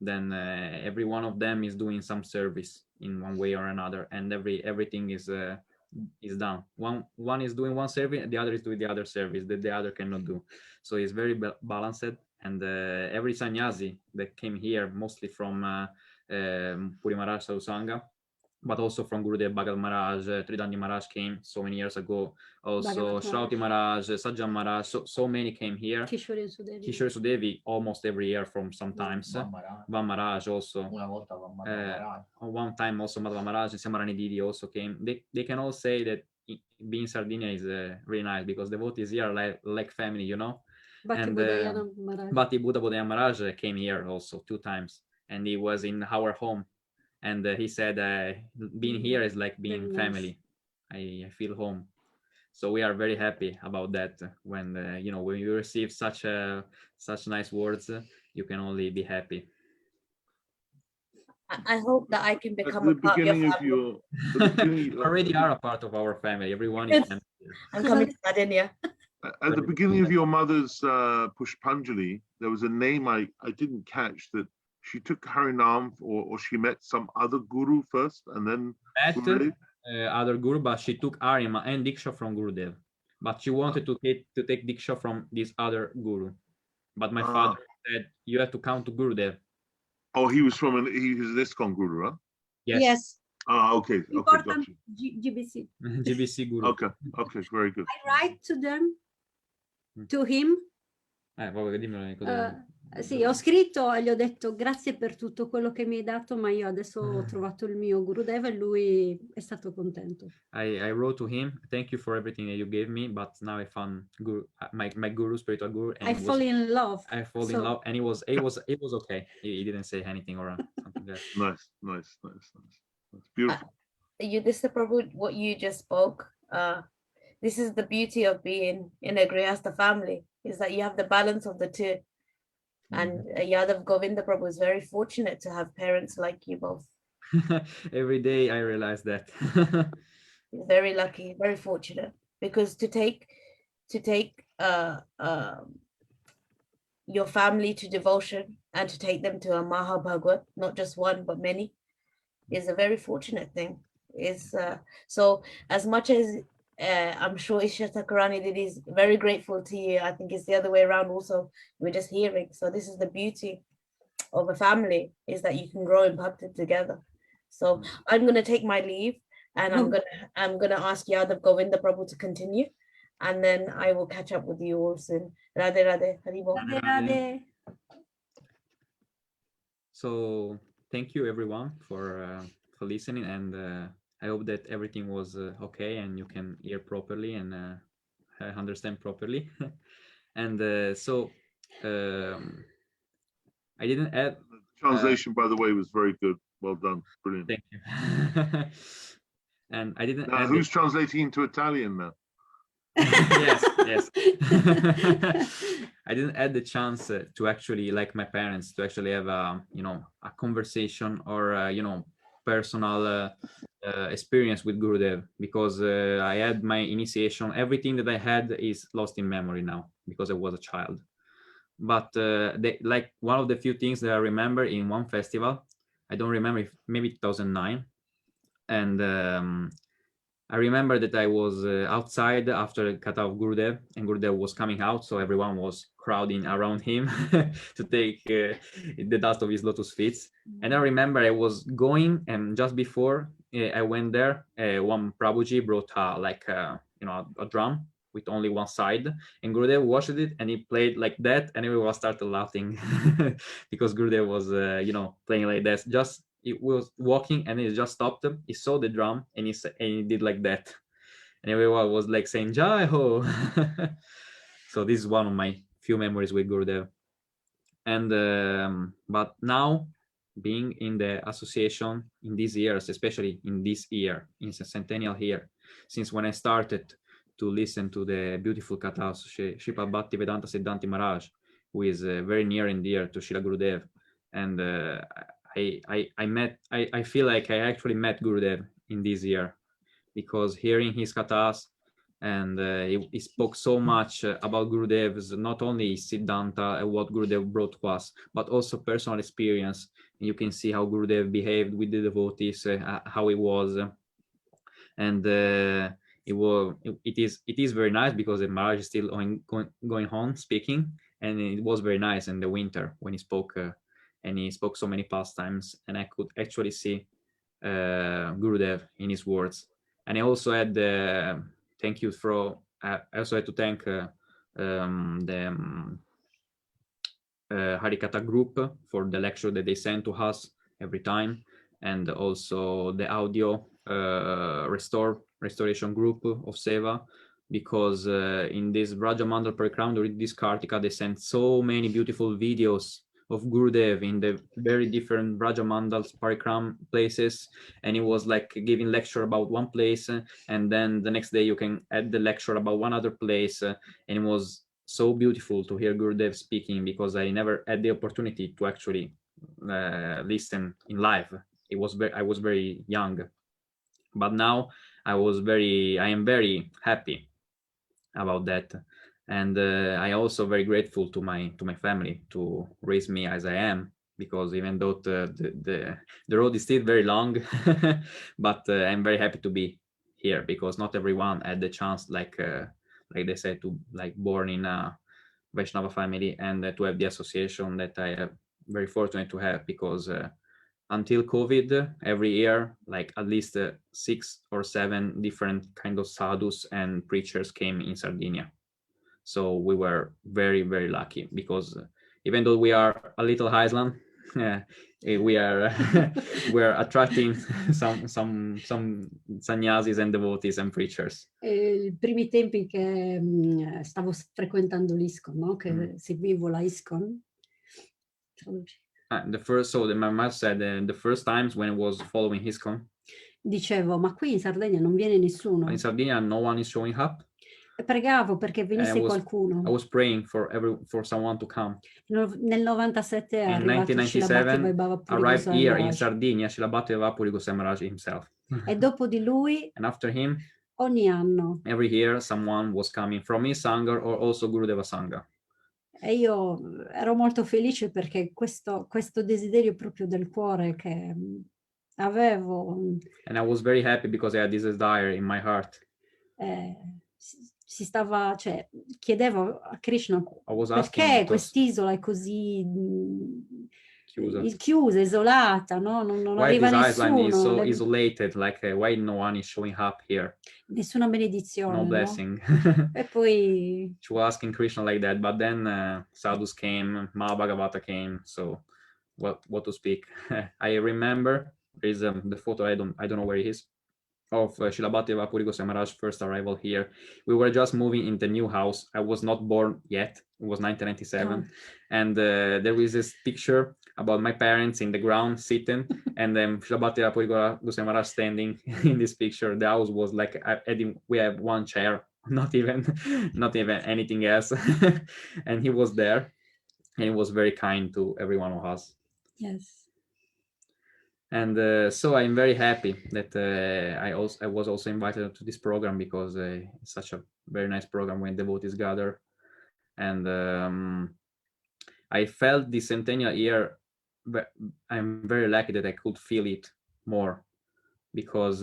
then every one of them is doing some service in one way or another, and everything is done. One is doing one service, the other is doing the other service that the other cannot do. So it's very balanced, and every sannyasi that came here, mostly from Puri Maharaj Sadhusanga, but also from Gurudev Bhagat Maharaj, Tridandi Maharaj came so many years ago. Also Shrauti Maharaj, Sajjan Maharaj, so many came here. Kishore Sudevi almost every year from sometimes. Van Maharaj also. Una volta Van Maharaj. One time also Madhava Maharaj and Samarani Didi also came. They can all say that being Sardinia is really nice, because devotees here are like family, you know. Bhakti Buddha Bodhaya Maharaj came here also 2 times, and he was in our home. And he said, being here is like being family. I feel home. So we are very happy about that. When when you receive such nice words, you can only be happy. I hope that I can become a part of your family. You already are a part of our family. Everyone is. I'm coming to Sardinia. At the beginning of your mother's Pushpanjali, there was a name I didn't catch, that she took Harinam, or she met some other guru first and then met other guru, but she took Arima and Diksha from Gurudev. But she wanted to take Diksha from this other guru. But my father said, you have to come to Gurudev. Oh, he was an ISKCON guru, huh? Yes. Okay. Important GBC. GBC guru. Okay, very good. I write to them, to him. Sì, ho scritto e gli ho detto grazie per tutto quello che mi hai dato, ma io adesso ho trovato il mio Gurudeva e lui è stato contento. I wrote to him, thank you for everything that you gave me, but now I found my guru, spiritual guru. And I fall in love, and it was okay. He didn't say anything or something like that. Nice. That's beautiful. Yudhistar Prabhu, what you just spoke, this is the beauty of being in a Grihastha family, is that you have the balance of the two. And Yadav Govinda Prabhu is very fortunate to have parents like you both. Every day I realize that. He's very lucky, very fortunate, because to take your family to devotion and to take them to a Maha Bhagavad, not just one but many, is a very fortunate thing. So as much as I'm sure Isha Thakurani Didi is very grateful to you, I think it's the other way around also. We're just hearing. So this is the beauty of a family, is that you can grow in bhakti together. So I'm going to take my leave, and I'm gonna ask Yadav Govinda Prabhu to continue, and then I will catch up with you all soon. Radhe Radhe, Haribol. Radhe Radhe. So thank you everyone for listening, and I hope that everything was okay and you can hear properly and understand properly. And so I didn't add. The translation, by the way, was very good. Well done. Brilliant. Thank you. And I didn't. Now, who's translating into Italian now? Yes, yes. I didn't have the chance to actually, like my parents, to actually have a, you know, a conversation or you know, personal experience with Gurudev, because I had my initiation. Everything that I had is lost in memory now because I was a child. But like one of the few things that I remember in one festival, I don't remember if maybe 2009, and I remember that I was outside after the kata of Gurudev, and Gurudev was coming out, so everyone was crowding around him to take the dust of his lotus feet. And I remember I was going, and just before I went there, one Prabhuji brought you know, a drum with only one side, and Gurudev watched it, and he played like that, and everyone started laughing because Gurudev was you know, playing like that. Just he was walking and he just stopped him. He saw the drum and he did like that, and everyone was like saying Jai Ho. So this is one of my few memories with Gurudev. And but now, being in the association in these years, especially in this year, in the centennial year, since when I started to listen to the beautiful kathas of Sripad Bhaktivedanta Siddhanti Maharaj, who is very near and dear to Srila Gurudev, and I feel like I actually met Gurudev in this year, because hearing his kathas, and he spoke so much about Gurudev's, not only Siddhanta and what Gurudev brought to us, but also personal experience. And you can see how Gurudev behaved with the devotees, how he was, and it is very nice, because the Maharaj is still going on speaking, and it was very nice in the winter when he spoke. And he spoke so many pastimes, and I could actually see Gurudev in his words. And I also had thank you for. I also had to thank the Harikatha group for the lecture that they sent to us every time, and also the audio restoration group of Seva, because in this Brajamandal Parikram during this Kartika, they sent so many beautiful videos of Gurudev in the very different Brajamandals Parikram places, and he was like giving lecture about one place, and then the next day you can add the lecture about one other place, and it was so beautiful to hear Gurudev speaking, because I never had the opportunity to actually listen in live. I was very young, but now I am very happy about that. And I also very grateful to my family to raise me as I am, because even though the road is still very long, but I'm very happy to be here, because not everyone had the chance, like they said, to like born in a Vaishnava family, and to have the association that I am very fortunate to have, because until COVID, every year, like at least 6 or 7 different kind of sadhus and preachers came in Sardinia. So we were very, very lucky, because even though we are a little island, we are we're attracting some sannyasis and devotees and preachers. I primi tempi che stavo frequentando l'ISKCON, no? Che seguivo la ISKCON. The Mama said the first times when I was following ISKCON, dicevo, ma qui in Sardegna non viene nessuno. In Sardinia, no one is showing up. E pregavo perché venisse qualcuno. I was praying for someone to come. Nel 97 è arrivato 1997 arrived here in Sardinia Srila Bhaktivedanta Puri Goswami Maharaj himself. E dopo di lui, and after him, ogni anno, every year someone was coming from his Sangha or also Gurudeva Sangha. E io ero molto felice, perché questo desiderio proprio del cuore che avevo. And I was very happy because I had this desire in my heart. Chiedevo a Krishna perché quest'isola è così chiusa, isolata, no? Non arriva nessuno. Why this island is so isolated, like why no one is showing up here? Nessuna benedizione, no blessing. No? E poi she was asking Krishna like that, but then sadhus came, Mahabhagavata came, so what to speak? I remember there is the photo, I don't know where it is, of Srila Bhaktivedanta Puri Goswami Maharaj's first arrival here. We were just moving in the new house. I was not born yet. It was 1997. And there is this picture about my parents in the ground sitting, and then Shabati Goswami Maharaj standing in this picture. The house was like, we have one chair, not even anything else. And he was there, and he was very kind to every one of us. Yes. And so I'm very happy that I was also invited to this program, because it's such a very nice program when devotees gather. And I felt the centennial year, but I'm very lucky that I could feel it more, because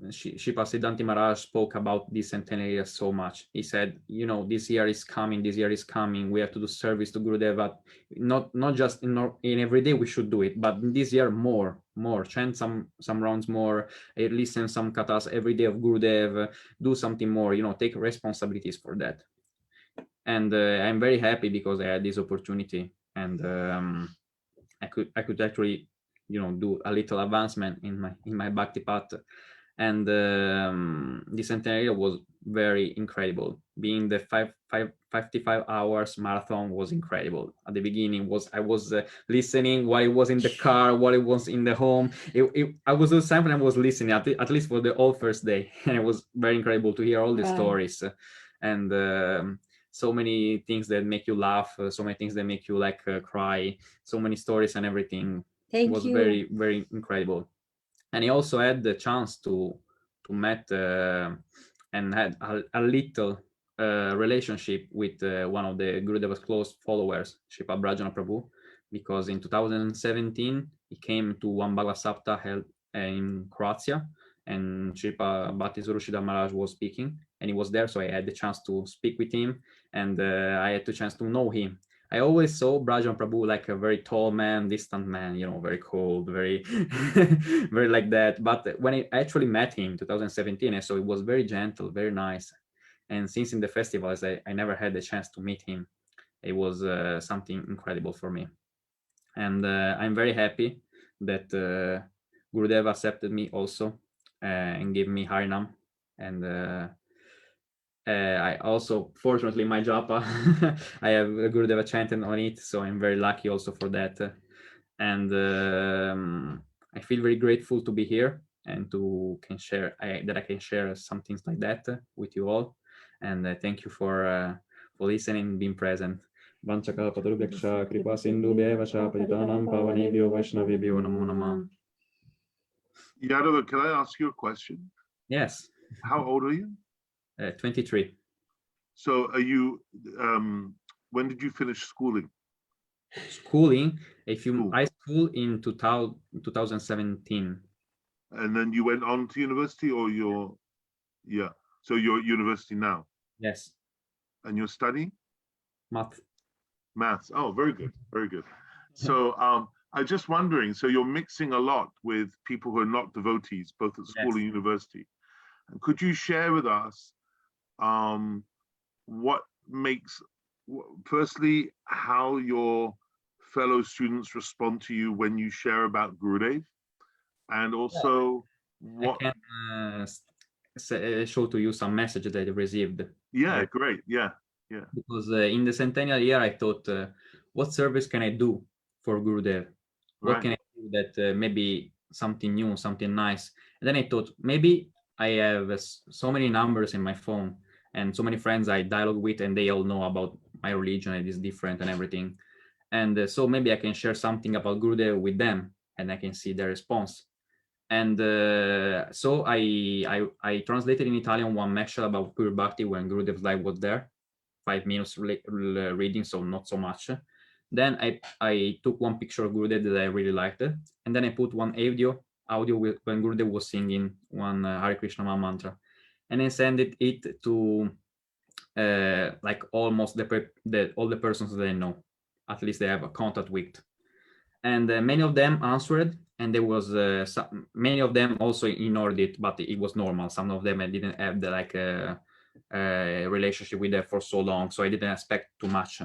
Shripa Siddhanti Maharaj spoke about this centennial year so much. He said, this year is coming, we have to do service to Gurudeva, not just in every day we should do it, but this year more, chant some rounds more, listen some kathas every day of Gurudev, do something more, take responsibilities for that. And I'm very happy because I had this opportunity, and I could actually, do a little advancement in my bhakti path. And the centennial was very incredible. Being the 55 hours marathon was incredible. At the beginning I was listening while I was in the car, while I was in the home. I was doing something, I was listening at least for the whole first day. And it was very incredible to hear all the stories, and so many things that make you laugh, so many things that make you like cry, so many stories and everything. It was very, very incredible. And he also had the chance to meet and had a little relationship with one of the Gurudeva's close followers, Sripa Brajana Prabhu, because in 2017 he came to one Bhagavad Sapta held in Croatia, and Sripa Bhakti Surushida Maharaj was speaking, and he was there, so I had the chance to speak with him, and I had the chance to know him. I always saw Brajan Prabhu like a very tall man, distant man, very cold, very, very like that. But when I actually met him in 2017, I saw he was very gentle, very nice. And since in the festivals, I never had the chance to meet him. It was something incredible for me. And I'm very happy that Gurudeva accepted me also and gave me Harinam. And I also, fortunately, my japa, I have Gurudeva chanted on it, so I'm very lucky also for that. And I feel very grateful to be here and that I can share some things like that with you all. And thank you for listening and being present. Yadava, can I ask you a question? Yes. How old are you? 23. So are you, when did you finish schooling? Schooling, I school in 2017. And then you went on to university, or so you're at university now? Yes. And you're studying? Maths. Oh, very good, very good. So I'm just wondering, so you're mixing a lot with people who are not devotees, both at school and university. And could you share with us what makes, firstly, how your fellow students respond to you when you share about Gurudev, and also what I can show to you some message that I received. Yeah, great. Yeah. Because in the centennial year, I thought, what service can I do for Gurudev? What can I do that maybe something new, something nice? And then I thought, maybe I have so many numbers in my phone and so many friends I dialogue with, and they all know about my religion, it is different and everything. And so maybe I can share something about Gurudev with them, and I can see their response. And so I translated in Italian one mekshal about Pure Bhakti when Gurudev's life was there, 5 minutes reading, so not so much. Then I took one picture of Gurudev that I really liked, and then I put one audio when Gurudev was singing one Hare Krishna Maha mantra, and I sent it to like almost all the persons that I know, at least they have a contact with. And many of them answered, and there was many of them also ignored it, but it was normal. Some of them I didn't have the relationship with them for so long, so I didn't expect too much.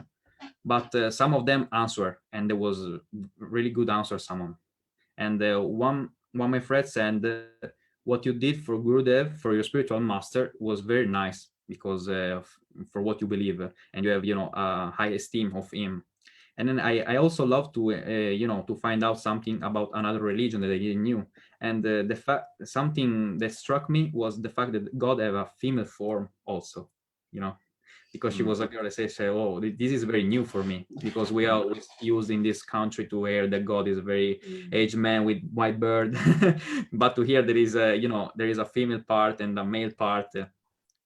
But some of them answered, and there was really good answers, some of them. And one of my friends said, what you did for Gurudev, for your spiritual master, was very nice, because for what you believe, and you have a high esteem of him. And then I also love to to find out something about another religion that I didn't knew. And the fact, something that struck me was the fact that God have a female form also, because she was a girl. I say, oh, this is very new for me, because we are always used in this country to hear that God is a very aged man with white beard, but to hear there is a female part and a male part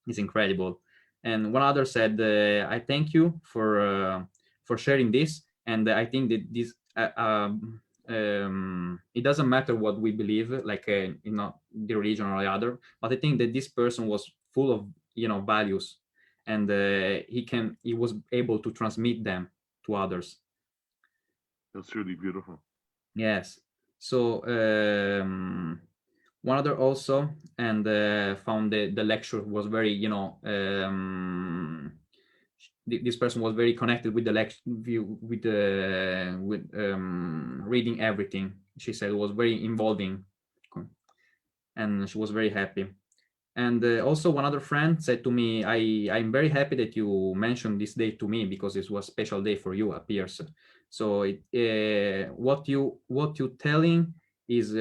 is incredible. And one other said, I thank you for sharing this, and I think that this it doesn't matter what we believe, like the religion or the other, but I think that this person was full of values, and he was able to transmit them to others. That's really beautiful. Yes. So one other also, and found the lecture was very, this person was very connected with the lecture, with reading everything. She said it was very involving, and she was very happy. And also one other friend said to me, I'm very happy that you mentioned this day to me, because it was a special day for you, appears. So what you telling is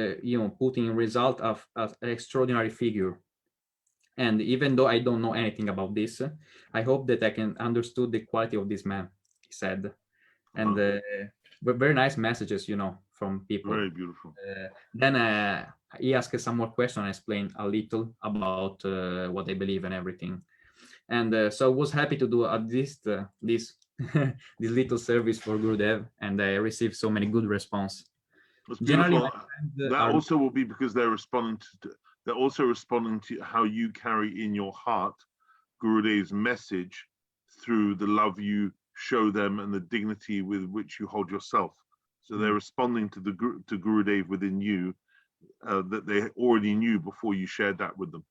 putting result of an extraordinary figure. And even though I don't know anything about this, I hope that I can understood the quality of this man, he said. And very nice messages, from people. Very beautiful. Then he asked some more questions. I explained a little about what I believe and everything. And so I was happy to do at least this this little service for Gurudev, and I received so many good response. That's Generally, beautiful. That also will be because they're also responding to how you carry in your heart Gurudev's message through the love you show them and the dignity with which you hold yourself. So they're responding to Gurudev within you that they already knew before you shared that with them.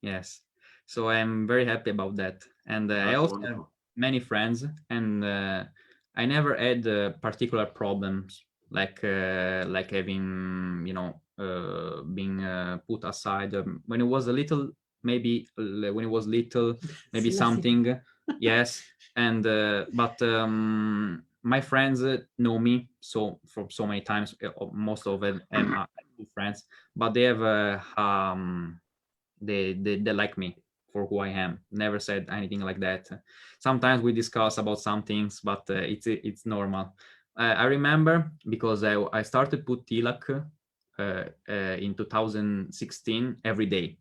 Yes. So I'm very happy about that. And I also have many friends, and I never had particular problems like having being put aside when it was a little, maybe when it was little, maybe something. Yes. And but my friends know me so for so many times. Most of them are friends, but they have they like me for who I am. Never said anything like that. Sometimes we discuss about some things, but it's normal. I remember because I started put tilak in 2016 every day,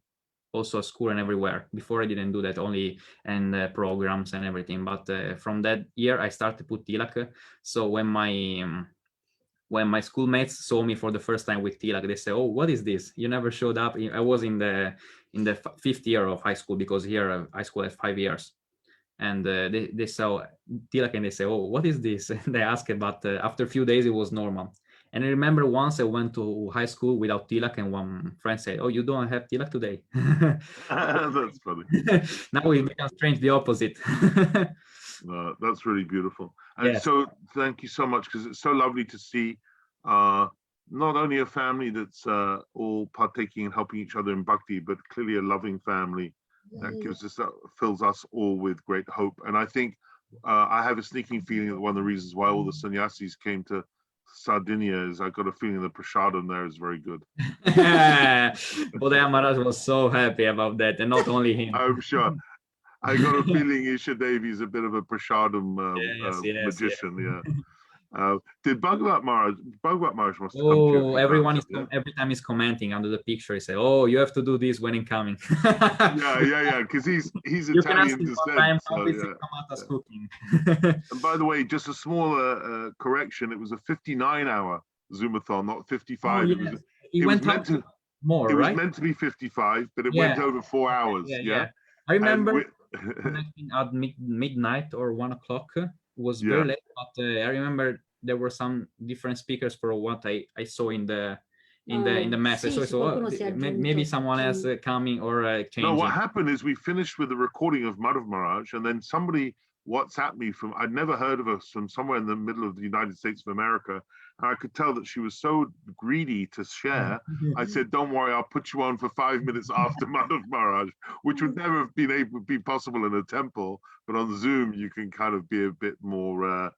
also at school and everywhere. Before I didn't do that, only in programs and everything. But from that year, I started to put tilak. So when my schoolmates saw me for the first time with tilak, they say, "Oh, what is this? You never showed up." I was in the 5th year of high school, because here high school has 5 years. And they saw tilak and they say, "Oh, what is this?" And they asked it, but after a few days it was normal. And I remember once I went to high school without tilak, and one friend said, "Oh, you don't have tilak today." That's funny. Now it becomes strange, the opposite. That's really beautiful. And so thank you so much, because it's so lovely to see not only a family that's all partaking and helping each other in bhakti, but clearly a loving family that fills us all with great hope. And I think I have a sneaking feeling that one of the reasons why all the sannyasis came to Sardinia is I got a feeling the prasadam there is very good. Bodhaya Maharaj was so happy about that, and not only him. I'm sure. I got a feeling Isha Devi is a bit of a prasadam magician. Yeah. Did Bhagavat Maharaj must have come to you? Everyone is every time he's commenting under the picture, he say, "Oh, you have to do this when incoming." yeah, because he's Italian descent. Cooking. And by the way, just a small correction: it was a 59-hour Zoomathon, not 55. It went meant to more. It was meant to be 55, but it went over 4 hours. Yeah. I remember at midnight or 1 o'clock. Was very late, but I remember there were some different speakers for what I saw in the message. So maybe someone else coming or changing. No, what happened is we finished with the recording of Madhav Maharaj, and then somebody WhatsApped me I'd never heard of us, from somewhere in the middle of the United States of America, I could tell that she was so greedy to share. I said, don't worry, I'll put you on for 5 minutes after Madhav Maharaj, which would never have be possible in a temple, but on Zoom, you can kind of be a bit more,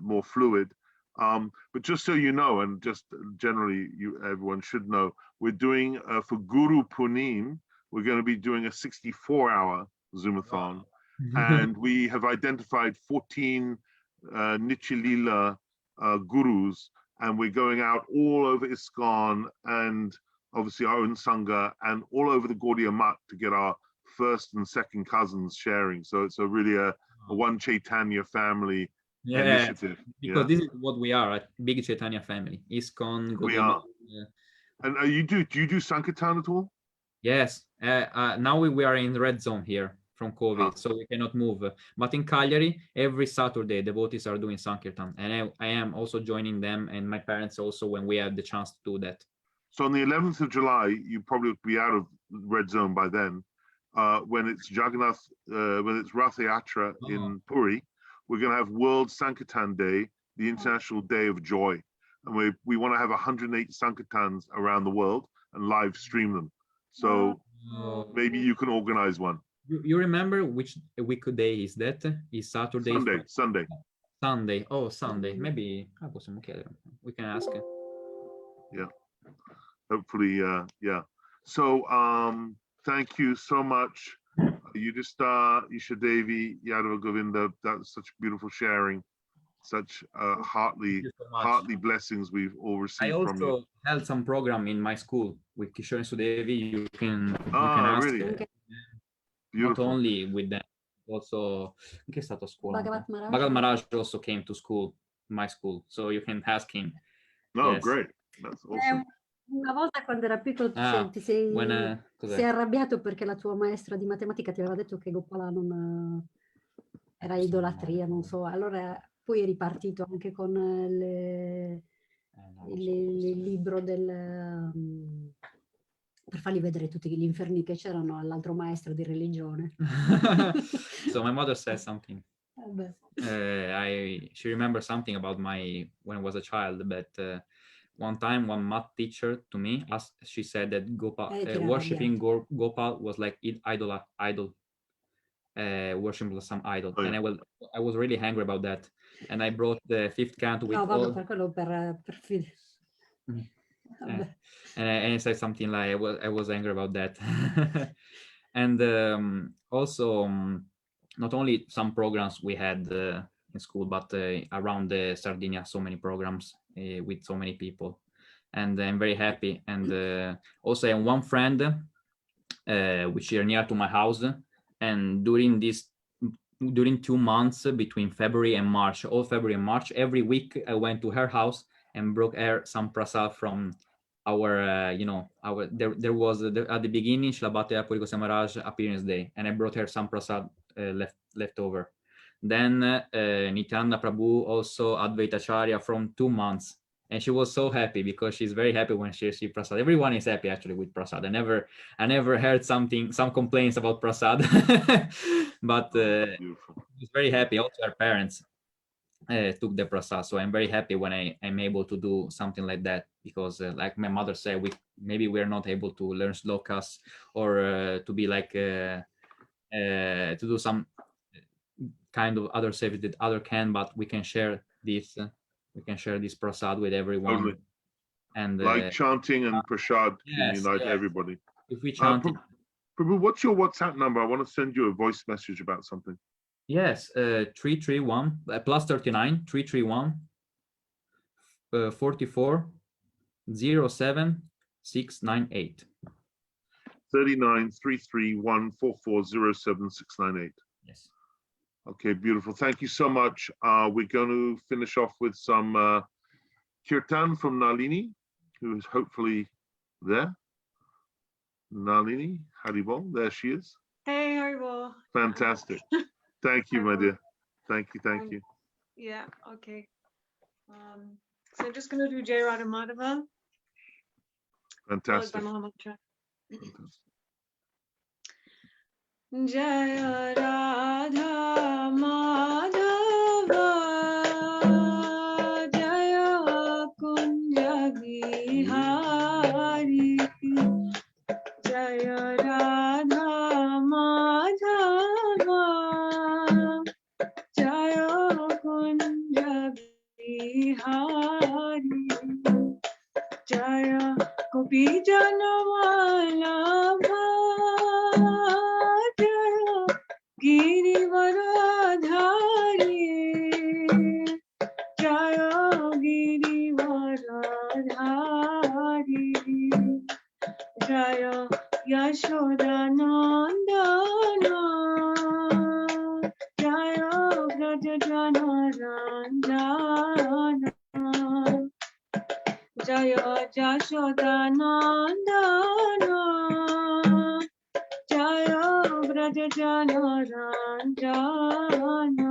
more fluid. But just so you know, and just generally, everyone should know, we're doing for Guru Punim, we're going to be doing a 64-hour Zoomathon, and we have identified 14 Nichilila gurus, and we're going out all over ISKCON and obviously our own Sangha and all over the Gaudiya Math to get our first and second cousins sharing. So it's really a one Chaitanya family initiative. Because this is what we are, a big Chaitanya family. ISKCON, we Gaudiya are. Math, And do you do Sankirtan at all? Yes, now we are in the red zone here from COVID, so we cannot move. But in Cagliari, every Saturday, devotees are doing Sankirtan, and I am also joining them, and my parents also when we have the chance to do that. So on the 11th of July, you probably be out of red zone by then. When it's Jagannath, when it's Rath Yatra in Puri, we're going to have World Sankirtan Day, the International Day of Joy, and we want to have 108 Sankirtans around the world and live stream them. So maybe you can organize one. You remember which weekday is that? Is Saturday? Sunday. Sunday. Oh, Sunday. Maybe possiamo chiedere. We can ask. Yeah. Hopefully, yeah. So, thank you so much, Yudhistar, Isha Devi, Yadava, Govinda. That's such beautiful sharing, such heartly blessings we've all received from you. I also held some program in my school with Kishore and Sudevi. You can ask. Really? Not only with them, also che è stato a scuola? Bhagat Maharaj also came to school, my school, so you can ask him. Oh, yes. Great. That's awesome. Una volta quando era piccolo ti sei arrabbiato perché la tua maestra di matematica ti aveva detto che Gopala non era idolatria, non so, allora poi eri partito anche con il libro per fargli vedere tutti gli inferni che c'erano all'altro maestro di religione. So my mother said something. She remembers something about when I was a child, but one time one math teacher to me, she said that worshipping Gopal was like idol worshiping some idol, and I was really angry about that, and I brought the fifth canto with and I said something like I was angry about that. And also not only some programs we had in school, but around Sardinia, so many programs with so many people, and I'm very happy. And also I have one friend which is near to my house, and during 2 months between February and March, all February and March, every week I went to her house and brought her some prasad from our, there was at the beginning Shlabhataya Puri Goswami Maharaj Appearance Day, and I brought her some prasad left over. Then Nityananda Prabhu also Advaitacharya from 2 months, and she was so happy because she's very happy when she receives prasad. Everyone is happy actually with prasad. I never heard some complaints about prasad, but she's very happy. Also her parents took the prasad, so I'm very happy when I'm able to do something like that, because like my mother said, maybe we're not able to learn slokas or to be like to do some kind of other service that other can, but we can share this prasad with everyone. Totally. And like chanting and prasad can unite everybody. If we chant Prabhu, what's your WhatsApp number? I want to send you a voice message about something. Yes, 331 plus 39 331 44 07 698. 39 331 44 07 698. Yes. Okay, beautiful. Thank you so much. We're going to finish off with some Kirtan from Nalini, who is hopefully there. Nalini, Haribol, there she is. Hey, Haribol. Fantastic. Thank you, my dear. Thank you. Yeah, okay. So I'm just going to do Jai Radha Madhava. Fantastic. Jai Radha Madhava, Jai Jaya Yashodanandana Jaya Vrajajana Ranjana Jaya Yashodanandana Jaya Vrajajana Ranjana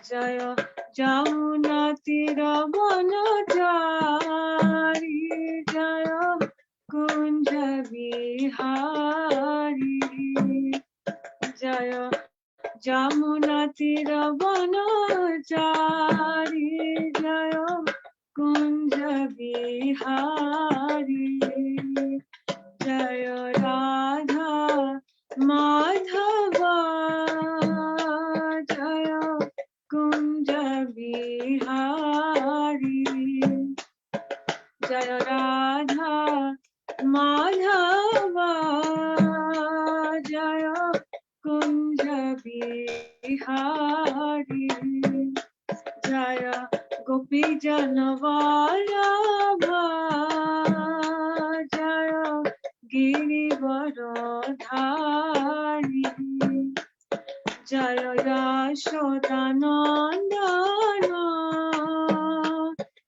Jaya Jamuna Tiravanachari Jaya Kunj Bihari Jaya Jamuna Tiravanachari Jaya Kunj Bihari Jaya Radha Madhava Jaya Kunj Bihari Jaya Radha Madhava Jaya Kunj Bihari Jaya Gopi Janavallabha Jaya Girivaradhari Jaya Yashodanandana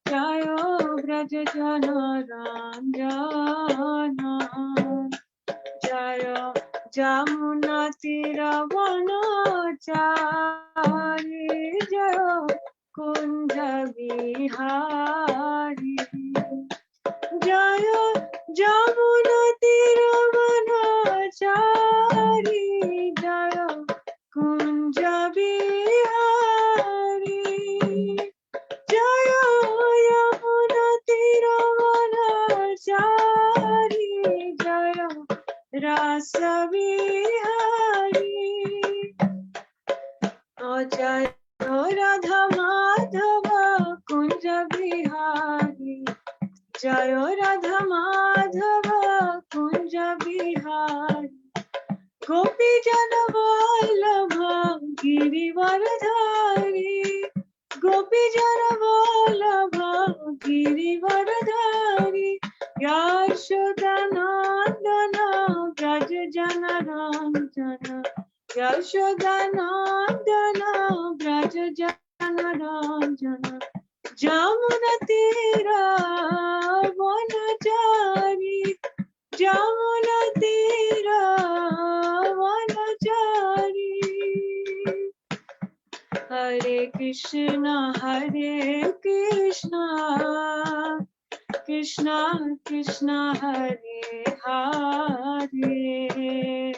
Jaya Vrajajana Ranjana Jaya Jamuna Tiravanachari Jaya Kunj Bihari Jaya Jamuna Tiravanachari Jaya Kunj Bihari Jaya Yamuna Tiravanachari Jaya Rasa Bihari Jaya Radha Madhava Kunj Bihari Jaya Radha Madhava Kunj Bihari Gopi Janavallabha Girivaradhari Gopi Janavallabha Girivaradhari Yashodanandana Vrajajana Ranjana Yashodanandana Vrajajana Ranjana Jamuna Tira Vanachari Jamuna Tira Vanachari Hare Krishna Krishna Krishna Hare Hare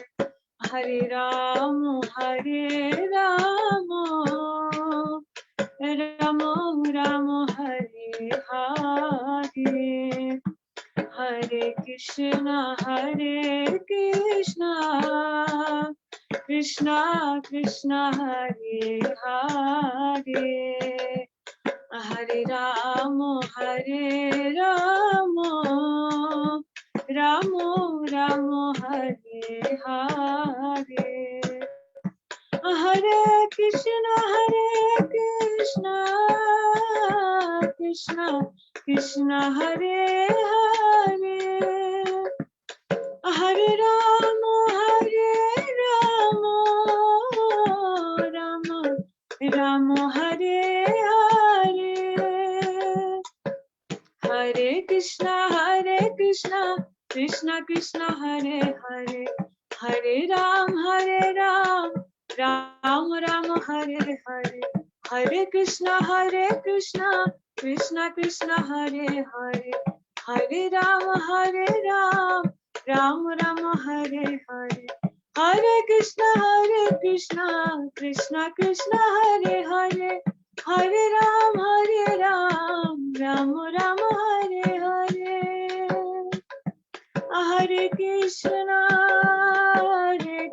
Hare Rama Rama Rama Hare Hare Hare Krishna Krishna Krishna Hare Hare Hare Rama Rama Rama Hare Hare Hare Krishna Krishna Krishna Hare Hare Hare Rama Rama Rama Hare Hare Hare Krishna Krishna Krishna Hare Hare Hare Ram Ram Ram Hare Hare Hare Krishna Krishna Krishna Hare Hare Hare Ram Ram Ram Hare Hare Hare Krishna Krishna Krishna Hare Hare Hare Ram Ram Ram Hare Hare Hare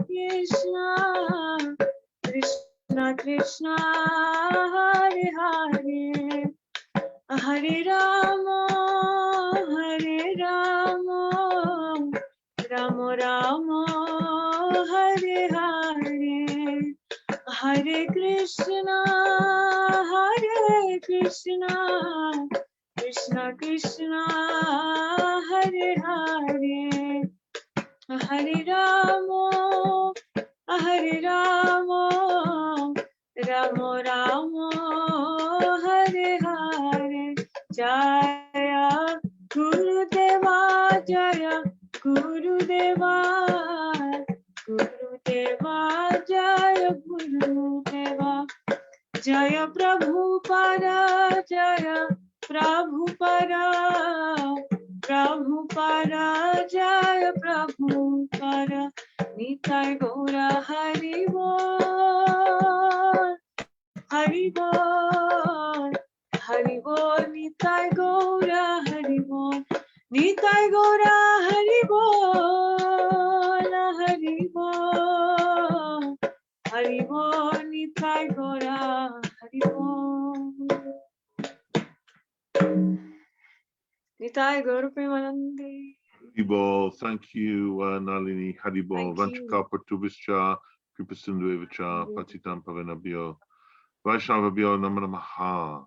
Krishna Krishna Krishna Hare Hare Hare Rama Rama Rama Hare Hare Hare Krishna Krishna Krishna Hare Hare Hare Hare Ramo Hare Ramo Ramo Ramo Hare Hare Jaya Gurudeva Jaya Gurudeva Gurudeva Jaya Gurudeva Jaya Prabhupada Jaya Prabhupada Prabhupada Jaya Prabhupada Nitai Gaura Hari Bol Hari Bol Hari Bol Nitai Gaura Hari Bol Nitai Gaura Hari Bol Hari Bol Hari Bol Nitai Gaura Hari Bol Nitai Gaura Premanande. Haribol, thank you, Nalini. Haribol, Thank you. Vanchaka Partuvischa, Kripasinduevacha, Patitam Pavanabhyo, Vaishnavabhyo Namo Namaha.